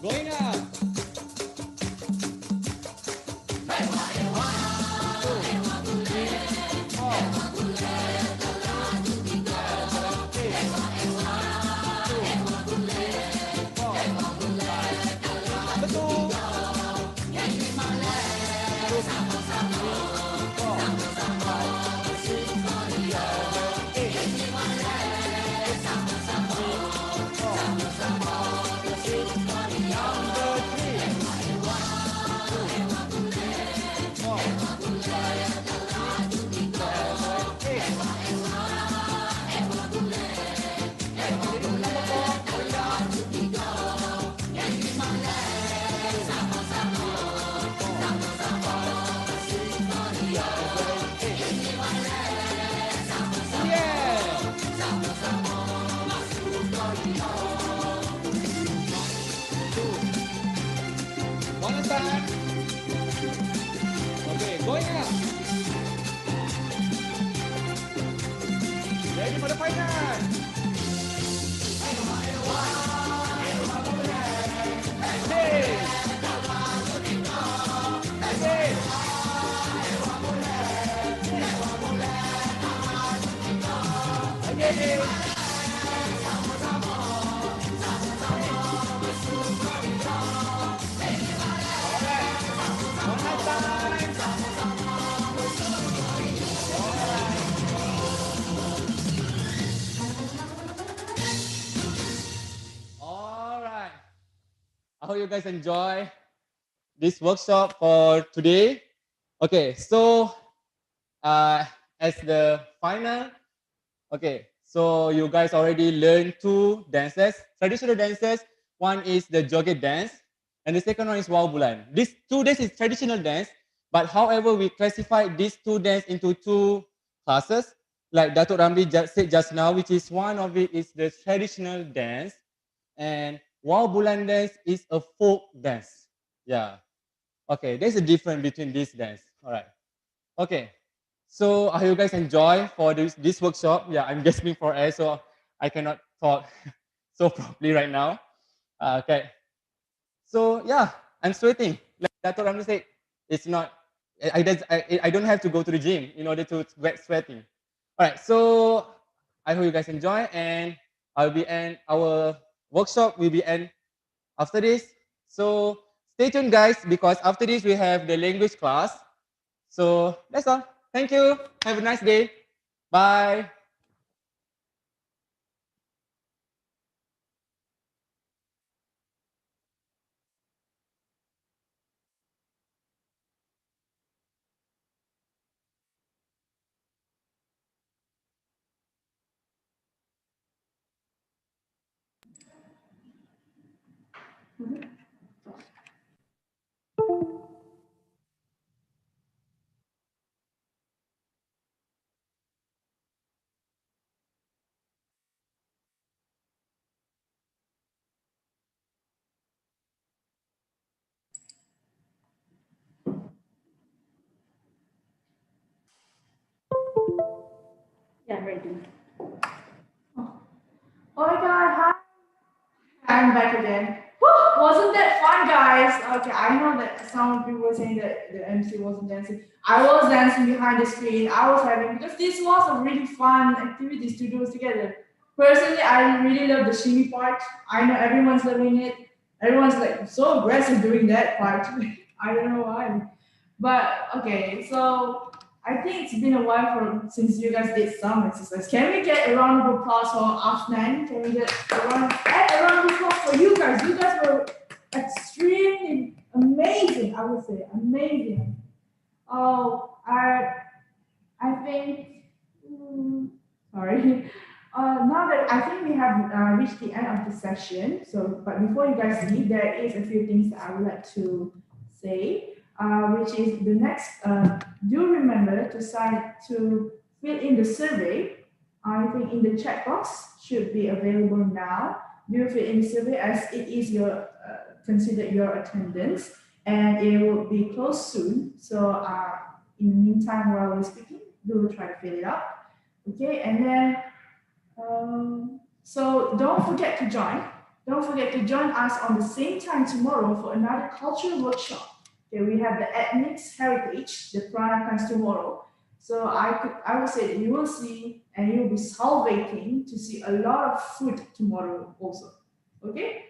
Going up. Betul. One last time. Okay, going up. Ready for the final. Hey. Hey. Okay. All right. I hope you guys enjoy this workshop for today. Okay, so as the final, okay, so you guys already learned two dances, traditional dances. One is the joget dance, and the second one is Wau Bulan. These two dances is traditional dance, but however, we classify these two dance into two classes, like Datuk Ramli said just now, which is one of it is the traditional dance, and Wau Bulan dance is a folk dance. Yeah. Okay, there's a difference between these dance. All right. Okay. So I hope you guys enjoy for this workshop. Yeah, I'm gasping for air, so I cannot talk so properly right now. Okay. So yeah, I'm sweating. Like Dato' Ramli said, it's not. I don't have to go to the gym in order to get sweating. All right. So I hope you guys enjoy, and our workshop will be end after this. So stay tuned, guys, because after this we have the language class. So that's all. Thank you. Have a nice day. Bye. Yeah, ready. Oh my God, hi. I'm back again. Woo, wasn't that fun, guys? Okay, I know that some of you were saying that the MC wasn't dancing. I was dancing behind the screen. I was having, because this was a really fun activity to do together. Personally, I really love the shimmy part. I know everyone's loving it. Everyone's like so aggressive doing that part. I don't know why. But okay, so I think it's been a while since you guys did some exercise. Can we get a round of applause for Afnan? Can we get a round of applause for you guys? You guys were extremely amazing. I would say amazing. Oh, I think. Sorry. Now that I think we have reached the end of the session. So, but before you guys leave, there is a few things that I would like to say, which is the next. Do remember to fill in the survey. I think in the chat box should be available now. Do fill in the survey as it is your considered your attendance, and it will be closed soon. So in the meantime, while we're speaking, do try to fill it up. Okay, and then so don't forget to join. Don't forget to join us on the same time tomorrow for another cultural workshop. Okay, we have the ethnics heritage, the Prana comes tomorrow. So I would say that you will see and you will be salivating to see a lot of food tomorrow also. Okay,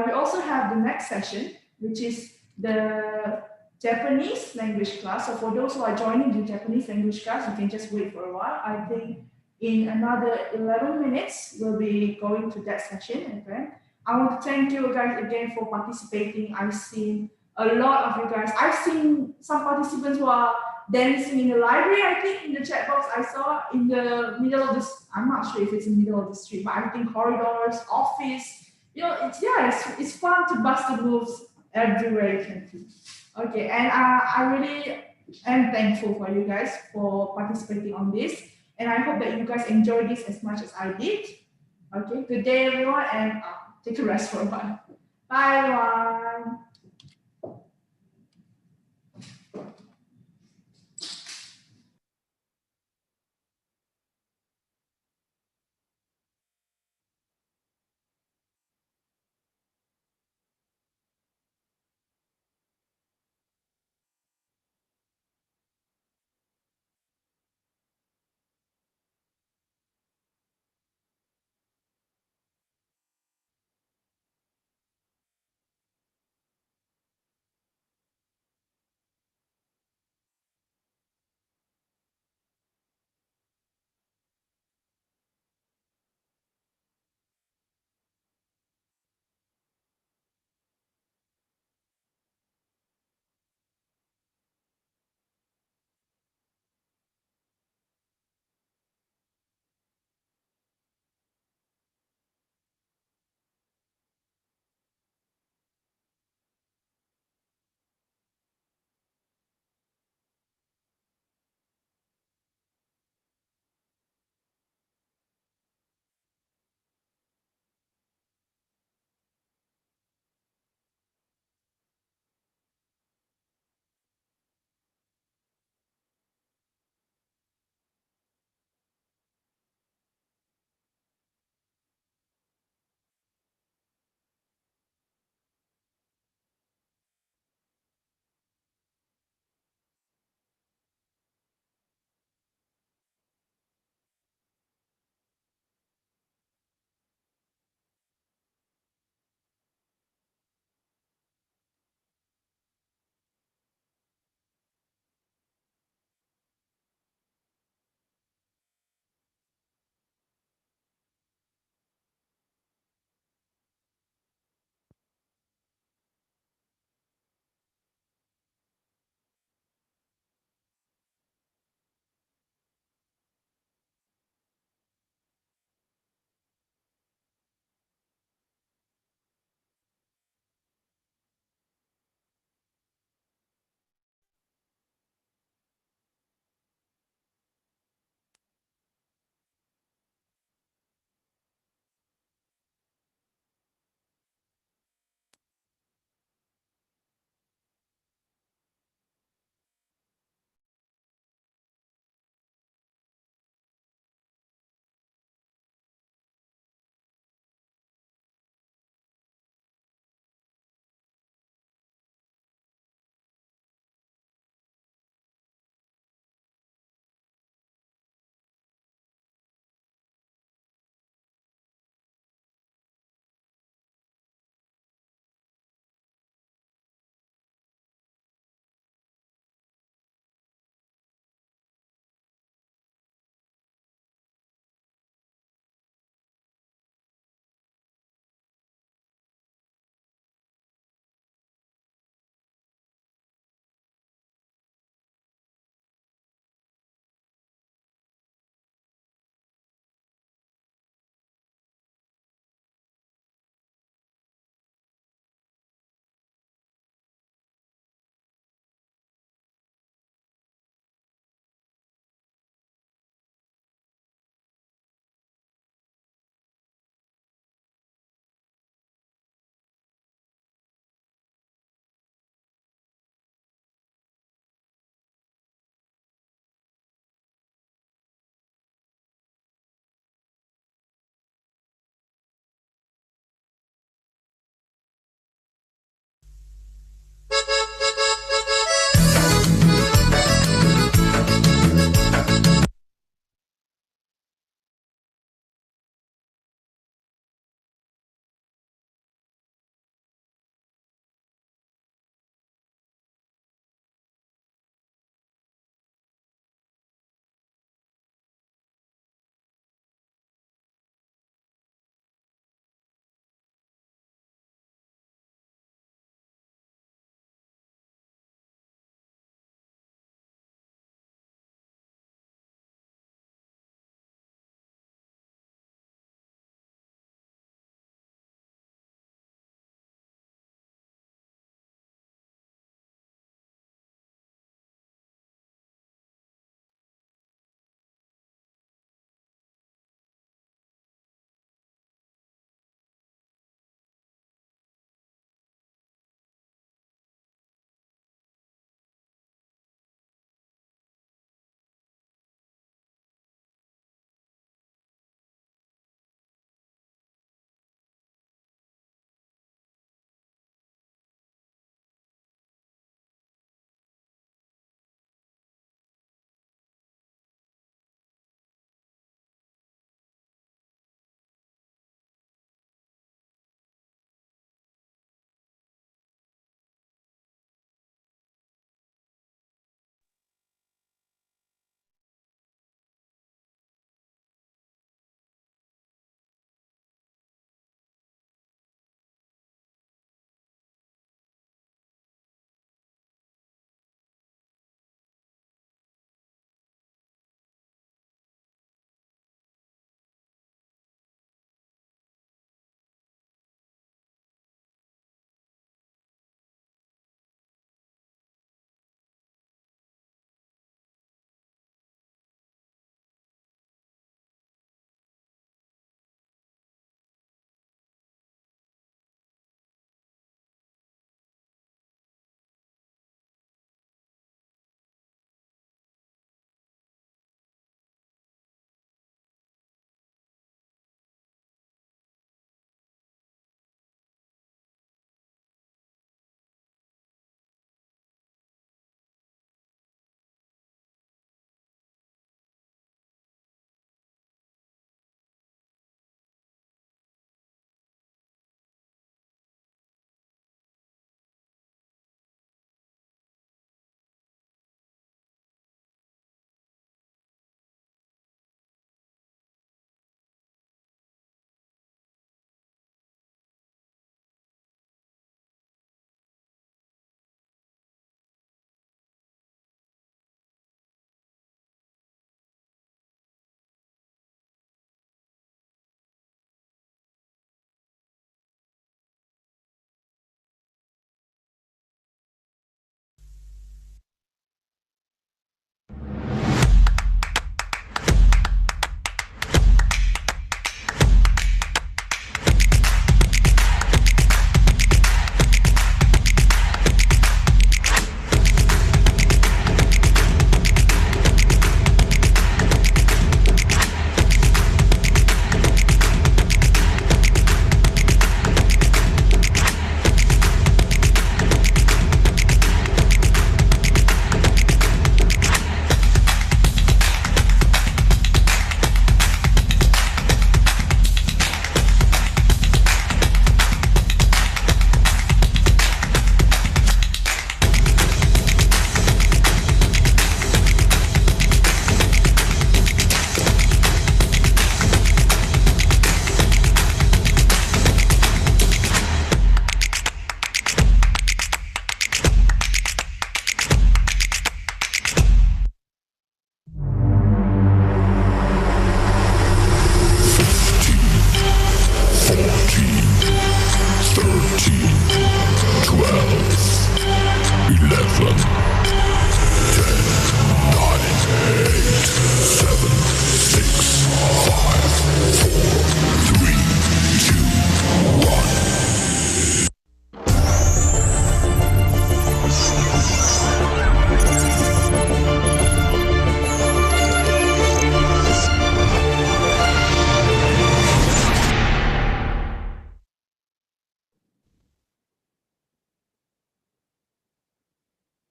we also have the next session, which is the Japanese language class. So for those who are joining the Japanese language class, you can just wait for a while. I think in another 11 minutes, we'll be going to that session. Okay? I want to thank you guys again for participating. I've seen a lot of you guys. I've seen some participants who are dancing in the library, I think, in the chat box I saw in the middle of this, I'm not sure if it's in the middle of the street, but I think corridors, office, it's fun to bust the moves everywhere you can see. Okay, and I really am thankful for you guys for participating on this. And I hope that you guys enjoyed this as much as I did. Okay, good day everyone, and take a rest for a while. Bye everyone.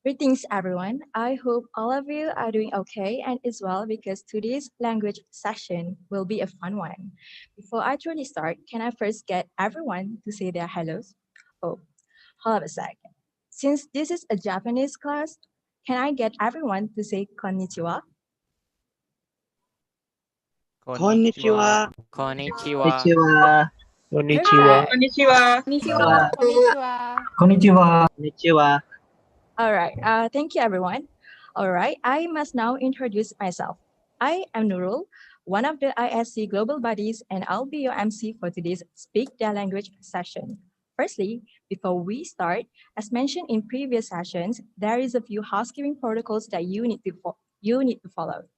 Greetings, everyone. I hope all of you are doing okay and is well because today's language session will be a fun one. Before I truly start, can I first get everyone to say their hellos? Oh, hold up a sec. Since this is a Japanese class, can I get everyone to say konnichiwa? Konnichiwa. Konnichiwa. Konnichiwa. Perfect. Konnichiwa. All right. Thank you, everyone. All right. I must now introduce myself. I am Nurul, one of the ISC global buddies, and I'll be your MC for today's Speak Their Language session. Firstly, before we start, as mentioned in previous sessions, there is a few housekeeping protocols that you need to follow.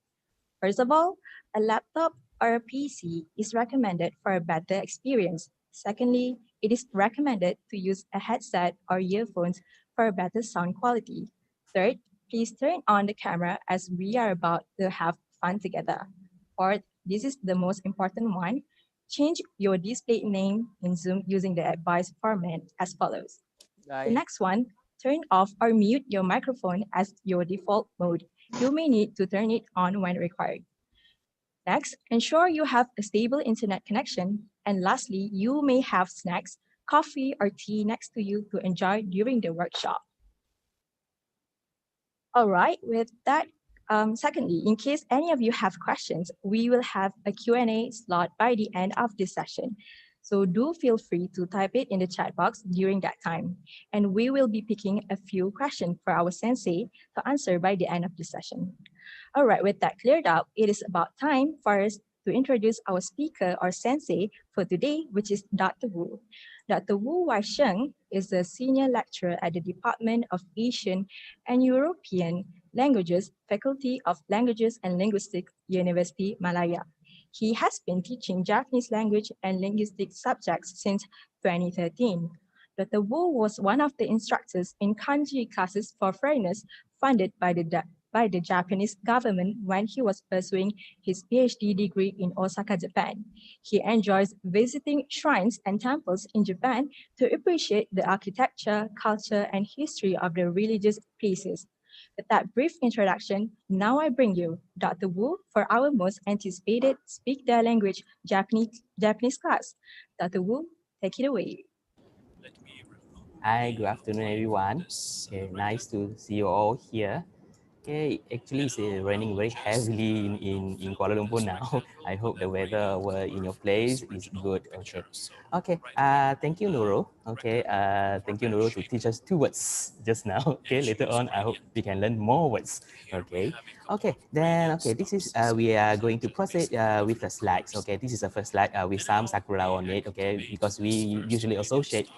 First of all, a laptop or a PC is recommended for a better experience. Secondly, it is recommended to use a headset or earphones for a better sound quality. Third, please turn on the camera as we are about to have fun together. Fourth, this is the most important one. Change your display name in Zoom using the advice format as follows. The next one, turn off or mute your microphone as your default mode. You may need to turn it on when required. Next, ensure you have a stable internet connection. And lastly, you may have snacks, coffee, or tea next to you to enjoy during the workshop. All right, with that, secondly, in case any of you have questions, we will have a Q&A slot by the end of this session. So do feel free to type it in the chat box during that time. And we will be picking a few questions for our sensei to answer by the end of the session. All right, with that cleared up, it is about time for us to introduce our speaker or sensei for today, which is Dr. Wu. Dr. Wu Waisheng is a senior lecturer at the Department of Asian and European Languages, Faculty of Languages and Linguistics, University Malaya. He has been teaching Japanese language and linguistics subjects since 2013. Dr. Wu was one of the instructors in kanji classes for foreigners funded by the Japanese government when he was pursuing his PhD degree in Osaka, Japan. He enjoys visiting shrines and temples in Japan to appreciate the architecture, culture, and history of the religious places. With that brief introduction, now I bring you Dr. Wu for our most anticipated Speak Their Language Japanese class. Dr. Wu, take it away. Hi, good afternoon, everyone. Okay, nice to see you all here. Okay, actually it's raining very heavily in Kuala Lumpur now. I hope the weather in your place is good. Okay. Okay. Thank you, Nurul. Okay. Thank you, Nurul, to teach us 2 words just now. Okay. Later on, I hope we can learn more words. Okay. Okay. Then this is we are going to proceed with the slides. Okay. This is the first slide with some sakura on it. Okay, because we usually associate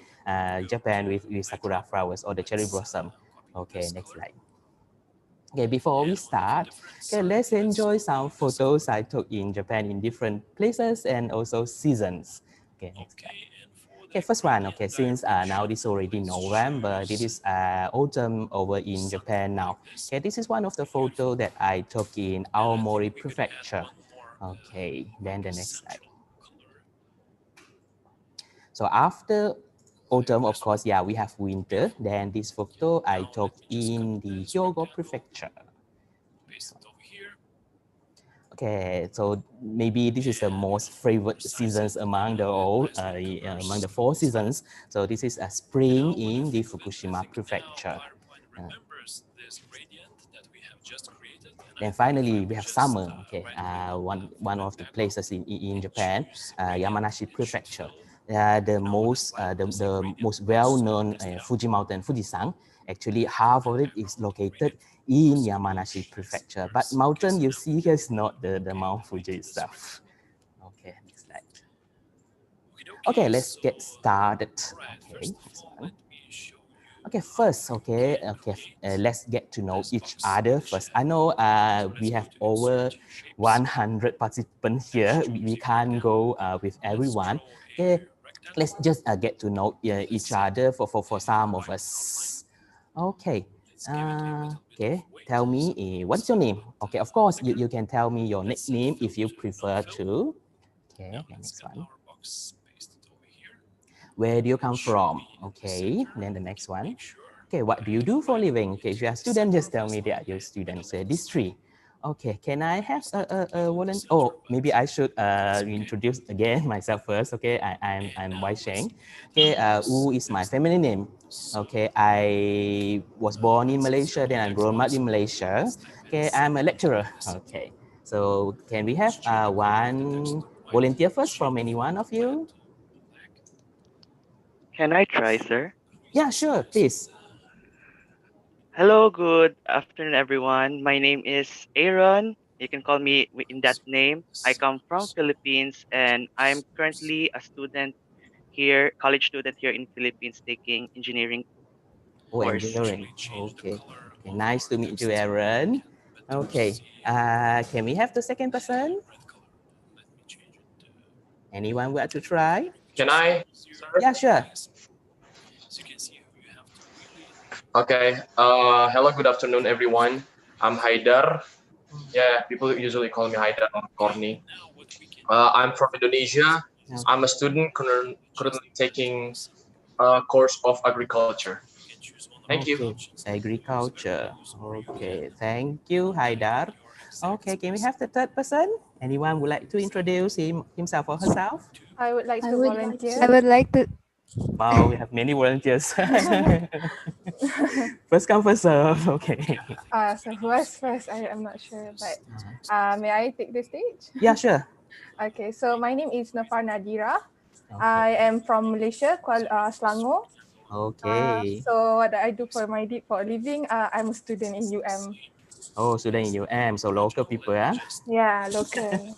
Japan with sakura flowers or the cherry blossom. Okay. Next slide. Okay, before we start, let's enjoy some photos I took in Japan in different places and also seasons. Okay, next slide. Okay, first one. Okay, since now this is already November, this is autumn over in Japan now. Okay, this is one of the photos that I took in Aomori Prefecture. Okay, then the next slide. So after autumn, of course, yeah, we have winter. Then this photo I took in the Hyogo Prefecture. Okay, so maybe this is the most favorite seasons among the all, among the 4 seasons. So this is a spring in the Fukushima Prefecture. Then finally, we have summer. Okay, one of the places in Japan, Yamanashi Prefecture. The most well-known Fuji mountain, Fujisan. Actually, half of it is located in Yamanashi Prefecture. But mountain you see here is not the Mount Fuji itself. Okay, next slide. Okay, let's get started. Okay, next one. Okay, first, let's get to know each other first. I know we have over 100 participants here. We can't go with everyone. Okay, let's just get to know each other for some of us. Okay, okay, tell me what's your name? Okay, of course, you can tell me your nickname if you prefer to. Okay, the next one. Where do you come from? Okay, then the next one. Okay, what do you do for a living? Okay, if you are a student, just tell me that you're a student. So these three. Okay, can I have a volunteer? Oh, maybe I should introduce again myself first. Okay, I'm Wai Sheng. Okay, U is my feminine name. Okay, I was born in Malaysia, then I grown up in Malaysia. Okay, I'm a lecturer. Okay, so can we have one volunteer first from any one of you? Can I try, sir? Yeah, sure, please. Hello, good afternoon, everyone. My name is Aaron. You can call me in that name. I come from Philippines, and I'm currently a student here, college student here in Philippines, taking engineering Oh, course. engineering. Okay. Okay. Nice to meet you, Aaron. Okay. Can we have the second person? Anyone want to try? Can I, sir? Yeah, sure. Okay. Hello, good afternoon, everyone. I'm Haidar. Yeah, people usually call me Haidar or Korni. I'm from Indonesia. I'm a student currently taking a course of agriculture. Thank you. Okay. Agriculture. Okay. Thank you, Haidar. Okay. Can we have the third person? Anyone would like to introduce himself or herself? I would like I to would volunteer. I would like to Wow, we have many volunteers. First come, first serve. Okay. So who was first? I'm not sure, but may I take the stage? Yeah, sure. Okay, so my name is Nafar Nadira. I am from Malaysia, Selangor. Okay. So what I do for a living, I'm a student in UM. Oh, student in UM, so local people, yeah? Yeah, local.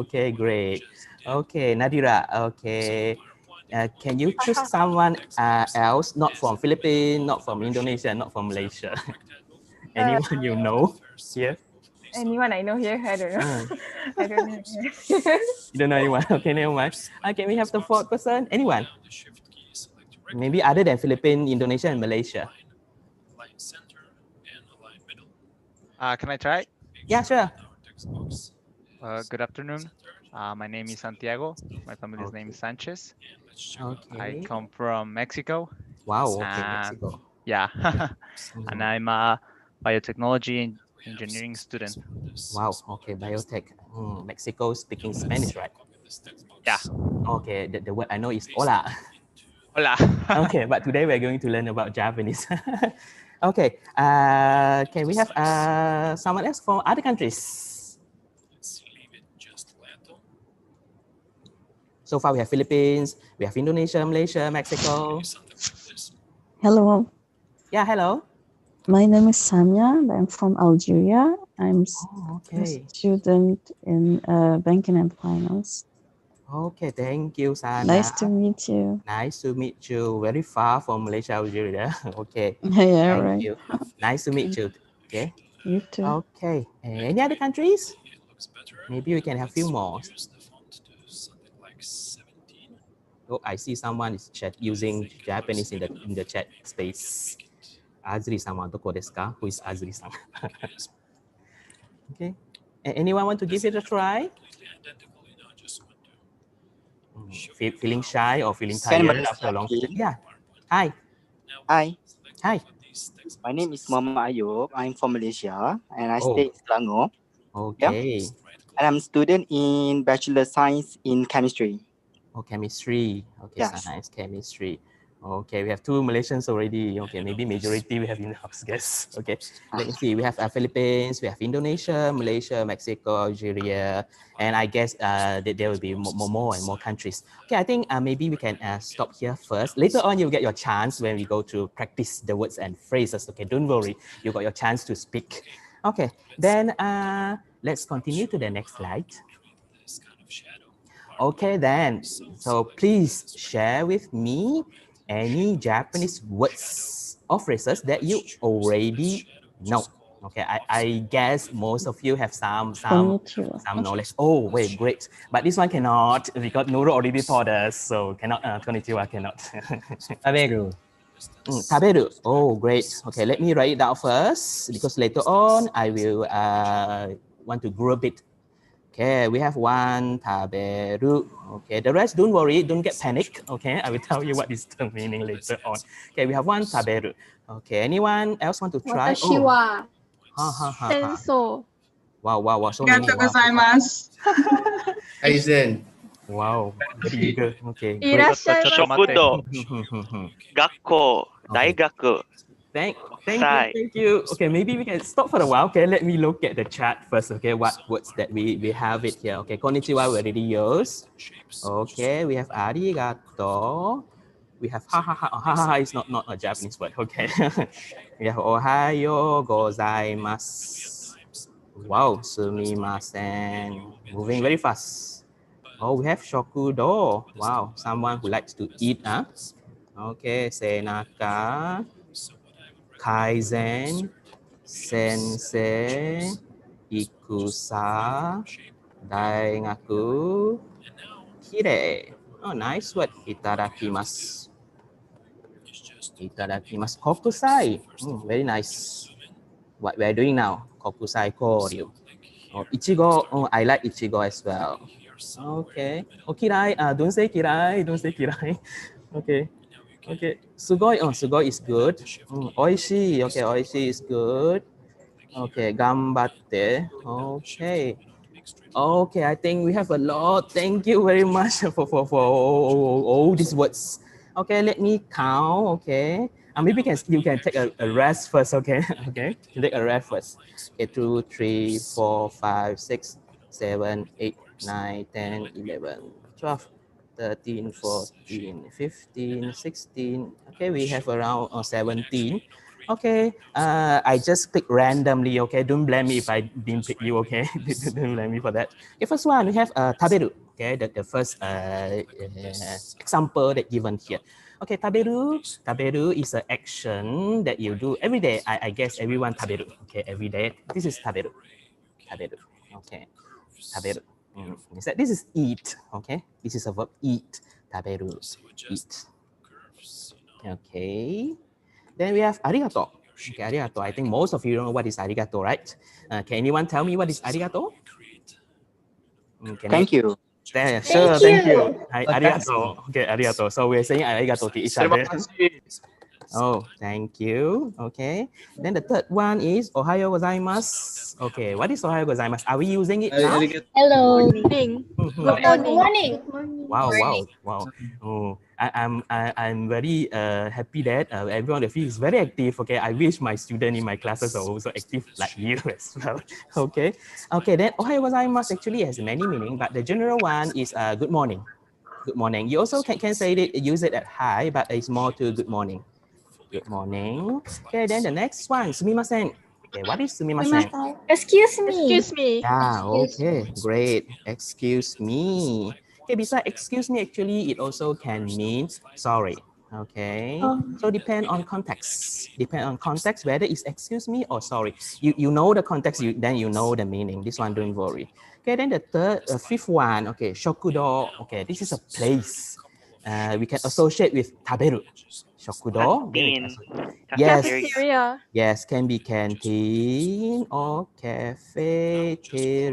Okay, great. Okay, Nadira, okay. Can you choose someone else, not from Philippines, not from Indonesia, not from Malaysia? Anyone you know here? Anyone I know here? I don't know. I don't know. You don't know anyone? Okay, never mind. Can we have the fourth person? Anyone? Maybe other than Philippines, Indonesia, and Malaysia. Can I try? Yeah, sure. Good afternoon. My name is Santiago. My family's name is Sanchez. Okay. I come from Mexico. Wow, okay, Mexico. Yeah. And I'm a biotechnology engineering student. Wow, okay, biotech. Mexico speaking Spanish, right? Yeah. Okay, the word I know is hola. Hola. Okay, but today we're going to learn about Japanese. Okay, can we have someone else from other countries? So far we have Philippines, we have Indonesia, Malaysia, Mexico. Hello, Yeah, hello. my name is Samia. I'm from Algeria. I'm a student in banking and finance. Okay, thank you, Sana. Nice to meet you. Nice to meet you. Very far from Malaysia, Algeria. Okay. Yeah, Thank right. you. Nice to meet you. Okay. You too. Okay. Any other countries? Maybe we can have a few more. Oh, I see someone is using Japanese in the chat space. Azri-sama, doko desu ka? Who is Azri-sama? Okay. Anyone want to give it a try? Feeling shy or feeling tired after a long day? Yeah. Hi. Hi. Hi. My name is Muhammad Ayub. I'm from Malaysia and I Oh. stay in Selangor. Okay. Yeah? And I'm a student in Bachelor Science in Chemistry. Oh, chemistry. Okay, Yes. science, chemistry. Okay, we have two Malaysians already. Okay, maybe majority we have in-house guests. Okay, let me see. We have Philippines, we have Indonesia, Malaysia, Mexico, Algeria, and I guess that there will be more and more countries. Okay, I think maybe we can stop here first. Later on, you'll get your chance when we go to practice the words and phrases. Okay, don't worry. You got your chance to speak. Okay, then let's continue to the next slide. Okay, then. So please share with me any Japanese words or phrases that you already know. Okay, I guess most of you have some knowledge. Oh, wait, great. But this one cannot because Nuru already taught us, so cannot. Konnichiwa cannot. Taberu. Taberu. Oh, great. Okay, let me write it down first because later on I will want to group it. Okay, we have one taberu. Okay, the rest, don't worry, don't get panic. Okay, I will tell you what is the meaning later on. Okay, we have one taberu. Okay, anyone else want to try? Watashi Oh, wa ha ha ha ha. senso. Wow, so many. Arigatou Wow. gozaimasu. Aizen. Wow, very eager. Okay, great. Shokudo, Gakko, Okay. Daigaku, Thank Sai. you. Okay, maybe we can stop for a while. Okay, let me look at the chat first. Okay, what words that we have it here. Okay, konnichiwa we already use. Okay, we have arigato. We have ha ha ha. Oh, ha ha ha is not a Japanese word. Okay. We have ohayo gozaimasu. Wow, sumimasen. Moving very fast. Oh, we have shokudo. Wow, someone who likes to eat. Huh? Okay, senaka. Kaizen, sensei, ikusa, daingaku, kirei. Oh, nice word. Itadakimasu. Itadakimasu. Kokusai. Very nice. What we are doing now. Kokusai koryu. Oh, ichigo. Oh, I like ichigo as well. Okay. Oh, kirai. Don't say kirai. Don't say kirai. Okay. Okay. Sugoi. Oh, sugoi is good. Oishi. Okay, oishi is good. Okay, gambatte. Okay. Okay, I think we have a lot. Thank you very much for all these words. Okay, let me count. Okay. Maybe you can take a rest first. Okay. Okay. You take a rest first. Okay, 2, 3, 4, 5, 6, 7, 8, 9, 10, 11, 12, 13, 14, 15, 16. Okay, we have around 17. Okay, I just pick randomly. Okay, don't blame me if I didn't pick you. Okay, don't blame me for that. Okay, first one we have taberu. Okay, the first example that given here. Okay, taberu is an action that you do every day. I guess everyone taberu. Okay, every day. This is taberu. Okay, taberu. This is eat. Okay, this is a verb eat. Taberu, eat. Okay. Then we have arigato. Okay, arigato. I think most of you know what is arigato, right? Can anyone tell me what is arigato? Thank you. Sure, thank you. Arigato. Okay, arigato. So we're saying arigato to each other. Oh, thank you. Okay. Then the third one is ohayo gozaimasu. Okay, what is ohayo gozaimasu? Are we using it now? Hello. Morning. Good morning. Wow. Oh, I'm very happy that everyone of you is very active. Okay, I wish my students in my classes are also active like you as well. Okay, then ohayo gozaimasu actually has many meaning, but the general one is good morning. Good morning. You also can say it, use it at hi, but it's more to good morning. Good morning. Okay, then the next one, sumimasen. Okay, what is sumimasen? Excuse me. Yeah, okay, great. Excuse me. Okay, besides excuse me, actually, it also can mean sorry. Okay, so depend on context. Whether it's excuse me or sorry. You know the context, then you know the meaning. This one, don't worry. Okay, then the fifth one, okay, shokudo. Okay, this is a place. We can associate with taberu. Shokudo. Canteen. Yes. Cafeteria. Yes, can be canteen or cafeteria.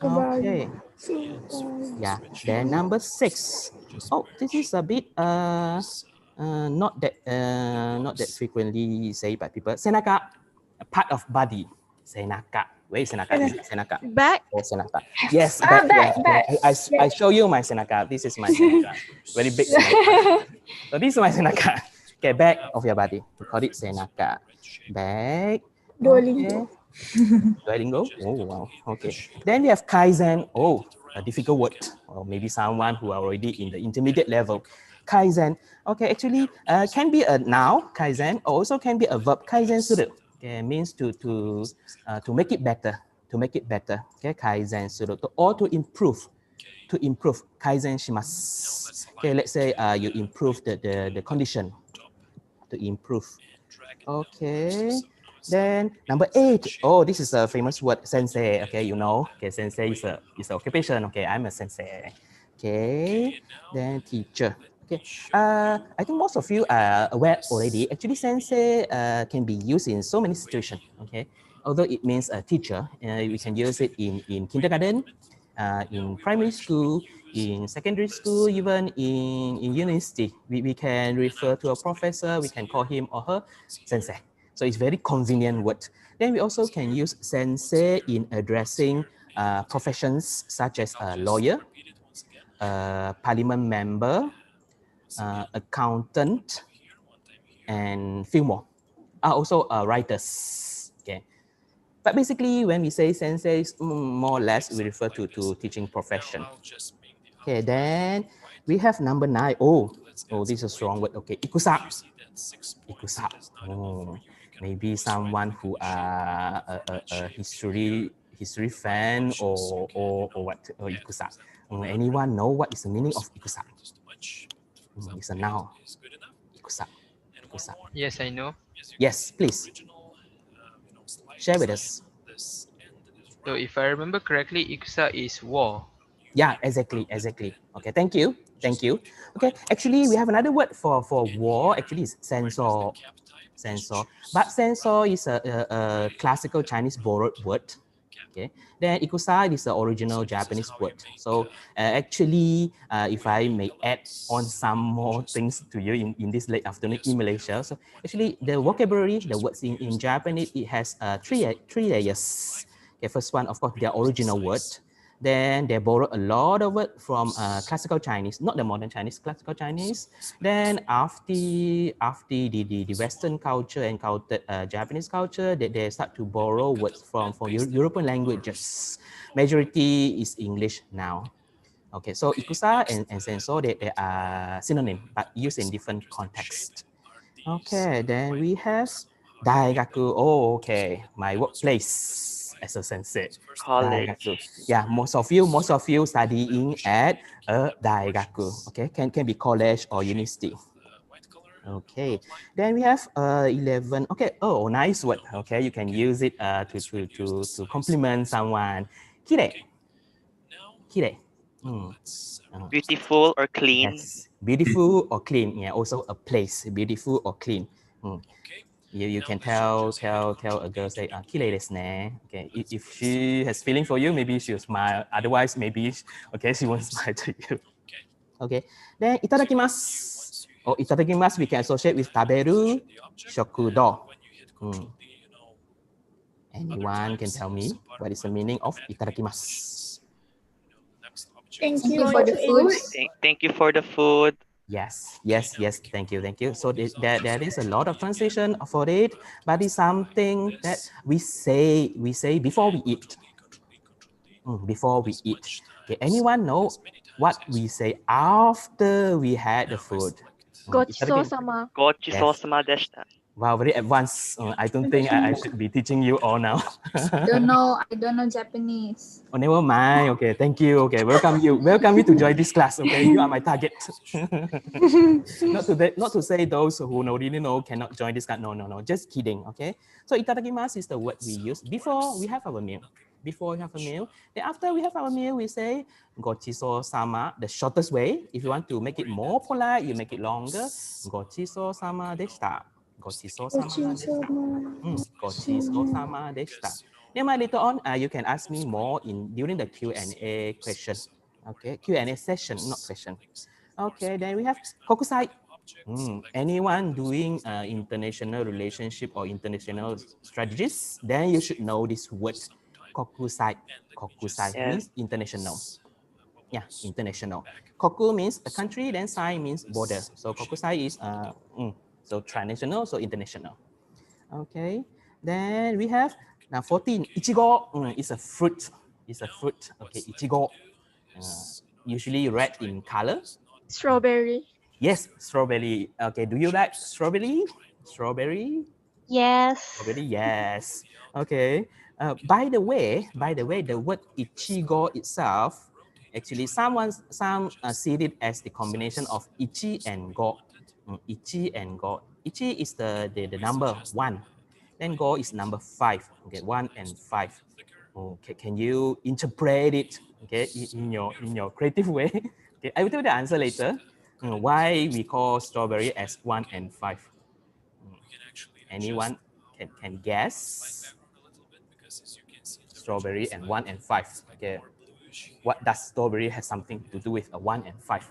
Okay. Yeah. Then number 6. Oh, this is a bit not that frequently said by people. Senaka, a part of body. Senaka. Where is senaka? This is senaka. Back. Oh, senaka. Yes, back. back. I show you my senaka. This is my senaka. Very big senaka. So this is my senaka. Okay, back of your body. We call it senaka. Back. Duolingo. Duolingo. Oh, wow. Okay. Then we have kaizen. Oh, a difficult word. Or maybe someone who are already in the intermediate level. Kaizen. Okay, actually, can be a noun, kaizen, or also can be a verb, kaizen suru. Okay, means to make it better. To make it better. Okay, kaizen suru. Or to improve. To improve. Kaizen shimasu. Okay, let's say you improve the condition. To improve. Okay. Then number 8. Oh, this is a famous word, sensei. Okay, you know. Okay, sensei is a occupation. Okay, I'm a sensei. Okay. Then teacher. Okay. I think most of you are aware already. Actually, sensei can be used in so many situations. Okay. Although it means a teacher, we can use it in kindergarten, in primary school, in secondary school, even in university. We can refer to a professor, we can call him or her sensei. So it's very convenient word. Then we also can use sensei in addressing professions such as a lawyer, parliament member, accountant, and few more. Also writers. Okay. But basically, when we say sensei, more or less we refer to teaching profession. Okay, then we have number 9. Oh, this is a strong word. Okay, ikusa. Ikusa. Oh, maybe someone who are a history fan or what? Ikusa. Anyone know what is the meaning of ikusa? It's a noun. Ikusa. Ikusa. Yes, I know. Yes, please. Share with us. So if I remember correctly, Ikusa is war. Yeah, exactly. Okay, thank you. Okay, actually, we have another word for war. Actually, it's censor. But censor is a classical Chinese borrowed word. Okay, then ikusa is the original Japanese word. So actually, if I may add on some more things to you in this late afternoon in Malaysia, so actually the vocabulary, the words in Japanese, it has three layers. Okay, first one, of course, their original word. Then they borrow a lot of it from classical Chinese, not the modern Chinese, classical Chinese. Then after the Western culture encountered Japanese culture, they start to borrow words from European languages. Majority is English now. Okay, so ikusa and sensor, they are synonym, but used in different contexts. Okay, then we have daigaku. Oh, okay, my workplace as a sensei. College. Daigaku. Yeah, most of you studying at a daigaku. Okay, can be college or university. Okay, then we have 11. Okay, oh, nice word. Okay, you can use it to compliment someone. Kire. Kire. Beautiful or clean. Yes, beautiful or clean. Yeah, also a place, beautiful or clean. You can tell a girl, say, "Kirei desu ne." Okay, if she has feeling for you, maybe she'll smile. Otherwise, maybe she won't smile to you. Okay, then itadakimasu. Or itadakimasu we can associate with taberu, shokudo. Anyone can tell me what is the meaning of itadakimasu? Thank Thank you you for for the the food. food. Thank you for the food. Yes, thank you. So there is a lot of translation for it, but it's something that we say before we eat. Before we eat. Okay, anyone know what we say after we had the food? Gochiso-sama. Yes. Gochisousama deshita. Wow, very advanced. I don't think I should be teaching you all now. I don't know Japanese. Oh, never mind. Okay, thank you. Okay, welcome you to join this class. Okay, you are my target. Not to say those who really know cannot join this class. No. Just kidding. Okay. So itadakimasu is the word we use before we have our meal. Then after we have our meal, we say gochiso sama. The shortest way. If you want to make it more polite, you make it longer. Gochiso sama deshita. Gochiso sama deshita. Then later on, you can ask me more during the Q&A question. Okay, Q&A session, not question. Okay, then we have kokusai. Anyone doing international relationship or international strategies, then you should know this word, kokusai. Kokusai means international. Yeah, international. Koku means a country, then sai means border. So kokusai is so transnational, so international. Okay, then we have now 14. Ichigo is a fruit. Okay, ichigo. Usually red in color. Strawberry. Yes, strawberry. Okay, do you like strawberry? Yes. Strawberry, yes. Okay. By the way, the word ichigo itself, actually, some see it as the combination of ichi and go. Ichi and go. Ichi is the number 1. Then go is number 5. Okay, 1 and 5. Okay, can you interpret it? Okay, in your creative way. Okay, I will tell you the answer later. Why we call strawberry as 1 and 5? Anyone can guess? Strawberry and 1 and 5. Okay. What does strawberry has something to do with a 1 and 5?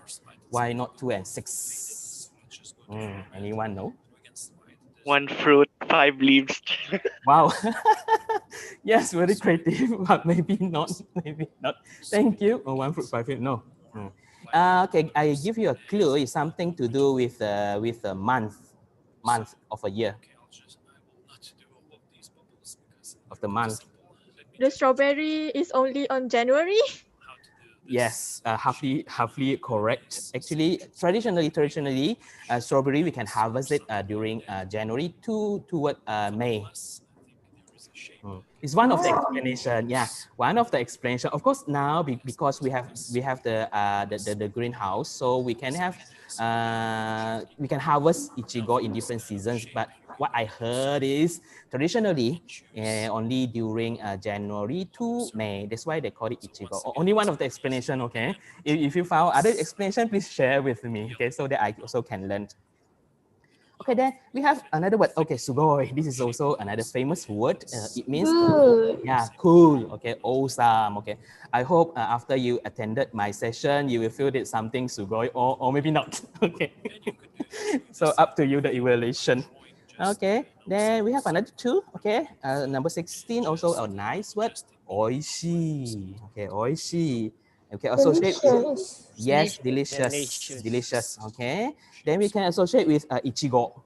Why not 2 and 6? Anyone know? One fruit, 5 leaves. Wow. Yes, very creative, but maybe not. Maybe not. Thank you. Oh, 1 fruit, 5 fruit. No. Okay, I give you a clue. It's something to do with a month of a year. Of the month. The strawberry is only on January. Yes, halfly correct. Actually, traditionally, strawberry we can harvest it during January toward May. It's one of the explanation. Yeah, one of the explanation. Of course, now because we have the greenhouse, so we can have we can harvest ichigo in different seasons. But what I heard is traditionally only during January to May. That's why they call it ichigo. Only one of the explanation. Okay, if you found other explanation, please share with me. Okay, so that I also can learn. Okay, then we have another word. Okay, sugoi. This is also another famous word. It means, yeah, cool. Okay, awesome. Okay, I hope after you attended my session, you will feel that something sugoi or maybe not. Okay, so up to you, the evaluation. Okay, then we have another two. Okay, number 16, also a nice word. Oishi. Okay, oishi. Okay, associate with, yes, delicious. Okay, then we can associate with ichigo.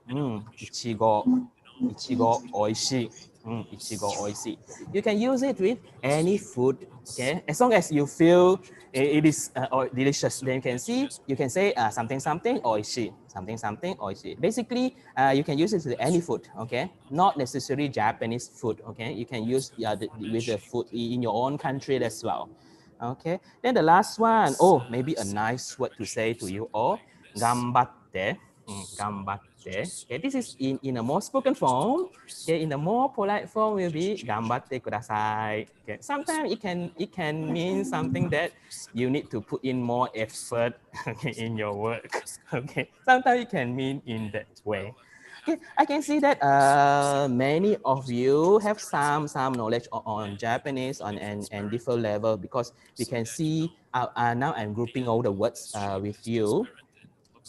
Ichigo oishi. Ichigo oishi. You can use it with any food. Okay, as long as you feel it is delicious, then you can say something oishi, something oishi. Basically, you can use it with any food. Okay, not necessarily Japanese food. Okay, you can use with the food in your own country as well. Okay, then the last one, oh, maybe a nice word to say to you all, gambatte. Gambatte. Okay, this is in a more spoken form. Okay, in a more polite form will be gambatte kudasai. Okay, sometimes it can mean something that you need to put in more effort, okay, in your work. Okay, sometimes it can mean in that way. Okay, I can see that many of you have some knowledge on Japanese and different level, because we can see now I'm grouping all the words with you.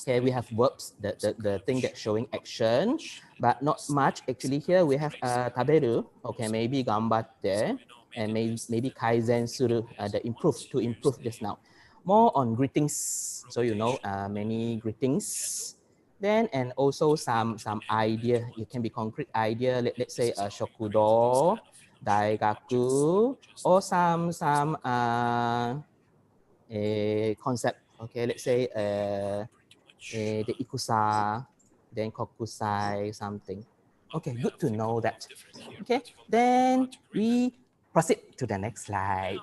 Okay, we have verbs, the thing that's showing action, but not much actually. Here we have taberu. Okay, maybe gambatte, and maybe kaizen suru, the to improve just now. More on greetings, so you know many greetings. Then and also some idea. It can be concrete idea. Let's say shokudo, daigaku, or some concept. Okay, let's say the ikusa, then kokusai, something. Okay, good to know that. Okay, then we proceed to the next slide.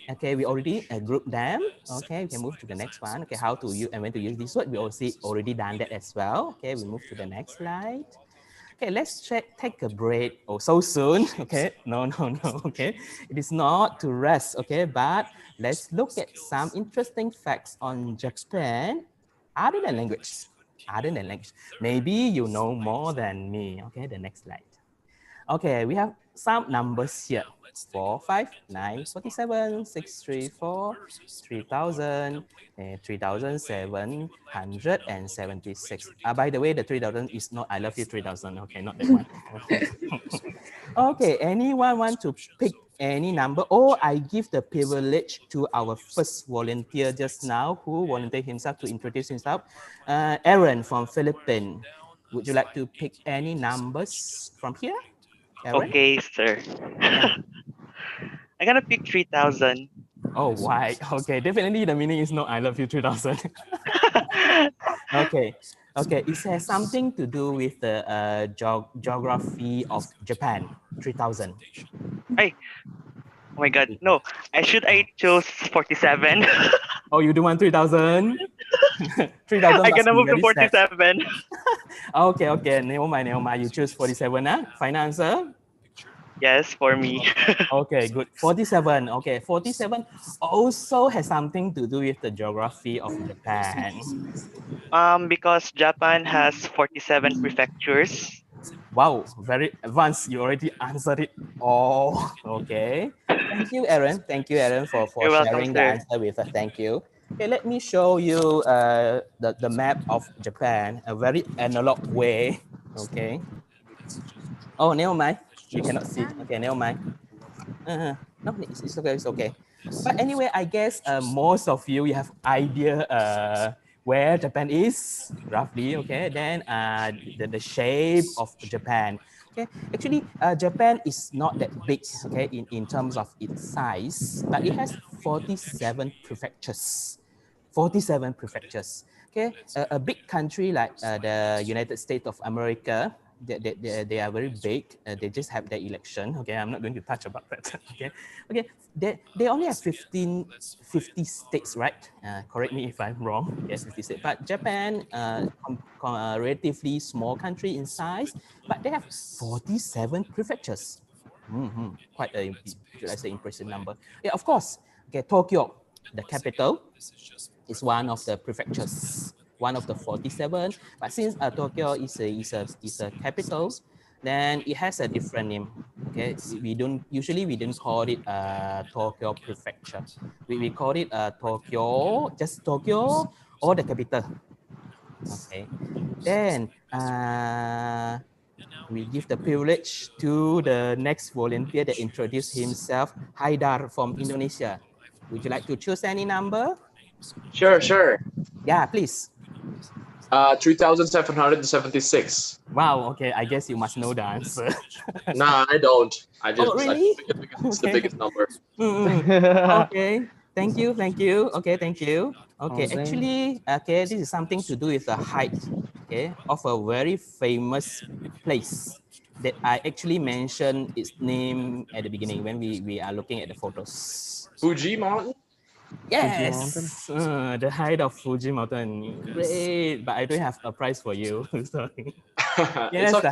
Okay, we already grouped them. Okay, we can move to the next one. Okay, how to use and when to use this word, we also already done that as well. Okay, we move to the next slide. Okay, let's take a break. Oh, so soon. Okay, no. Okay, it is not to rest. Okay, but let's look at some interesting facts on Japan other than language. Maybe you know more than me. Okay, the next slide. Okay, we have some numbers here. 4, 5, 9, 47, 634, 3000, 3776. By the way, the 3000 is not I love you 3000. Okay, not that one. Okay, anyone want to pick any number? Or I give the privilege to our first volunteer just now who volunteered himself to introduce himself. Aaron from Philippines. Would you like to pick any numbers from here? Aaron? Okay, sir. Yeah. I'm gonna pick 3,000. Oh, why? Okay, definitely the meaning is not I love you 3000. Okay. It has something to do with the geography of Japan. 3000. Hey, oh my God, no! I chose 47. Oh, you do want 3000? 3000 I'm must gonna be move to very sad. 47. Okay. Never mind. You choose 47, huh? Final answer? Yes, for me. Okay, good. 47. Okay, 47 also has something to do with the geography of Japan. Because Japan has 47 prefectures. Wow, very advanced. You already answered it all. Okay. Thank you, Aaron. Thank you, Aaron, for You're welcome, sharing the sir. answer with us. Thank you. Okay, let me show you the map of Japan, a very analog way. Okay. Oh, never mind. You cannot see. Okay, never mind. No, it's okay. It's okay. But anyway, I guess most of you have idea where Japan is roughly. Okay, then the shape of Japan. Okay, actually, Japan is not that big. Okay, in terms of its size, but it has 47 prefectures. 47 prefectures. Okay, a big country like the United States of America, they are very big. They just have their election. Okay, I'm not going to touch about that. Okay, they only have 50 states, right? Correct me if I'm wrong. Yes, 50 states. But Japan, relatively small country in size, but they have 47 prefectures. Quite a, should I say, impressive number. Yeah, of course. Okay, Tokyo, the capital, is one of the prefectures, one of the 47. But since Tokyo is a capital, then it has a different name. Okay, we don't call it Tokyo prefecture. We call it Tokyo, just Tokyo or the capital. Okay, then we give the privilege to the next volunteer that introduced himself, Haidar from Indonesia. Would you like to choose any number? Sure. Yeah, please. 3,776. Wow, okay, I guess you must know the answer. Nah, I don't. I Oh, really? it's the biggest number. Okay, thank you. Okay, thank you. Okay, Oh, actually, okay, this is something to do with the height, okay, of a very famous place that I actually mentioned its name at the beginning when we are looking at the photos. Fuji Mountain? Yes, the height of Fuji Mountain. Great, but I don't have a prize for you. Sorry. Yes, okay.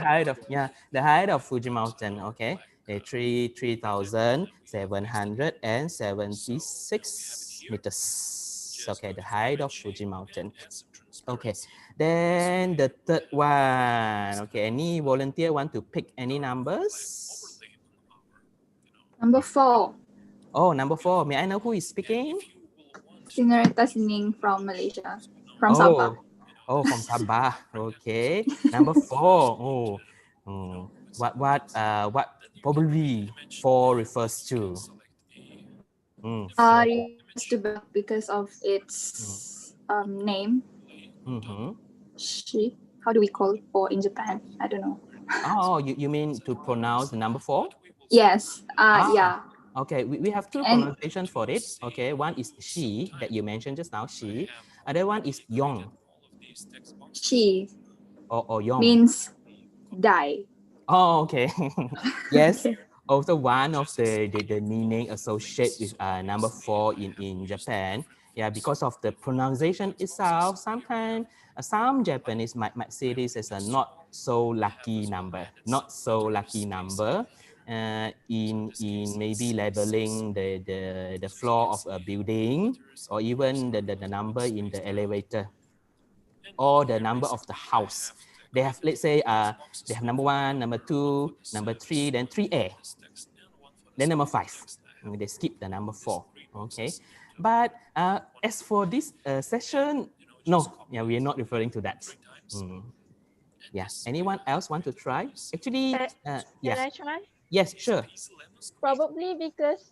the height of Fuji Mountain. Okay, 3,776 meters. Okay, the height of Fuji Mountain. Okay, then the third one. Okay, any volunteer want to pick any numbers? Number 4. Oh, number 4. May I know who is speaking? Sinerita Sining from Malaysia, from Sabah. Oh, from Sabah. Okay. Number 4. What probably 4 refers to? Refers to Bangkok because of its name. Shi. How do we call it for in Japan? I don't know. Oh, you mean to pronounce the number 4? Yes. Yeah. Okay, we have two pronunciations for it. Okay, one is she that you mentioned just now, she. Other one is yong. She. Or yong. Means die. Oh, okay. Yes. Also, one of the meaning associated with number 4 in Japan. Yeah, because of the pronunciation itself, sometimes some Japanese might say this as a not so lucky number. Not so lucky number. In maybe labeling the floor of a building, or even the number in the elevator, or the number of the house. They have, let's say, they have number 1, number 2, number 3, then 3A, then number 5. They skip the number 4. Okay, but as for this session, no, yeah, we are not referring to that. Yeah, anyone else want to try? Actually, Can I try? Yes, sure. Probably because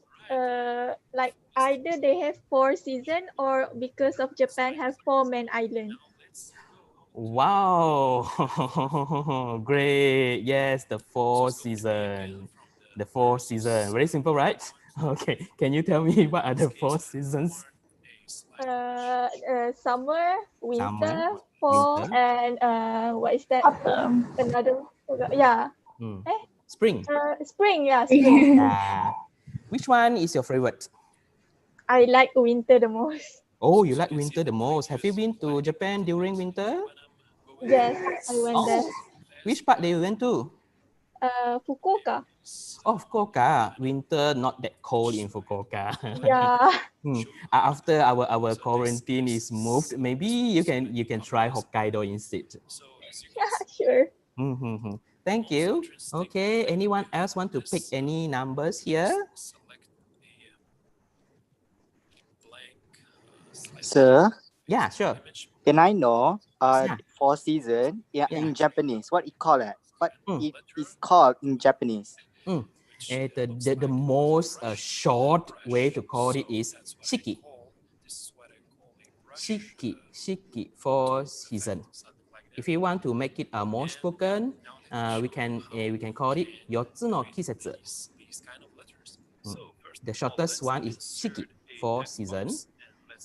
like either they have 4 seasons or because of Japan have 4 main islands. Wow, great. Yes, the 4 season. The 4 season. Very simple, right? Okay, can you tell me what are the 4 seasons? Summer, winter, Summer, fall, winter. and what is that? Autumn. Another, yeah. Spring. Spring, yeah, spring. Which one is your favorite? I like winter the most. Oh, you like winter the most. Have you been to Japan during winter? Yes, I went there. Which part did you went to? Fukuoka. Oh, Fukuoka. Winter not that cold in Fukuoka. Yeah. After our quarantine is moved, maybe you can try Hokkaido instead. Yeah, sure. Thank you. Okay, anyone else want to pick any numbers here? Sir, Yeah, sure. can I know Yeah. 4 season in Japanese? What it called? What it is called in Japanese? The most short way to call it is shiki. Shiki for season. If you want to make it more spoken, we can call it yotsu no kisetsu. The shortest one is shiki for season,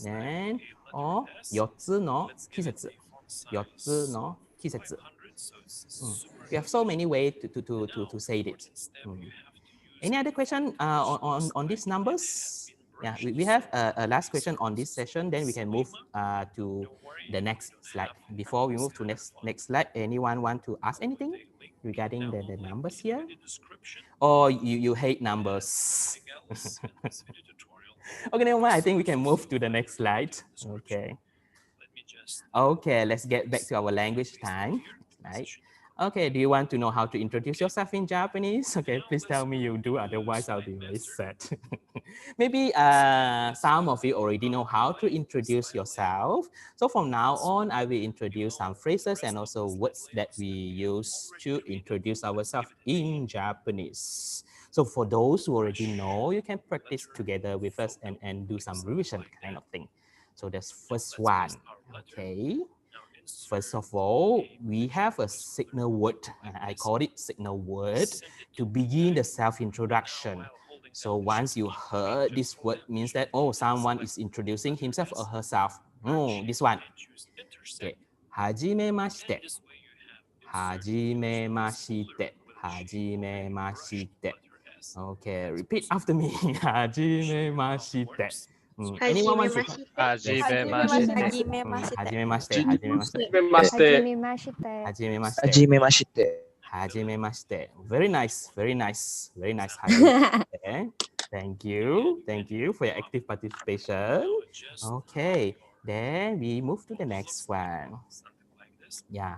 then or yotsu no kisetsu. Yotsu no kisetsu. We have so many ways to say it. Any other question on these numbers? Yeah, we have a last question on this session, then we can move to the next slide. Before we move to next slide, anyone want to ask anything regarding the numbers here? Or you hate numbers? Okay, never mind. I think we can move to the next slide. Okay. Okay, let's get back to our language time, right? Okay, do you want to know how to introduce yourself in Japanese? Okay, please tell me you do, otherwise I'll be very sad. Maybe some of you already know how to introduce yourself. So from now on, I will introduce some phrases and also words that we use to introduce ourselves in Japanese. So for those who already know, you can practice together with us and do some revision kind of thing. So that's first one, okay? First of all, we have a signal word. I call it signal word to begin the self-introduction. So once you heard this word, means that, oh, someone is introducing himself or herself. Oh, this one. Okay. Hajimemashite. Hajimemashite. Hajimemashite. Okay, repeat after me. Hajimemashite. Anyone wants to? Hajimemashite. Hajimemashite. Hajimemashite. Hajimemashite. Hajimemashite. Very nice, very nice, very nice. Hajimemashite. Thank you for your active participation. Okay, then we move to the next one. Yeah,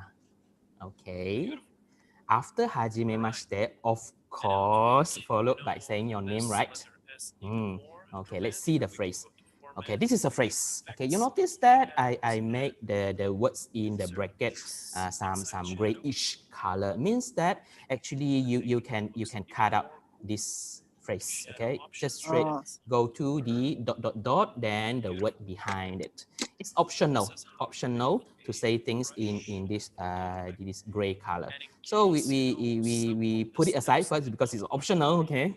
okay. After hajimemashite, of course, followed by saying your name, right? Okay, let's see the phrase. Okay, this is a phrase. Okay, you notice that I make the words in the bracket some grayish color. Means that actually you can cut out this phrase. Okay, just straight go to the ... then the word behind it. It's optional to say things in this gray color. So we put it aside first because it's optional. Okay,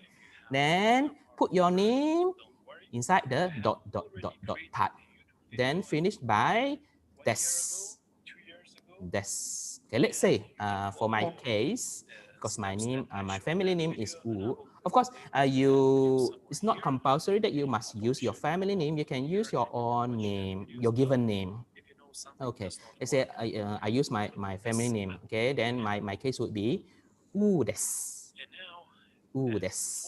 then put your name inside the ... part. Then finish by des. Okay, let's say for my case, because my family name is Wu. Of course, it's not compulsory that you must use your family name. You can use your own name, your given name. Okay, let's say I use my family name. Okay, then my case would be Wu des. Wu des.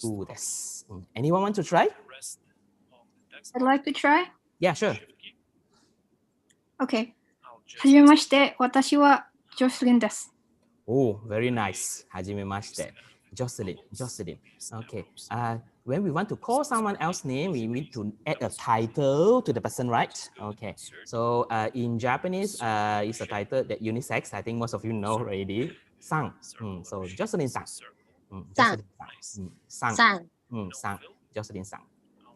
Wu des. Anyone want to try? I'd like to try. Yeah, sure. Okay. はじめまして、私はジョスリンです。Oh, very nice. Hajimemashite. Jocelyn. Okay. When we want to call someone else's name, we need to add a title to the person, right? Okay. So in Japanese, it's a title that unisex. I think most of you know already. Sang. So Jocelyn-san. Sang. Jocelyn-san.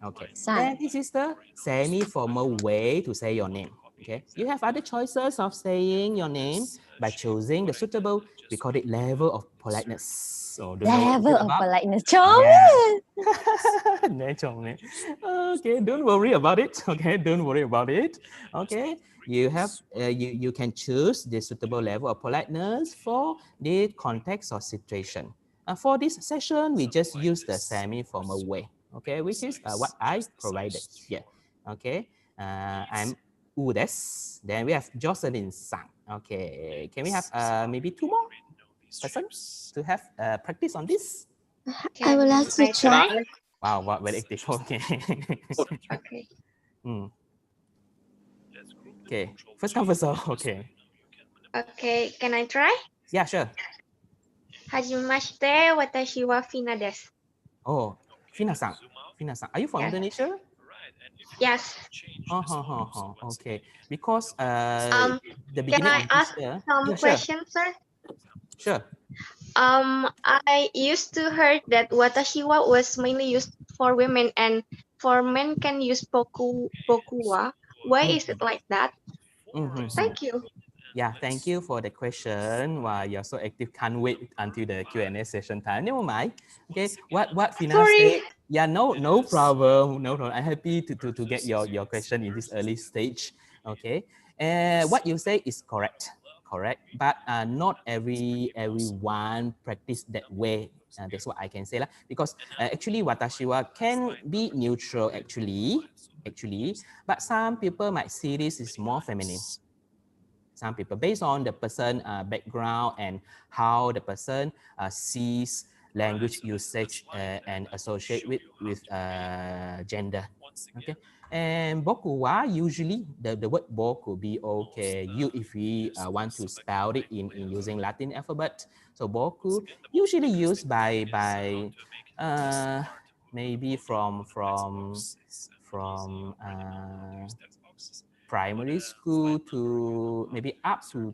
Okay. Then this is the semi-formal way to say your name. Okay. You have other choices of saying your name by choosing the suitable, we call it level of politeness. So level of politeness. Okay, don't worry about it. Okay, don't worry about it. Okay, you have you can choose the suitable level of politeness for the context or situation. For this session, we just use the semi-formal way. Okay, which is what I provided here. Okay, I'm Wu des. Then we have Jocelyn-san. Okay, can we have maybe 2 more persons to have practice on this? I would like to try. Wow, very active. Okay. Okay. Okay, first come first serve. Okay. Okay, can I try? Yeah, sure. はじめまして、私はフィナです。Oh, Fina-san. Are you from Indonesia? Yes. Okay. Because the Can beginning I of this ask year. some Yeah, sure. questions, sir? Sure. I used to heard that watashi wa was mainly used for women and for men can use boku wa. Why is it like that? Thank you. Yeah, thank you for the question. Wow, you're so active. Can't wait until the Q&A session time. Never mind. Okay, what Fina Sorry. said. Yeah, no problem. No problem. I'm happy to get your question in this early stage. Okay, and what you say is correct. Correct, but not everyone practice that way. That's what I can say lah. Because actually, watashi wa can be neutral actually, but some people might see this is more feminine. Some people based on the person background and how the person sees language usage and associate with gender. Okay, and boku wa usually the word boku be okay. If we want to spell it in using Latin alphabet, so boku usually used by maybe from primary school to maybe up to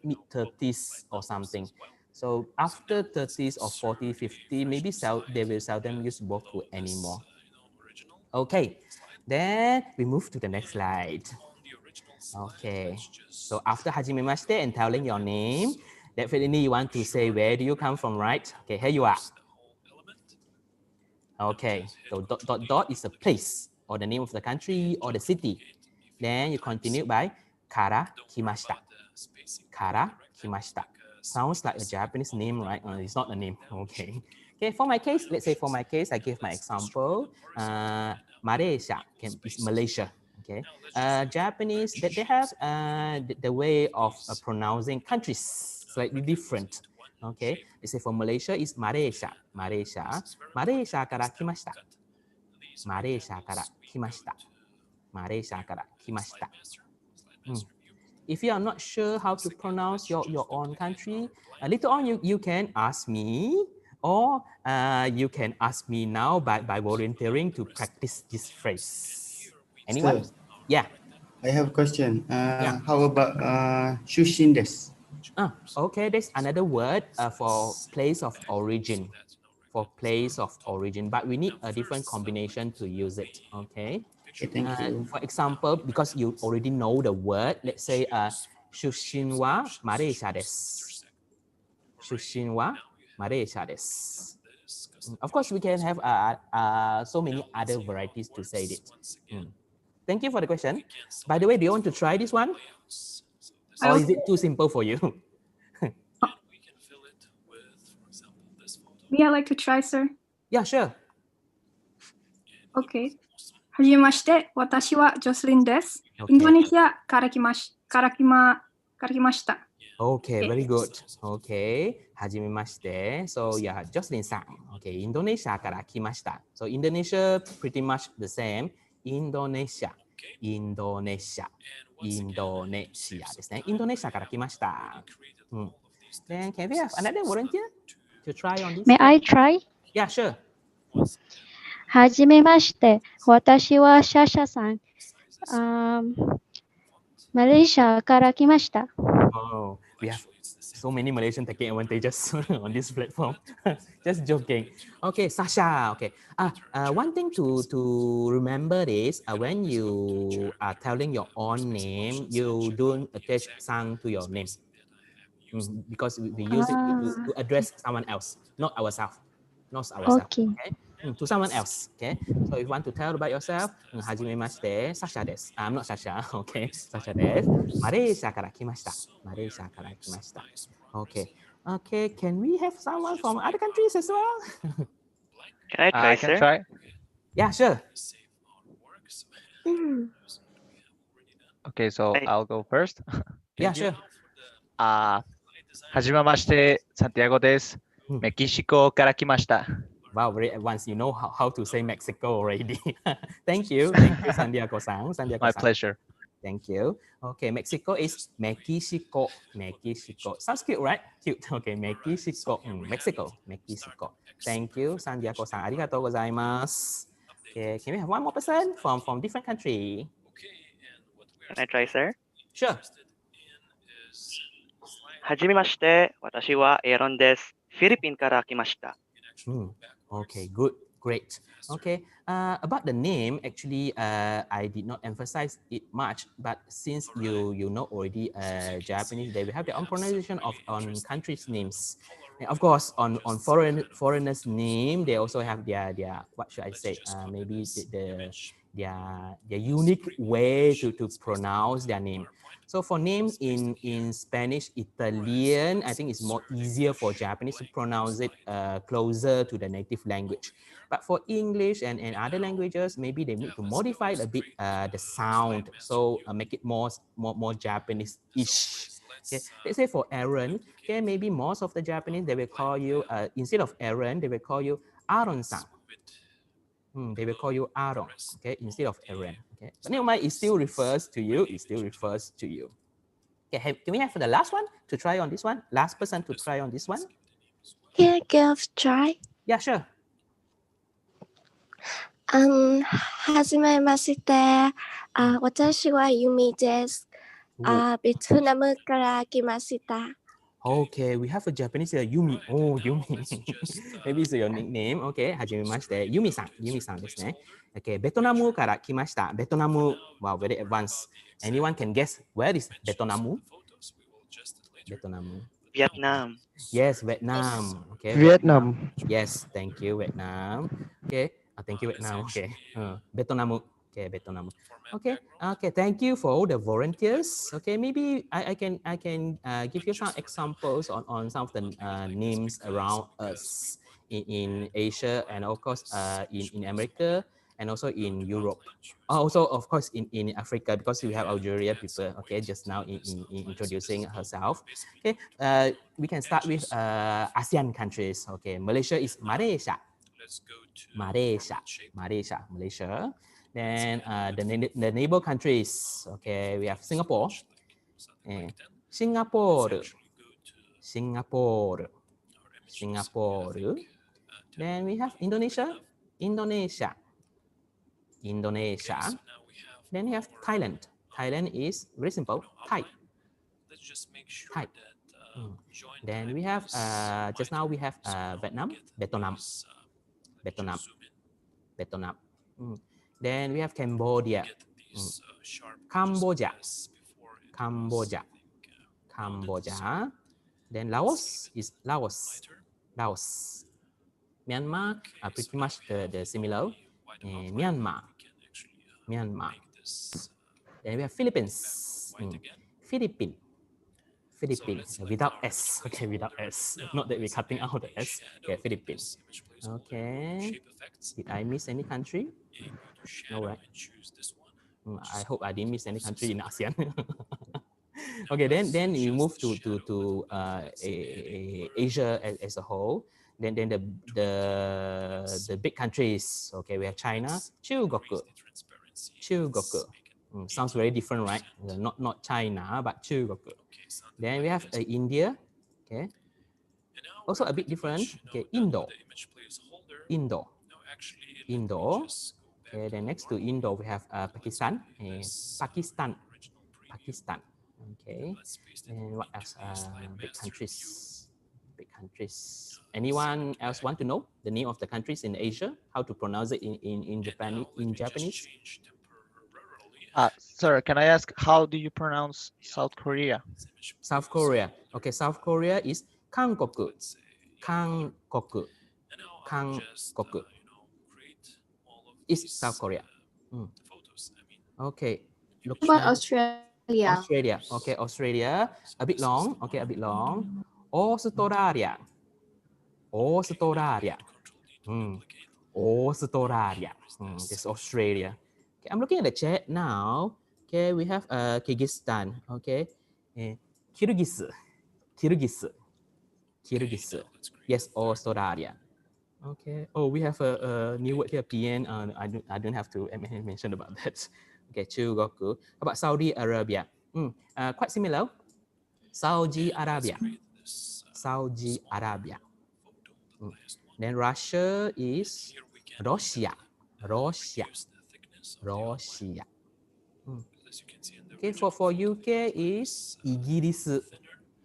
mid 30s or something. So after 30s or 40, 50, maybe they will seldom use boku anymore. Okay, then we move to the next slide. Okay, so after hajimemashite and telling your name, definitely you want to say where do you come from, right? Okay, here you are. Okay, so dot is a place or the name of the country or the city. Then you continue by kara kimashita. Kara kimashita. Sounds like a Japanese name, right? It's not a name. Okay. Okay, for my case, let's say for my case, I give my example. Malaysia is Malaysia. Okay. Japanese, they have the way of pronouncing countries slightly different. Okay. Let's say for Malaysia is Malaysia. Malaysia. Malaysia kara kimashita. Malaysia kara kimashita. Malaysia kara kimashita. If you are not sure how to pronounce your own country, later on you can ask me, or you can ask me now by volunteering to practice this phrase. Anyone? Sir, Yeah. I have a question. Yeah. How about shushin desu? Okay, there's another word for place of origin. For place of origin, but we need a different combination to use it. Okay. Okay, thank you. For example, because you already know the word, let's say Shushin wa Malaysia desu. Shushin wa Malaysia desu. Of course, we can have so many other varieties to say it. Thank you for the question. By the way, do you want to try this one? Or is it too simple for you? May I like to try, sir? Yeah, sure. Okay. はじめまして、私はジョスリンです。インドネシアから来ました。Okay, very good. Okay, hajimemashite. So yeah, Jocelyn-san. Okay, Indonesia kara kimashita. So Indonesia pretty much the same. Indonesia. Indonesia. Indonesia. Indonesia kara kimashita. Then can we have another volunteer to try on this? May I try? Yeah, sure. はじめまして。私はシャシャさん。マレーシアから来ました。Oh, we have so many Malaysian taking advantages on this platform. Just joking. Okay, Sasha. Okay. One thing to remember is when you are telling your own name, you don't attach sang to your name. Because we use it to address someone else, not ourselves. Not ourselves. Okay. To someone else. Okay. So if you want to tell about yourself, hajimemashite, Sasha desu. I'm not Sasha. Okay. Sasha desu. Malaysia kara kimashita. Malaysia kara kimashita. Okay. Okay. Can we have someone from other countries as well? Can I try, I can sir? try. Yeah, sure. Okay, so I'll go first. Yeah, sure. はじめまして、サンティアゴです。メキシコから来ました。Wow, very advanced. You know how to say Mexico already. Thank you. Thank you, Santiago-san. My pleasure. Thank you. Okay, Mexico is Mexico. Mexico. Sounds cute, right? Cute. Okay, Mexico. Mexico. Mexico. Thank you, Santiago-san. ありがとうございます。Okay, can we have one more person from different country? Can I try, sir? Sure. Hajimemashite, watashi wa Aaron desu. Philippine kara kimashita. Okay, good, great. Okay, about the name, actually, I did not emphasize it much, but since you know already Japanese, they will have their own pronunciation of on countries' names. And of course, on foreigners' name, they also have their what should I say? Maybe their unique way to pronounce their name. So for names in Spanish, Italian, I think it's more easier for Japanese to pronounce it closer to the native language. But for English and other languages, maybe they need to modify it a bit the sound, so make it more Japanese-ish. Okay, let's say for Aaron, okay, maybe most of the Japanese, they will call you, instead of Aaron, they will call you Aaron-san. They will call you Aaron, okay, instead of Aaron. Okay, but never mind, it still refers to you. It still refers to you. Okay, can we have the last one to try on this one? Last person to try on this one? Can I give a try? Yeah, sure. はじめまして。私はユミです。ベトナムから来ました。Okay, we have a Japanese Yumi. Oh, Yumi. Maybe it's your nickname. Okay, はじめまして。Yumi-san. Yumi-san ですね。Okay, ベトナムから来ました。ベトナム. Wow, very advanced. Anyone can guess where is Vietnam? Vietnam. Yes, Vietnam. Okay, Vietnam. Yes, thank you, Vietnam. Okay, thank you, Vietnam. Okay, Vietnam. Okay, Vietnam. Okay, okay. Thank you for all the volunteers. Okay, maybe I can give you some examples on some of the names around us in Asia and of course in America and also in Europe. Also, of course, in Africa, because we have Algeria people, okay, just now in introducing herself. Okay, we can start with ASEAN countries. Okay, Malaysia is Malaysia. Malaysia. Then the neighbor countries, okay, we have Singapore. Singapore. Then we have Indonesia. Then we have Thailand. Thailand is very simple, Thai. Then we have, just now we have Vietnam. Then we have Cambodia. Cambodia. Then Laos is Laos. Myanmar are pretty much the similar. Myanmar. Then we have Philippines. Philippines without S. Okay, without S. Not that we're cutting out the S. Okay, Philippines. Okay. Did I miss any country? No, right? I hope I didn't miss any country in ASEAN. Okay, then you move to Asia as a whole. Then the big countries. Okay, we have China. Chugoku. Sounds very different, right? Not China, but Chugoku. Then we have India. Okay. Also a bit different. Okay, Indo. Okay, then next to Indo we have Pakistan. Pakistan. Okay. And what else? Big countries. Anyone else want to know the name of the countries in Asia? How to pronounce it in Japanese? Sir, can I ask how do you pronounce South Korea? South Korea. Okay, South Korea is Kangkoku. Is South Korea. Okay. What about Australia? Okay, Australia. A bit long. Okay, a bit long. Australia. This Australia. Okay, I'm looking at the chat now. Okay, we have Kyrgyzstan. Okay, Kyrgyz. Yes, Australia. Okay. Oh, we have a new word here, PN. I don't have to mention about that. Okay, Chugoku. How about Saudi Arabia? Quite similar. Saudi Arabia. Then Russia is Russia. Russia. Russia. Okay, for UK is İngilizce.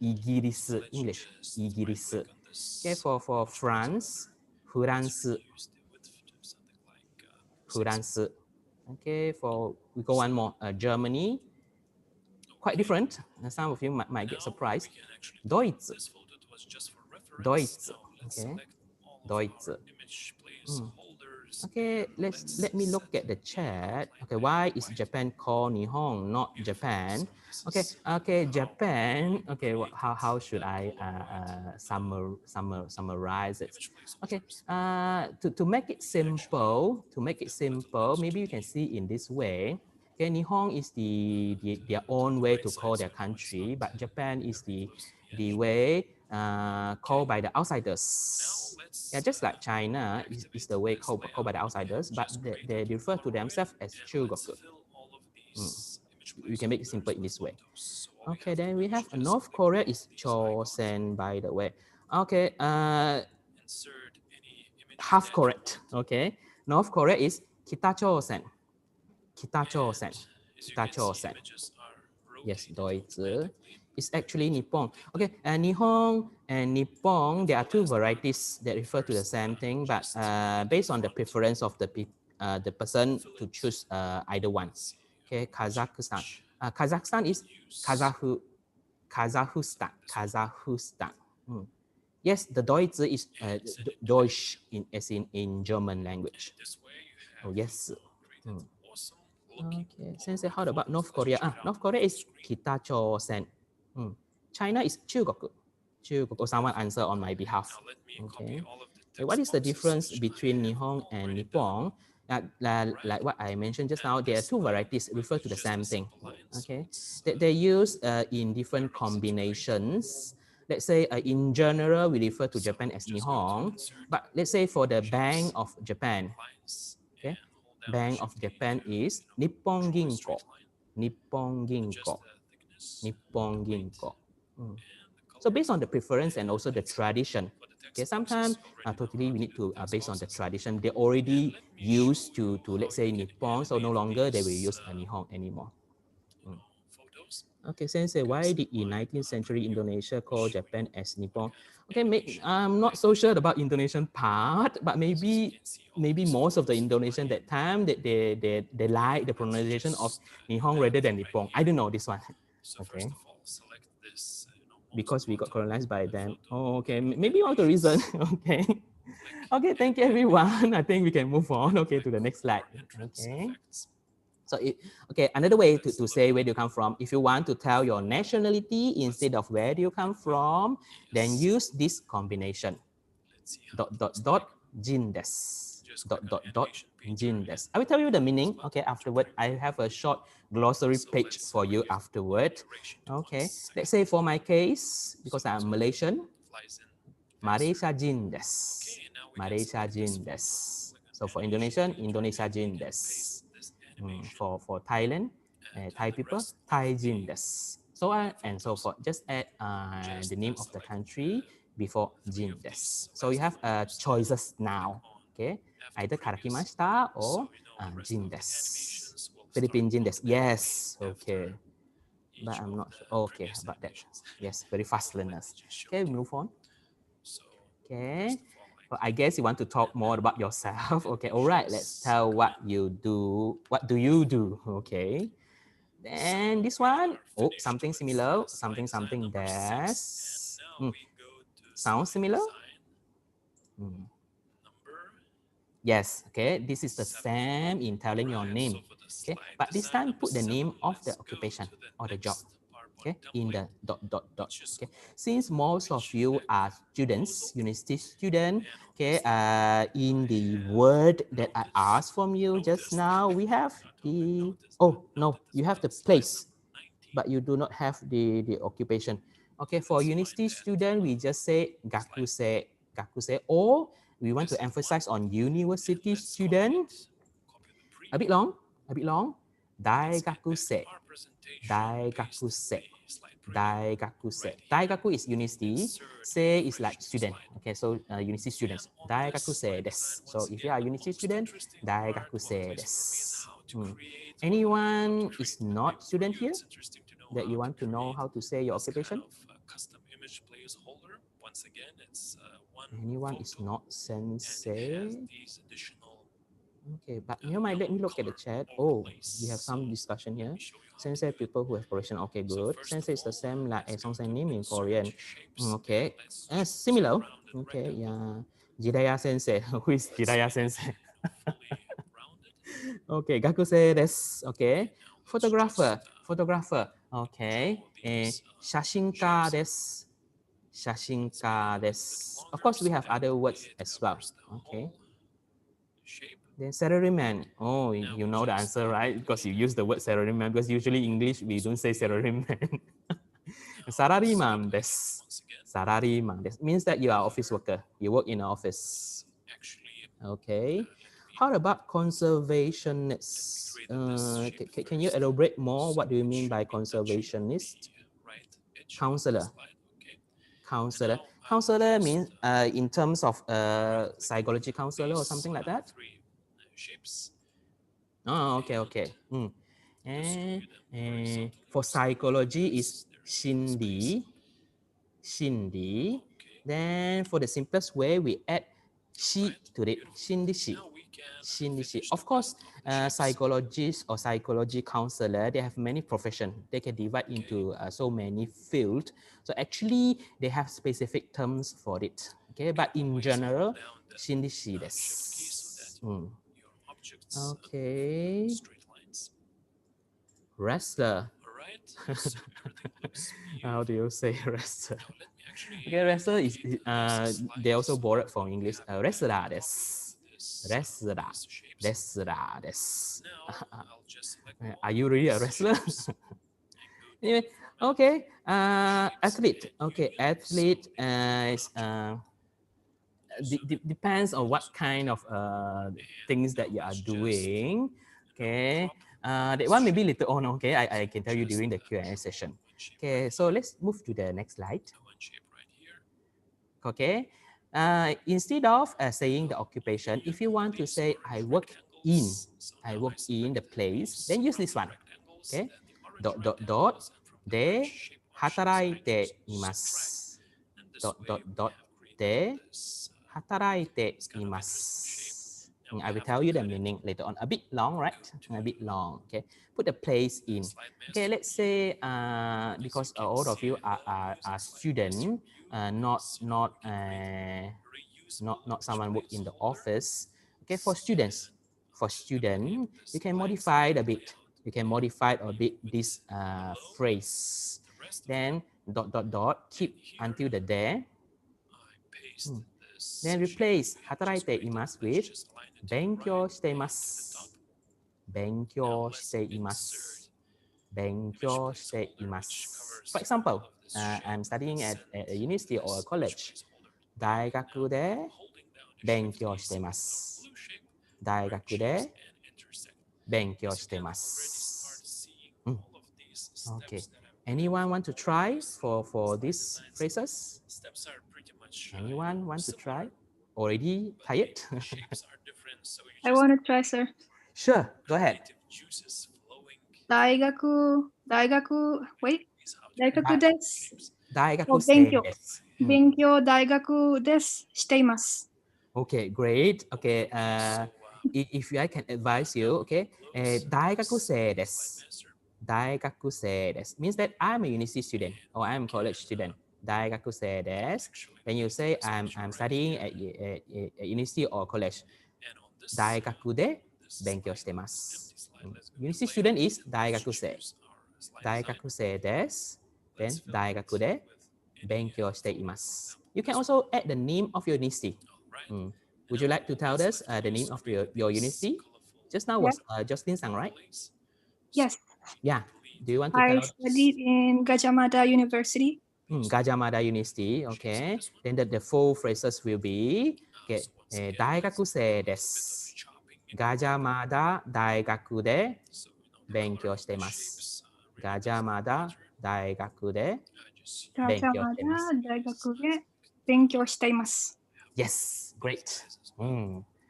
İngilizce. English. İngilizce. Okay, for France, France. France. Okay, we go one more. Germany, quite different. Some of you might get surprised. Deutsch. Deutsch. Okay. Deutsch. Okay, let me look at the chat. Okay, why is Japan called Nihon, not Japan? Okay, Japan. Okay, how should I summarize it? Okay, to make it simple, maybe you can see in this way. Okay, Nihon is their own way to call their country, but Japan is the way called by the outsiders. Yeah, just like China is the way called by the outsiders, but they refer to themselves as Chugoku. We can make it simple in this way. Okay, then we have North Korea is Chosen, by the way. Okay, half correct. Okay, North Korea is Kitachosen. Kitachosen. Kitachosen. Yes, Deutsch. It's actually Nippon. Okay, Nihon and Nippon, there are two varieties that refer to the same thing, but based on the preference of the person to choose either one. Okay, Kazakhstan. Kazakhstan is Kazakhstan. Kazakhstan. Yes, the Deutsch is Deutsch as in German language. Oh, yes. Okay, Sensei, how about North Korea? North Korea is Kitachosen. China is Chugoku. Chugoku, someone answer on my behalf. Okay. What is the difference between Nihon and Nippon? Like what I mentioned just now, there are two varieties refer to the same thing. Okay, they use in different combinations. Let's say in general, we refer to Japan as Nihon, but let's say for the Bank of Japan, okay, Bank of Japan is Nippon Ginko. Nippon Ginko. Nippon Ginko. So based on the preference and also the tradition, okay, sometimes totally we need to based on the tradition. They already used to let's say Nippon, so no longer they will use Nihon anymore. Okay, Sensei, why did in 19th century Indonesia call Japan as Nippon? Okay, I'm not so sure about Indonesian part, but maybe most of the Indonesian that time that they like the pronunciation of Nihon rather than Nippon. I don't know this one. Okay. Because we got colonized by them. Oh, okay, maybe one of the reason. Okay. Okay, thank you everyone. I think we can move on. Okay, to the next slide. Okay. So, okay, another way to say where do you come from, if you want to tell your nationality instead of where do you come from, then use this combination. Jin desu. Jin desu. I will tell you the meaning, okay, afterward. I have a short glossary page for you afterward. Okay, let's say for my case, because I'm Malaysian, Malaysia Jin desu. Malaysia Jin desu. So for Indonesian, Indonesia Jin desu. For Thailand, Thai people, Thai Jin desu. So on and so forth. Just add the name of the country before Jin desu. So you have choices now. Okay, either karakimashita or Jin desu. Philippine Jin desu. Yes. Okay. But I'm not sure. Okay, about that. Yes, very fast learners. Okay, move on. Okay. Well, I guess you want to talk more about yourself. Okay, all right, let's tell what you do. What do you do? Okay. Then this one, oh, something similar, something dash. Sounds similar? Yes, okay, this is the same in telling your name. Okay, but this time put the name of the occupation or the job. Okay, in the ... Okay, since most of you are students, university student, okay, in the word that I asked from you just now, we have the, oh no, you have the place, but you do not have the occupation. Okay, for university student, we just say gakuse, or we want to emphasize on university student, a bit long, daigakuse. Daigakuse. Daigaku is university. Se is like student. Okay, so university students. Daigakuse desu. So if you are a university student, daigakuse desu. Anyone is not student here that you want to know how to say your occupation? Anyone is not sensei? Okay, but never mind, let me look at the chat. Oh, we have some discussion here. Sensei people who have Korean. Okay, good. Sensei is the same like a sensei name in Korean. Okay, similar. Okay, yeah. Jiraya sensei. Who is Jiraya sensei? Okay, gakusei desu. Okay, photographer. Photographer. Okay, shashinka desu. Shashinka desu. Of course, we have other words as well. Okay. Then salaryman. Oh, you know the answer, right? Because you use the word salaryman. Because usually English we don't say salaryman. Salaryman desu. Salaryman desu means that you are office worker. You work in an office. Okay. How about conservationist? Can you elaborate more? What do you mean by conservationist? Counselor. Counselor. Counselor means in terms of psychology counselor or something like that. Oh, okay, okay. And for psychology is Shindi. Shindi. Then for the simplest way, we add shi to it. Shindi shi. Shindi shi. Of course, psychologists or psychology counselor, they have many professions. They can divide into so many fields. So actually, they have specific terms for it. Okay, but in general, shindi shi desu. Okay. Wrestler. How do you say wrestler? Okay, wrestler is they also borrowed from English. Wrestler desu. Wrestler. Wrestler desu. Are you really a wrestler? Anyway, okay. Athlete. Okay, athlete is depends on what kind of things that you are doing. Okay, that one maybe later on. Okay, I can tell you during the Q&A session. Okay, so let's move to the next slide. Okay, instead of saying the occupation, if you want to say I work in the place, then use this one. Okay, dot dot dot de hataraite imasu. Dot dot dot de hataraite imasu. I will tell you the meaning later on. A bit long, right? A bit long. Okay. Put the place in. Okay. Let's say because all of you are student, not someone work in the office. Okay. For students, you can modify a bit. You can modify a bit this phrase. Then dot dot dot keep until the there. Then replace hataraite imasu with benkyou shitemasu. Benkyou shiteimasu. Benkyou shiteimasu. For example, I'm studying at a university or a college. Daigaku de benkyou shitemasu. Daigaku de benkyou shitemasu. Okay. Anyone want to try for these phrases? Anyone want to try? Already tired? I want to try, sir. Sure, go ahead. Daigaku desu. Daigaku Benkyo. desu. Benkyo daigaku desu shiteimasu. Okay, great. Okay, if I can advise you, okay, daigaku desu. Daigaku desu means that I'm a university student or I'm a college student. Daigaku desu. When you say I'm studying at university or college, daigaku de benkyou shitemasu. University student is daigaku Daigaku desu. Then daigaku de benkyou shiteimasu. You can also add the name of your university. Would you like to tell us the name of your university? Just now was Justin-san, right? Yes. Yeah. Do you want to I tell us? studied in Gajah Mada University. Gajah Mada University, okay. Then the full phrases will be, okay, daigaku desu. Gajah Mada daigaku de benkyou shitemasu. Gajah Mada 大学で勉強してます。じゃあまだ大学で勉強しています。 Yes, great.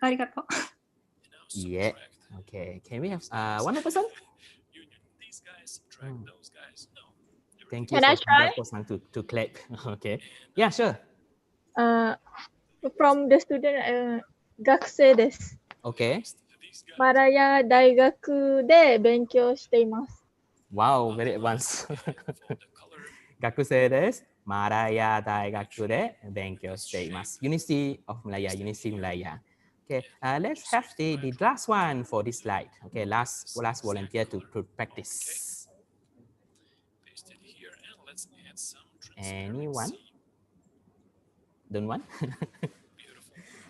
ありがとう。 Yeah. Okay. Can we have one more person? Thank you Can I for try? to clap. Okay. Yeah, sure. From the student, 学生です。Okay. マラヤ大学で勉強しています。 Wow, very advanced. 学生です。マラヤ大学で勉強しています。University of Malaya, University Malaya. Okay, let's have the last one for this slide. Okay, last volunteer to practice. Anyone? Don't want?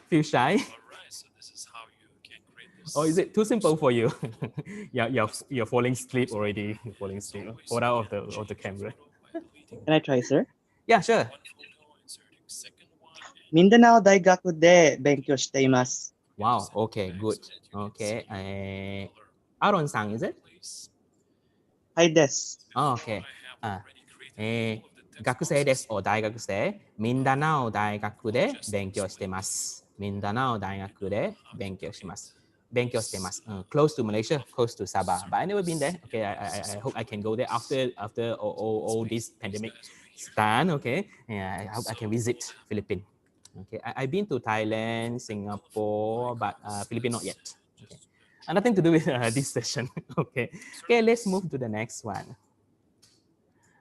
Feel shy? Or is it too simple for you? you're falling asleep already. You're falling asleep. Hold out of the camera. Can I try, sir? Yeah, sure. みんなの大学で勉強しています。 Wow, okay, good. Okay, Aaron-san, is it? はいです。Oh, okay. 学生です。お大学生。みんなの大学で勉強してます。みんなの大学で勉強します。勉強してます。Close to Malaysia, close to Sabah. But I never been there. Okay, I hope I can go there after all this pandemic is done. Okay, yeah, I hope I can visit Philippines. Okay, I've been to Thailand, Singapore, but Philippines not yet. Okay, nothing to do with this session. Okay, let's move to the next one.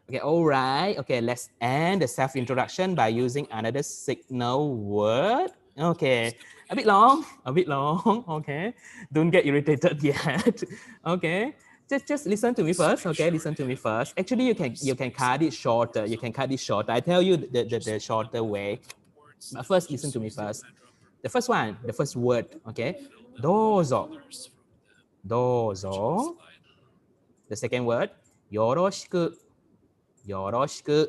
Okay, all right. Okay, let's end the self-introduction by using another signal word. Okay, a bit long. Okay, don't get irritated yet. Okay, just listen to me first. Okay, listen to me first. Actually, you can cut it shorter. I tell you the shorter way. But first, listen to me first. The first one, the first word. Okay, dozo. Dozo. The second word, yoroshiku. Yoroshiku.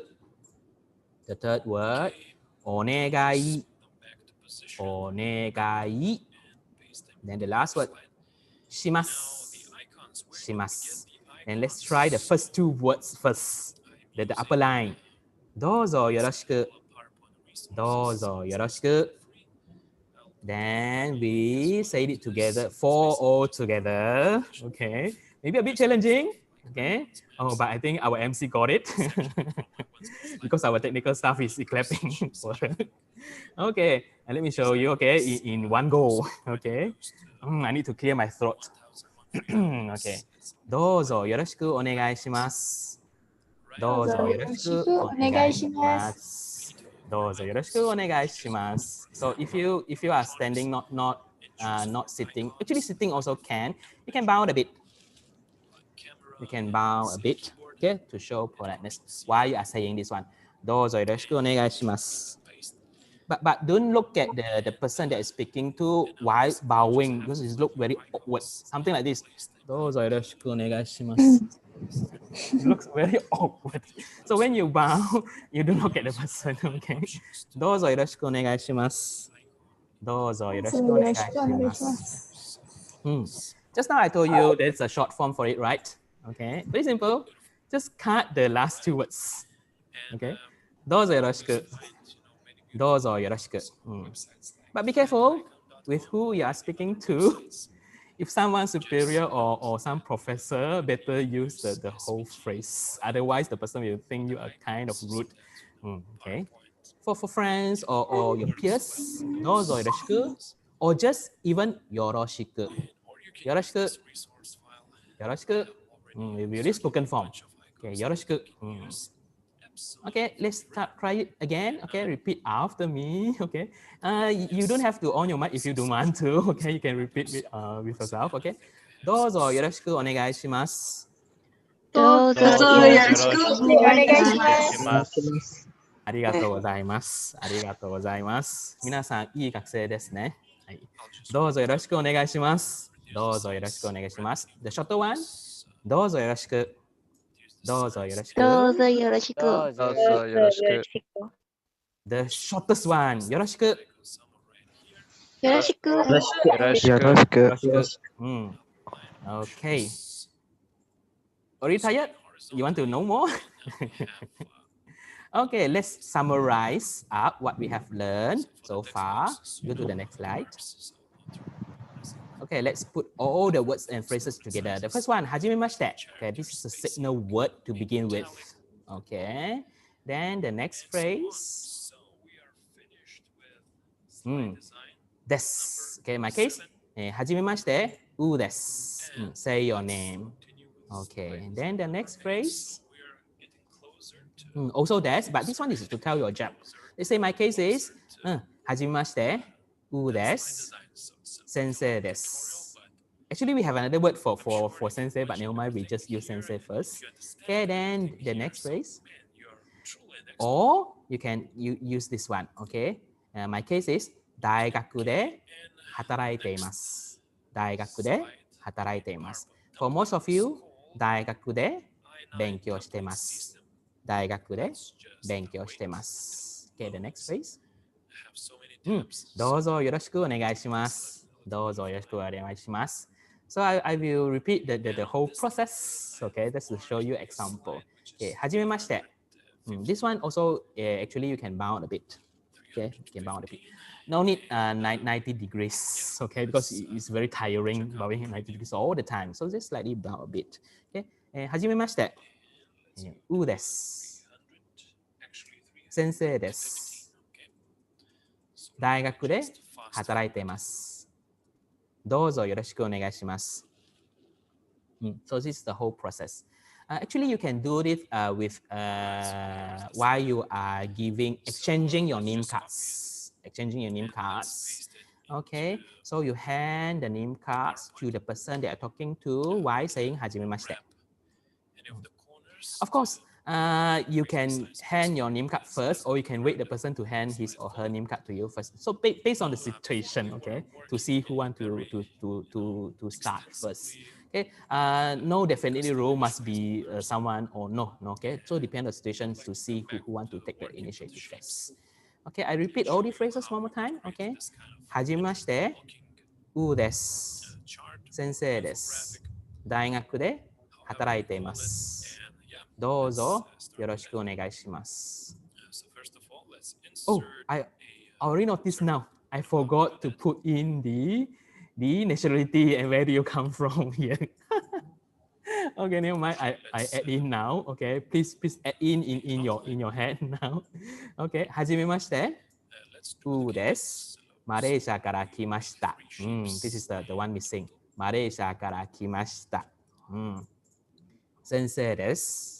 The third word, onegai. Onegai. Then the last word, shimasu. Shimasu. And let's try the first two words first. The upper line. Dozo yoroshiku. Dozo yoroshiku. Then we say it together, 4 all together. Okay, maybe a bit challenging. Okay, oh, but I think our MC got it because our technical staff is clapping for it. Okay, and let me show you. Okay, in one go. Okay, I need to clear my throat. Okay, どうぞよろしくお願いします。どうぞよろしくお願いします。どうぞよろしくお願いします。So if you are standing, not sitting, actually sitting also can. You can bow a bit. You can bow a bit, okay, to show politeness. Why you are saying this one? どうぞよろしくお願いします。But don't look at the person that is speaking to while bowing because it looks very awkward. Something like this. どうぞよろしくお願いします。It looks very awkward. So when you bow, you do look at the person, okay? どうぞよろしくお願いします。どうぞよろしくお願いします。Just now I told you there's a short form for it, right? Okay, very simple. Just cut the last two words. Okay, どうぞよろしく。どうぞよろしく。But be careful with who you are speaking to. If someone superior or some professor, better use the whole phrase. Otherwise, the person will think you are kind of rude. Okay. For friends or your peers, どうぞよろしく. Or just even よろしく. よろしく. よろしく. Really spoken form. Okay, よろしく. Okay, let's try it again. Okay, repeat after me. Okay, you don't have to on your mic if you don't want to. Okay, you can repeat with yourself. Okay, どうぞよろしくお願いします。どうぞよろしくお願いします。ありがとうございます。ありがとうございます。皆さん、いい学生ですね。はい、どうぞよろしくお願いします。どうぞよろしくお願いします。The short one, どうぞよろしく。どうぞよろしく。どうぞよろしく。どうぞよろしく。The shortest one, よろしく。よろしく。よろしく。Okay. Are you tired? You want to know more? Okay, let's summarize up what we have learned so far. Go to the next slide. Okay, let's put all the words and phrases together. The first one, hajimemashite. Okay, this is a signal word to begin with. Okay, then the next phrase. Des. Okay, in my case, hajimemashite, desu. Say your name. Okay, then the next phrase. Also des, but this one is to tell your job. Let's say my case is, hajimemashite, desu. Sensei desu. Actually, we have another word for sensei, but never mind, we just use sensei first. Okay, then the next phrase. Or you can use this one, okay? My case is, 大学で働いています。大学で働いています。For most of you, 大学で勉強してます。大学で勉強してます。Okay, the next phrase. どうぞよろしくお願いします。どうぞよろしくお願いします。So I will repeat the whole process. Okay, just to show you example. Okay, はじめまして。This one also, actually you can bound a bit. Okay, you can bound a bit. No need 90 degrees, okay, because it's very tiring bowing 90 degrees all the time. So just slightly bound a bit. Okay, はじめまして。うです。先生です。大学で働いています。どうぞよろしくお願いします。So this is the whole process. Actually, you can do it with while you are exchanging your name cards. Exchanging your name cards. Okay, so you hand the name cards to the person they are talking to while saying hajimemashite. Of course, you can hand your name card first, or you can wait the person to hand his or her name card to you first. So based on the situation, okay, to see who want to start first. Okay, no definitely rule must be someone or no, okay. So depend on the situations to see who want to take the initiative first. Okay, I repeat all the phrases one more time. Okay, はじめまして、うです。先生です。大学で働いています。どうぞよろしくお願いします。Oh, I already noticed now. I forgot to put in the nationality and where do you come from here. Okay, never mind. I add in now. Okay, please add in your head now. Okay, はじめまして。うです。マレーシアから来ました。This is the one missing. マレーシアから来ました。先生です。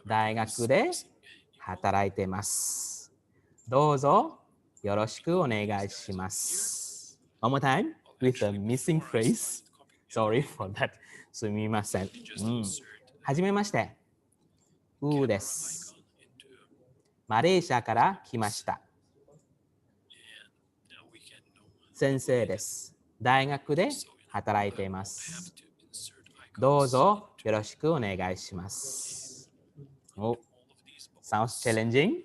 大学で働いてます。どうぞよろしくお願いします。One more time with the missing phrase. Sorry for that. すみません。はじめまして。うです。マレーシアから来ました。先生です。大学で働いています。どうぞよろしくお願いします。Oh, sounds challenging.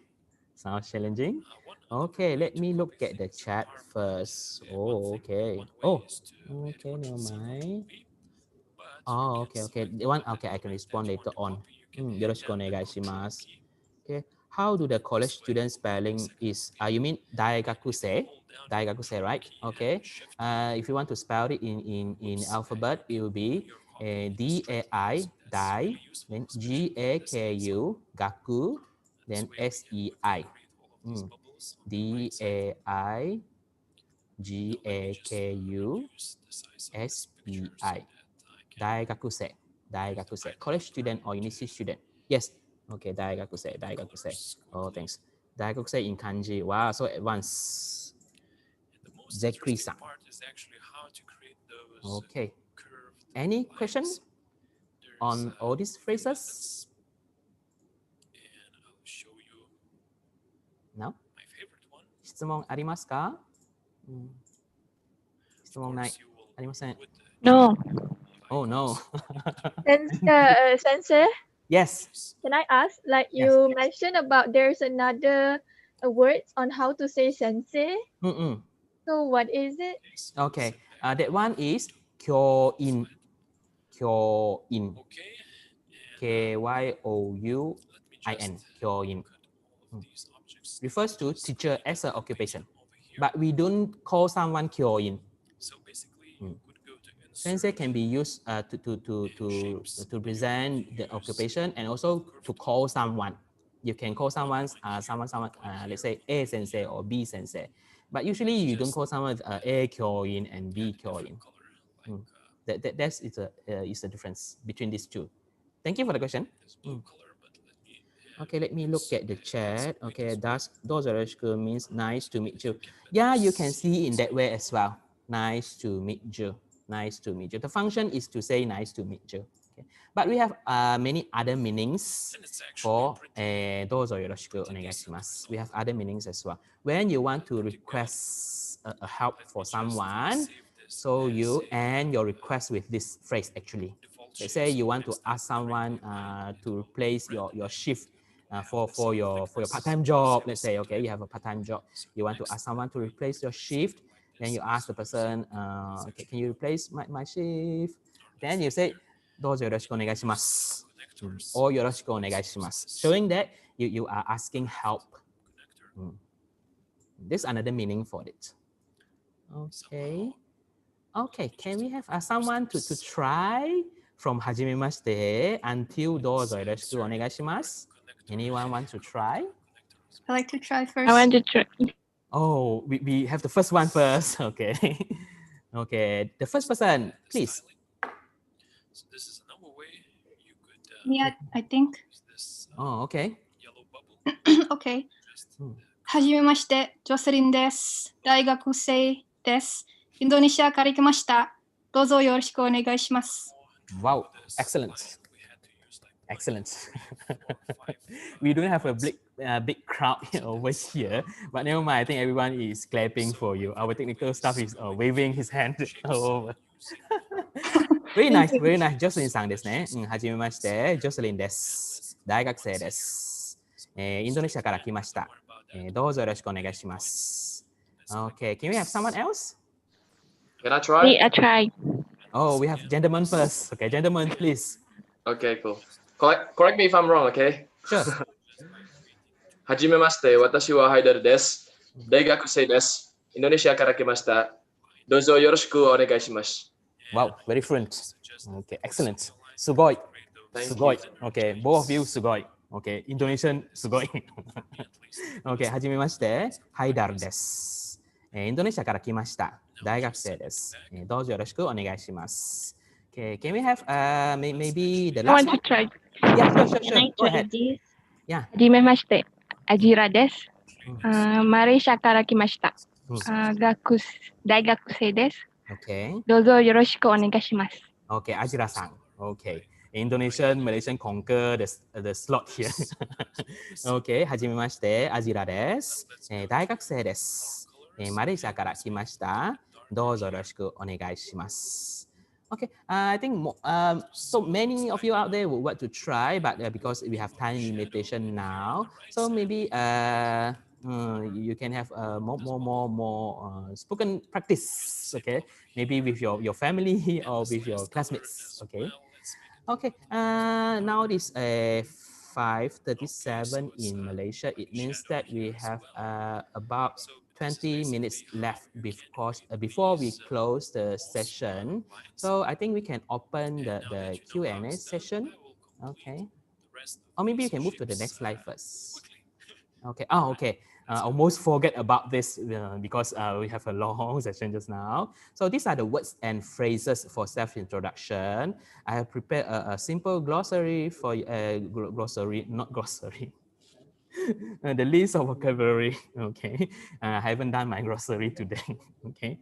Sounds challenging. Okay, let me look at the chat first. Oh, okay. Oh, okay, never mind. Oh, okay. The one, okay, I can respond later on. よろしくお願いします。Okay. How do the college student spelling is? You mean 大学生? 大学生, right? Okay. If you want to spell it in alphabet, it will be DAI, dai, then GAKU, gaku, then SEI. DAI, GAKU, SEI. 大学生, 大学生. College student or university student. Yes. Okay, 大学生, 大学生. Oh, thanks. 大学生 in kanji. Wow, so advanced. Zekri-san. Okay. Any question on all these phrases? No? 質問ありますか？質問ない。ありません。No. Oh, no. Sensei? Yes. Can I ask, like you mentioned about there's another words on how to say sensei? So what is it? Okay. That one is kyo-in. Kyo-in. Kyoin, Kyoin. Refers to teacher as an occupation, but we don't call someone Kyoin. Sensei can be used to present the occupation and also to call someone. You can call someone, let's say A sensei or B sensei. But usually you don't call someone A Kyoin and B Kyoin. That's is a difference between these two. Thank you for the question. Okay, let me look at the chat. Okay, dozo means nice to meet you. Yeah, you can see in that way as well. Nice to meet you. Nice to meet you. The function is to say nice to meet you. Okay. But we have many other meanings for dozo yoroshiku onegaishimasu. We have other meanings as well. When you want to request a help for someone, so you end your request with this phrase actually. Let's say you want to ask someone to replace your shift for your part-time job. Let's say, okay, you have a part-time job. You want to ask someone to replace your shift. Then you ask the person, okay, can you replace my shift? Then you say, dozo yoroshiku onegaishimasu. Or yoroshiku onegaishimasu. Showing that you are asking help. This is another meaning for it. Okay. Okay, can we have someone to try from hajimemashite until dozo yoroshiku onegaishimasu? Anyone want to try? I like to try first. I want to try. Oh, we have the first one first. Okay. Okay, the first person, please. Yeah, I think. Oh, okay. Okay. はじめまして、ジョセリンです。大学生です。インドネシアから来ました。どうぞよろしくお願いします。Wow, excellent. Excellent. We don't have a big crowd over here, but never mind. I think everyone is clapping for you. Our technical staff is waving his hand over. Very nice, very nice. Jocelyn-san ですね。はじめまして、ジョセリンです。大学生です。インドネシアから来ました。どうぞよろしくお願いします。Okay, can we have someone else? Can I try? I try. Oh, we have gentlemen first. Okay, gentlemen, please. Okay, cool. Correct me if I'm wrong, okay? Sure. はじめまして、私はハイダルです。大学生です。インドネシアから来ました。どうぞよろしくお願いします。Wow, very fluent. Okay, excellent. Sugoi. Sugoi. Okay, both of you sugoi. Okay, Indonesian sugoi. Okay, はじめまして、ハイダルです。インドネシアから来ました。大学生です。どうぞよろしくお願いします。Okay, can we have maybe the I last want one? to try. Yeah, sure. Can I Go try ahead. this? Yeah. はじめまして、アジラです。マレーシアから来ました。大学生です。Okay. どうぞよろしくお願いします。Okay, Ajira-san. Okay. Indonesian, Malaysian conquer the slot here. Okay, はじめまして、アジラです。大学生です。マレーシアから来ました。どうぞよろしくお願いします。Okay, I think so many of you out there would want to try, but because we have time limitation now, so maybe you can have more spoken practice. Okay, maybe with your family or with your classmates. Okay. Okay, now it is 5:37 in Malaysia. It means that we have about 20 minutes left before we close the session. So I think we can open the Q&A session. Okay. Or maybe you can move to the next slide first. Okay. Oh, okay. Almost forget about this because we have a long session just now. So these are the words and phrases for self-introduction. I have prepared a simple glossary for the list of vocabulary. Okay, I haven't done my glossary today. Okay,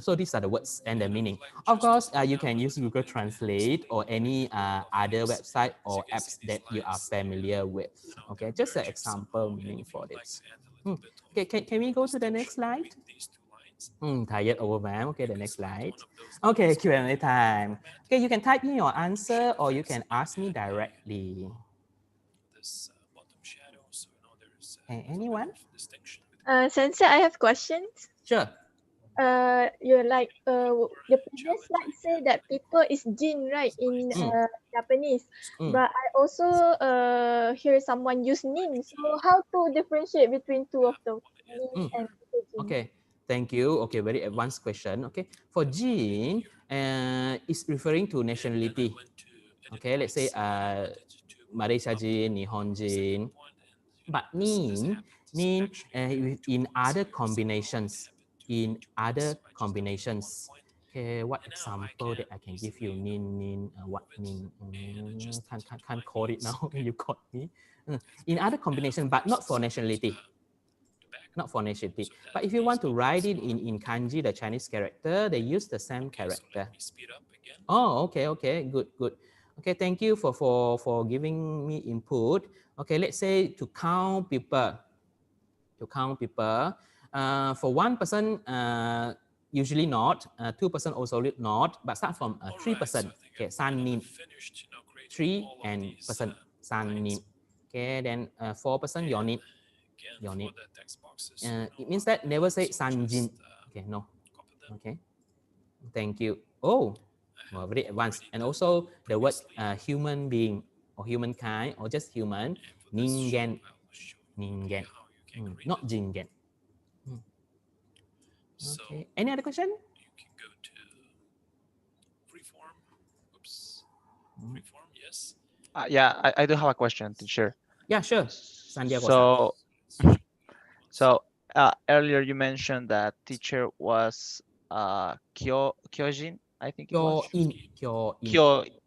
so these are the words and the meaning. Of course, you can use Google Translate or any other website or apps that you are familiar with. Okay, just an example meaning for this. Okay, can we go to the next slide? Tired, overwhelmed. Okay, the next slide. Okay, Q&A time. Okay, you can type in your answer or you can ask me directly. Anyone? Sensei, I have questions. Sure. you're like the previous slide say that people is jin, right, in Japanese. But I also hear someone use nin. So how to differentiate between two of those, nin and jin? Okay, thank you. Okay, very advanced question. Okay, for Jin, is referring to nationality. Okay, let's say Malaysia Jin, Nihon Jin. But nin in other combinations, Okay, what example that I can give you? What nin? Can't call it now. You caught me. In other combination, but not for nationality. Not for nationality. But if you want to write it in kanji, the Chinese character, they use the same character. Oh, okay, good. Okay, thank you for giving me input. Okay, let's say to count people. For one person, usually not. 2% also not, but start from 3%. Okay, san nin. 3 and percent san nin. Okay, then 4% your nin. It means that never say san jin. Okay, no. Okay, thank you. Oh, well, very advanced. And also the word human being or humankind or just human, ningen. Not jingen. Okay. Any other question? Yeah, I do have a question, teacher. Yeah, sure. Santiago-san. So earlier you mentioned that teacher was Kyojin, I think it was.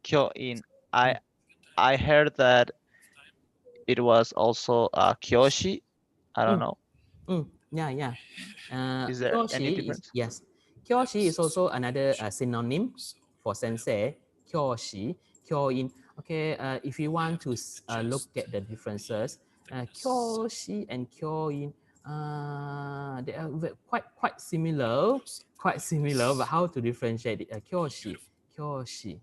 Kyo-in. I heard that it was also Kyoshi. I don't know. Yeah. Is there any Kyoshi difference? yes. Kyoshi is also another synonym for sensei. Kyoshi, Kyoin. Okay, if you want to look at the differences, Kyoshi and Kyoin, they are quite similar. But how to differentiate it? Kyoshi. Kyoshi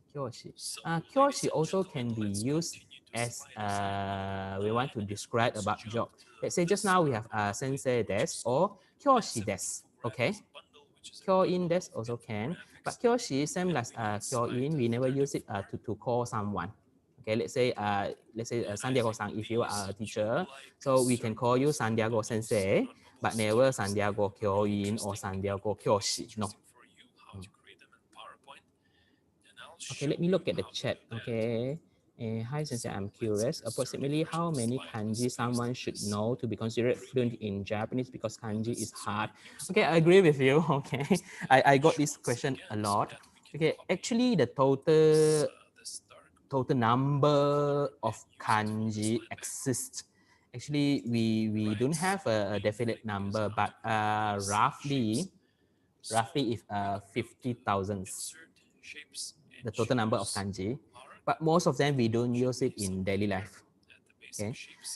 also can be used as we want to describe about job. Let's say just now we have sensei desu or kyoshi desu. Okay, kyo-in desu also can, but kyoshi same as kyo-in. We never use it to call someone. Okay, let's say Santiago-san, if you are a teacher, so we can call you Santiago sensei, but never Santiago kyo-in or Santiago kyoshi. No. Okay, let me look at the chat. Okay. Hi, Sensei, I'm curious. Approximately how many kanji someone should know to be considered fluent in Japanese because kanji is hard? Okay, I agree with you. Okay, I got this question a lot. Okay, actually the total number of kanji exists. Actually, we don't have a definite number, but roughly if 50,000 the total number of kanji, but most of them we don't use it in daily life. Okay,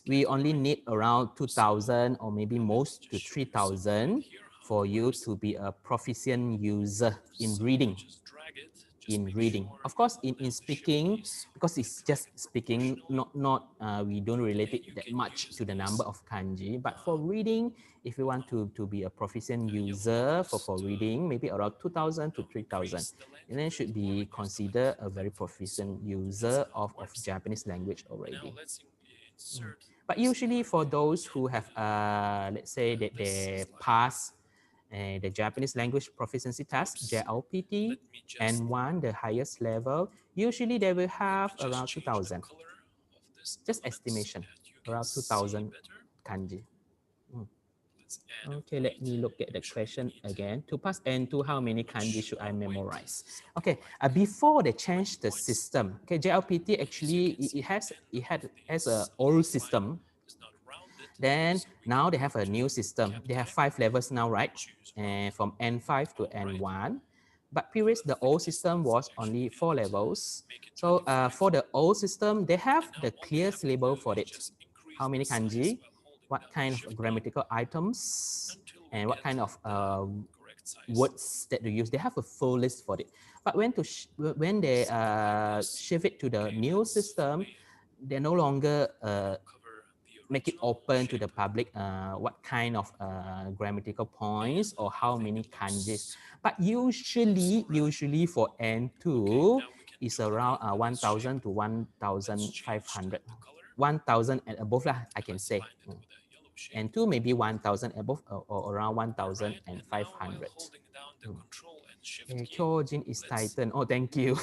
we only need around 2,000 or maybe most to 3,000 for you to be a proficient user in reading. Of course, in speaking, because it's just speaking, not we don't relate it that much to the number of kanji. But for reading, if you want to be a proficient user for reading, maybe around 2,000 to 3,000, and then should be considered a very proficient user of Japanese language already. But usually for those who have, let's say that they pass the Japanese language proficiency test, JLPT, and one, the highest level, usually they will have around 2,000. Just estimation, around 2,000 kanji. Okay, let me look at the question again. To pass N2, how many kanji should I memorize? Okay, before they changed the system, okay, JLPT actually it has an old system. Then now they have a new system. They have 5 levels now, right? And from N5 to N1. But previous the old system was only 4 levels. So for the old system, they have the clear syllable for it. How many kanji? What kind of grammatical items? And what kind of words that they use? They have a full list for it. But when they shift it to the new system, they no longer make it open to the public, what kind of grammatical points or how many kanjis. But usually for N2 is around 1,000 to 1,500. 1,000 and above lah, I can say. N2 maybe 1,000 above or around 1,500. Kyojin is Titan. Oh, thank you.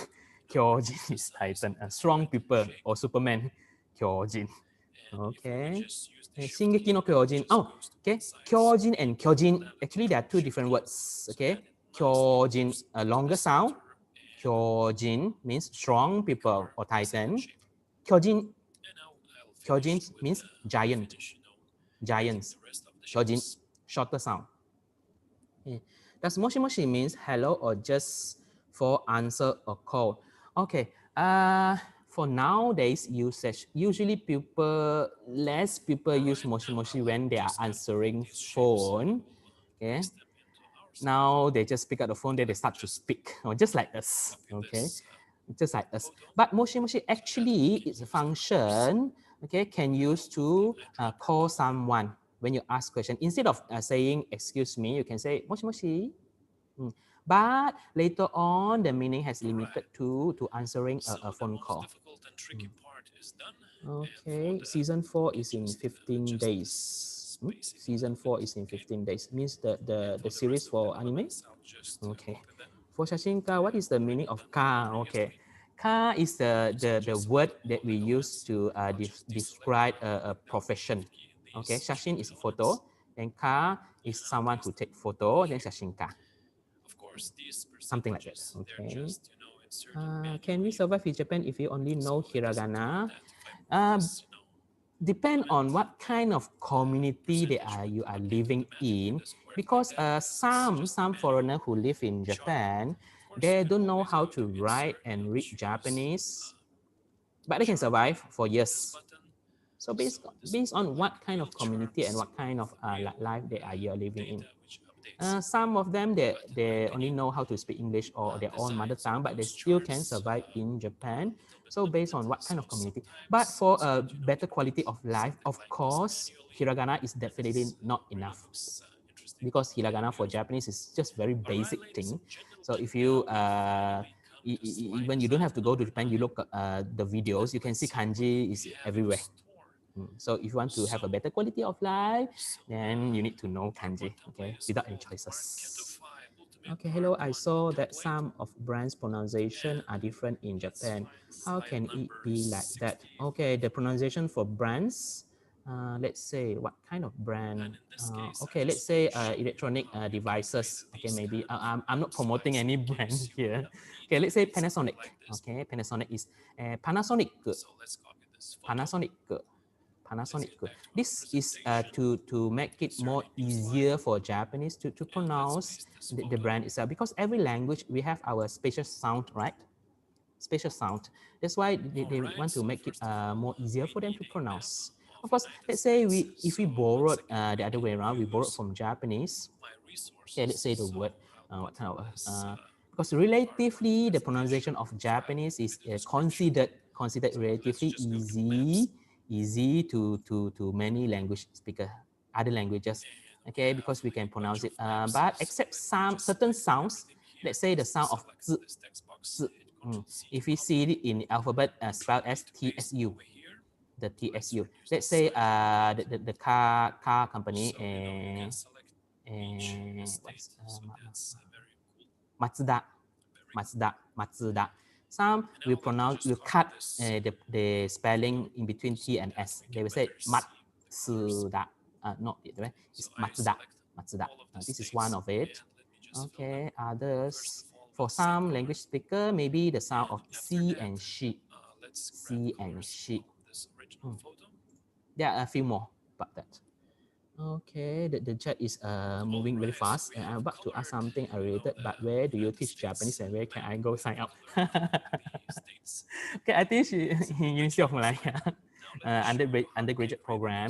Kyojin is Titan. Strong people or Superman. Kyojin. Okay. Shingeki no Kyojin. Oh, okay. Kyojin and Kyojin. Actually, there are two different words. Okay. Kyojin, a longer sound. Kyojin means strong people or Titan. Kyojin means giant. Giants. Kyojin, shorter sound. Okay. Does moshi moshi means hello or just for answer or call? Okay. For nowadays usage, usually less people use moshi moshi when they are answering phone. Okay. Now they just pick up the phone, then they start to speak, or just like us. Okay. Just like us. But moshi moshi actually is a function, okay, can use to call someone when you ask question. Instead of saying excuse me, you can say moshi moshi. But later on, the meaning has limited to answering a phone call. Okay, season 4 is in 15 days. Season 4 is in 15 days. Means the series for anime. Okay. For Shashinka, what is the meaning of ka? Okay. Ka is the word that we use to describe a profession. Okay, Shashin is photo, and ka is someone who take photo, then Shashinka. Something like that. Okay. Can we survive in Japan if you only know hiragana? Depend on what kind of community you are living in, because some foreigner who live in Japan, they don't know how to write and read Japanese, but they can survive for years. So based on what kind of community and what kind of life they are living in. Some of them, they only know how to speak English or their own mother tongue, but they still can survive in Japan. So based on what kind of community. But for a better quality of life, of course, hiragana is definitely not enough. Because hiragana for Japanese is just very basic thing. So if you, even you don't have to go to Japan, you look at the videos, you can see kanji is everywhere. So if you want to have a better quality of life, then you need to know kanji, okay, without any choices. Okay, hello, I saw that some of brands' pronunciation are different in Japan. How can it be like that? Okay, the pronunciation for brands, let's say what kind of brand? Okay, let's say electronic devices. Okay, maybe I'm not promoting any brand here. Okay, let's say Panasonic. Okay, Panasonic is Panasonic. Panasonic. Panasonic. This is to make it more easier for Japanese to pronounce the brand itself, because every language we have our special sound, right? Special sound. That's why they want to make it more easier for them to pronounce. Of course, let's say if we borrowed the other way around, we borrowed from Japanese. Okay, let's say the word what kind of because relatively the pronunciation of Japanese is considered relatively easy to many language speaker, other languages. Okay, because we can pronounce it. But except some certain sounds, let's say the sound of z, z. If we see it in alphabet spelled as TSU, the TSU. Let's say the car company Mazda. Some will cut the spelling in between T and S. They will say Matsuda. Not it, right? It's Mazda. This is one of it. Okay, others. For some language speaker, maybe the sound of C and she. C and she. There are a few more about that. Okay, the chat is moving very fast, and I'm about to ask something related, but where do you teach Japanese and where can I go sign up? Okay, I teach in University of Malaya, undergraduate program.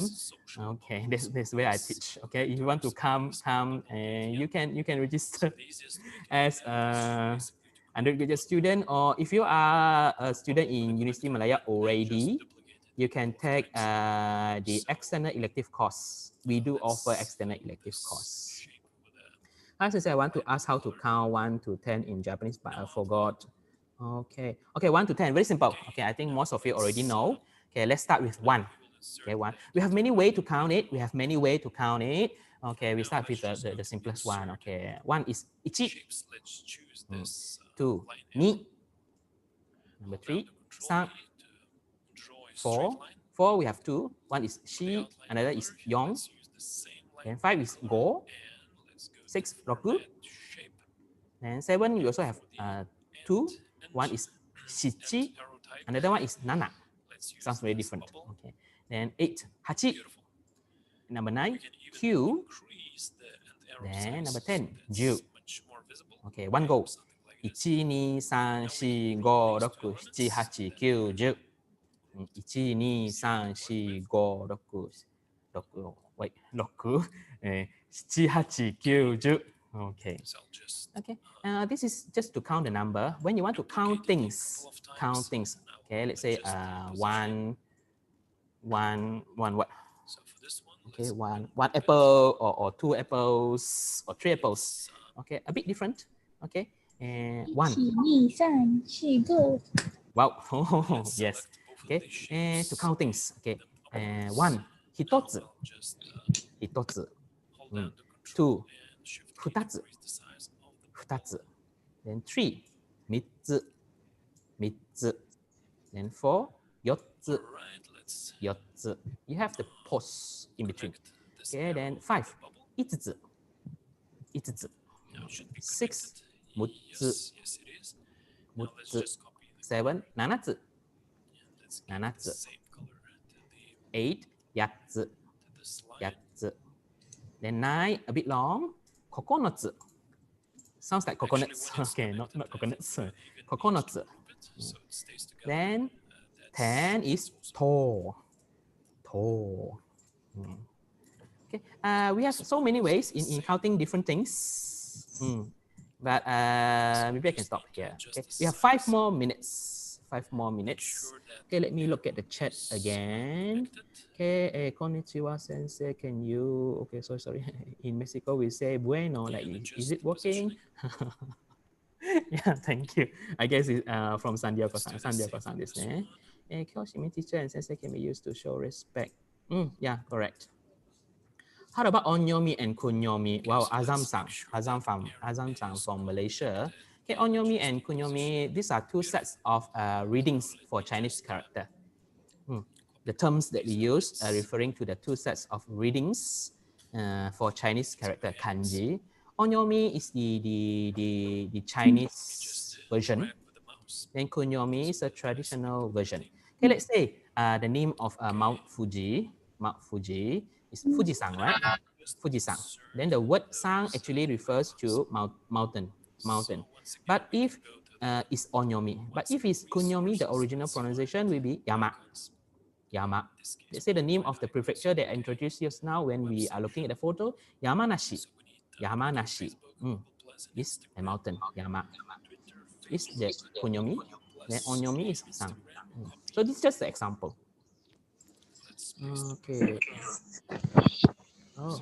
Okay, that's where I teach. Okay, if you want to come, and you can register as a undergraduate student, or if you are a student in University of Malaya already, you can take the external elective course. We do offer external elective course. As I said, I want to ask how to count 1 to 10 in Japanese, but I forgot. Okay, 1 to 10, very simple. Okay, I think most of you already know. Okay, let's start with 1. Okay, 1. We have many ways to count it. Okay, we start with the simplest one. Okay, 1 is ichi. 2, ni. Number 3, san. 4. 4, we have 2. One is shi, another is yong. Then 5 is go. 6, roku. And 7, you also have 2. One is shichi, another one is nana. Sounds very different. Okay. Then 8, hachi. Number 9, q. Then number 10, ju. Okay, one go. 1, 2, 3, 4, 5, 6, 7, 8, 9, 10. 1, 2, 3, 4, 5, 6, 6, 7, 8, 9, 10. Okay. Okay. This is just to count the number. When you want to count things. Okay, let's say one what? Okay, one apple or 2 apples or 3 apples. Okay, a bit different. Okay, and 1. 1、2、3、4、5。 Wow. Oh, yes. Okay. And to count things. Okay. 1、1つ。1つ。2、2つ。2つ。Then 3、3つ。3つ。Then 4、4つ。4つ。You have the pause in between. Okay. Then 5、5つ。5つ。6、6つ。6つ。7、7つ。7つ。8、8つ。8つ。Then 9, a bit long. 9つ。Sounds like coconuts. Okay, not coconuts. 9つ. Then 10 is tall. Tall. Okay. We have so many ways in counting different things. But maybe I can stop here. Okay. We have 5 more minutes. 5 more minutes. Okay, let me look at the chat again. Okay, konnichiwa sensei, can you, okay, sorry. In Mexico, we say bueno, like, is it working? Yeah, thank you. I guess it's from Sandiago-san this name. Kyoshimi teacher and sensei can be used to show respect. Yeah, correct. How about onyomi and kunyomi? Wow, Azam from Malaysia. Okay, onyomi and kunyomi, these are 2 sets of readings for Chinese character. The terms that we use are referring to the 2 sets of readings for Chinese character kanji. Onyomi is the Chinese version. Then kunyomi is a traditional version. Okay, let's say the name of Mount Fuji. Mount Fuji is Fujisan, right? Fujisan. Then the word san actually refers to mountain. But if it's onyomi, but if it's kunyomi, the original pronunciation will be yama. Yama. Let's say the name of the prefecture that I introduced just now when we are looking at the photo, Yamanashi. Yamanashi. Is a mountain, Yama. Is the kunyomi. Then onyomi is san. So this is just an example. Okay. Oh,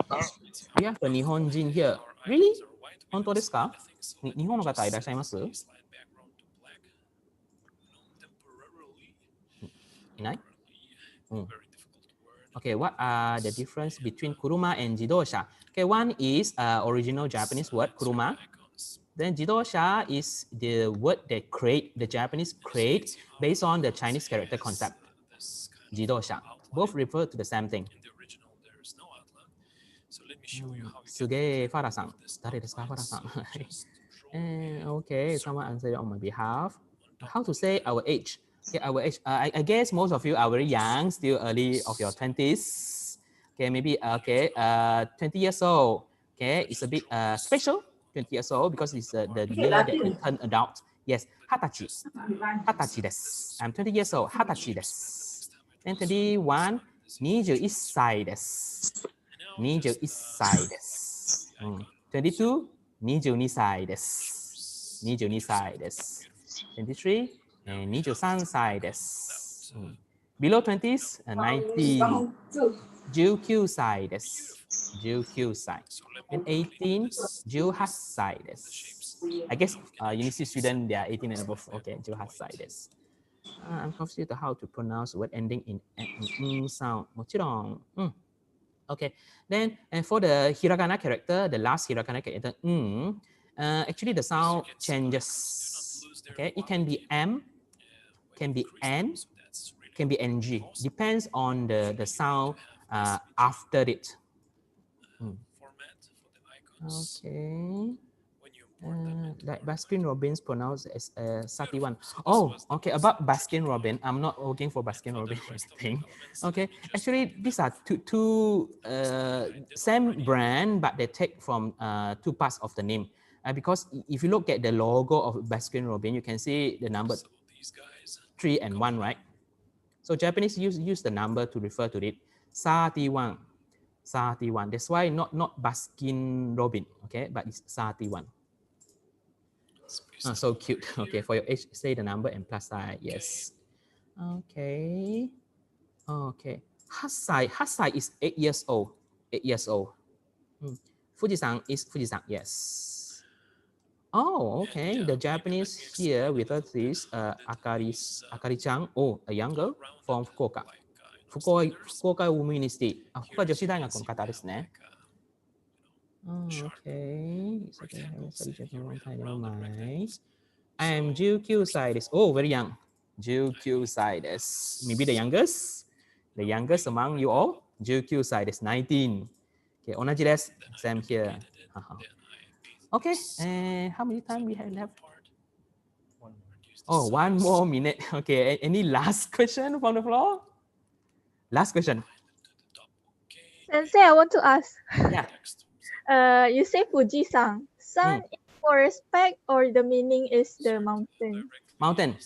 we have a Nihonjin here. Really? Honto desu ka? Nihon no kata irashaimashou? Inai? Okay, what are the difference between kuruma and jidosha? Okay, one is original Japanese word, kuruma. Then jidosha is the word that the Japanese create based on the Chinese character concept. Jidosha. Both refer to the same thing. Suge Farah-san. Farah-san. Okay, someone answered on my behalf. How to say our age? Okay, our age. I guess most of you are very young, still early of your 20s. Okay, maybe 20 years old. Okay, it's a bit special. 20 years old because it's the year that you turn adult. Yes, hatachi. Hatachi desu. I'm 20 years old. Hatachi desu. Then 21, 21歳です。21歳です。22、22歳です。22歳です。23、23歳です。Below 20s, 19. 19歳です。19歳. And 18, 18歳です. I guess university student, they are 18 and above. Okay, 18歳です. I'm confused how to pronounce word ending in sound. もちろん。Okay, then and for the hiragana character, the last hiragana character, actually the sound changes. Okay, it can be M, can be N, can be NG. Depends on the sound after it. Okay. Like Baskin Robbins pronounced as Satiwan. Oh, okay. About Baskin Robbins, I'm not working for Baskin Robbins thing. Okay, actually, these are two same brand, but they take from two parts of the name. Because if you look at the logo of Baskin Robbins, you can see the number 3 and 1, right? So Japanese use the number to refer to it. Satiwan. Satiwan. That's why not Baskin Robbins, okay, but it's Satiwan. So cute. Okay, for your age, say the number and plus sign. Yes. Okay. Okay. Hasai is 8 years old. 8 years old. Fujisan is Fujisan. Yes. Oh, okay. The Japanese here with us is Akari-chan. Oh, a young girl from Fukuoka. Fukuoka Women University. 福岡女子大学の方ですね。Okay. It's okay. I will study Japan one time. Never mind. I'm 19歳です. Oh, very young. 19歳です. Maybe the youngest. The youngest among you all. 19歳です. 19. Okay, 同じです. Same here. Okay, and how many time we have left? Oh, 1 more minute. Okay, any last question from the floor? Last question. Sensei, I want to ask. Yeah. You say Fuji-san. San is for respect or the meaning is the mountain? Mountain.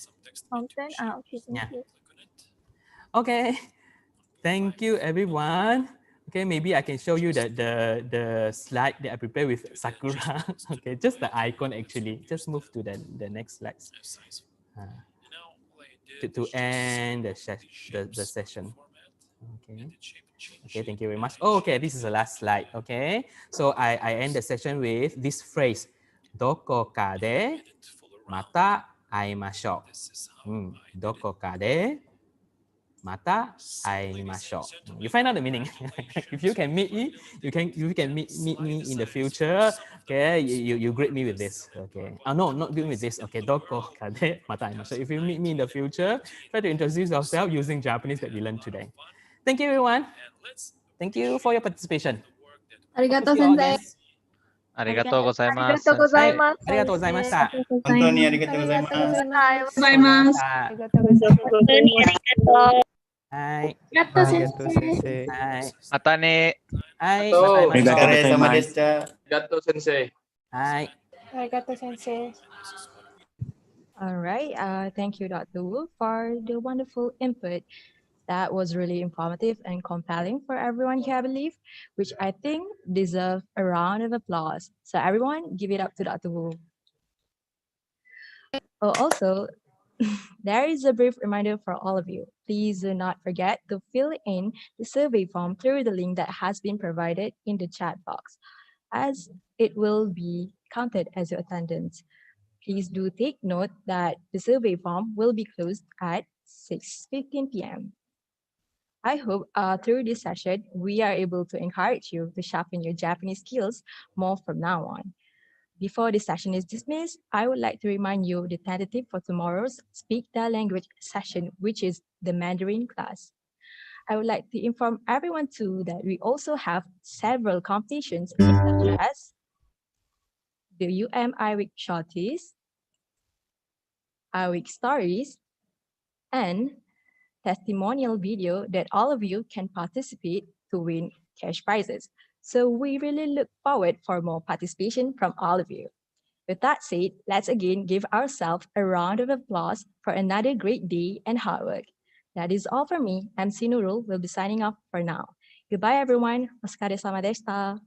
Mountain? Okay, thank you. Okay. Thank you, everyone. Okay, maybe I can show you the slide that I prepared with Sakura. Okay, just the icon actually. Just move to the next slide. To end the session. Okay. Okay, thank you very much. Oh, okay, this is the last slide. Okay, so I end the session with this phrase. Doko ka de mata aimashou. Doko ka de mata aimashou. You find out the meaning. If you can meet me, you can meet me in the future. Okay, you greet me with this. Okay. No, not greet me with this. Okay, doko ka de mata aimashou. If you meet me in the future, try to introduce yourself using Japanese that we learned today. Thank you, everyone. Thank you for your participation. Arigato, sensei. ありがとうございます。ありがとうございます。ありがとうございました。本当にありがとうございます。ありがとうございます。ありがとうございます。はい。ありがとう、先生。はい。またね。はい。おまた会いましょう。お疲れ様でした。ありがとう、先生。はい。ありがとう、先生。 All right. Thank you, Dr. Wu, for the wonderful input. That was really informative and compelling for everyone here, I believe, which I think deserve a round of applause. So everyone, give it up to Dr. Wu. Oh, also, there is a brief reminder for all of you. Please do not forget to fill in the survey form through the link that has been provided in the chat box, as it will be counted as your attendance. Please do take note that the survey form will be closed at 6:15 p.m. I hope through this session, we are able to encourage you to sharpen your Japanese skills more from now on. Before this session is dismissed, I would like to remind you the tentative for tomorrow's Speak the Language session, which is the Mandarin class. I would like to inform everyone too that we also have several competitions such as the UMI Week Shorties, iWeek Stories, and testimonial video that all of you can participate to win cash prizes. So we really look forward for more participation from all of you. With that said, let's again give ourselves a round of applause for another great day and hard work. That is all for me. MC Nurul will be signing off for now. Goodbye, everyone. Oskare sama deshita.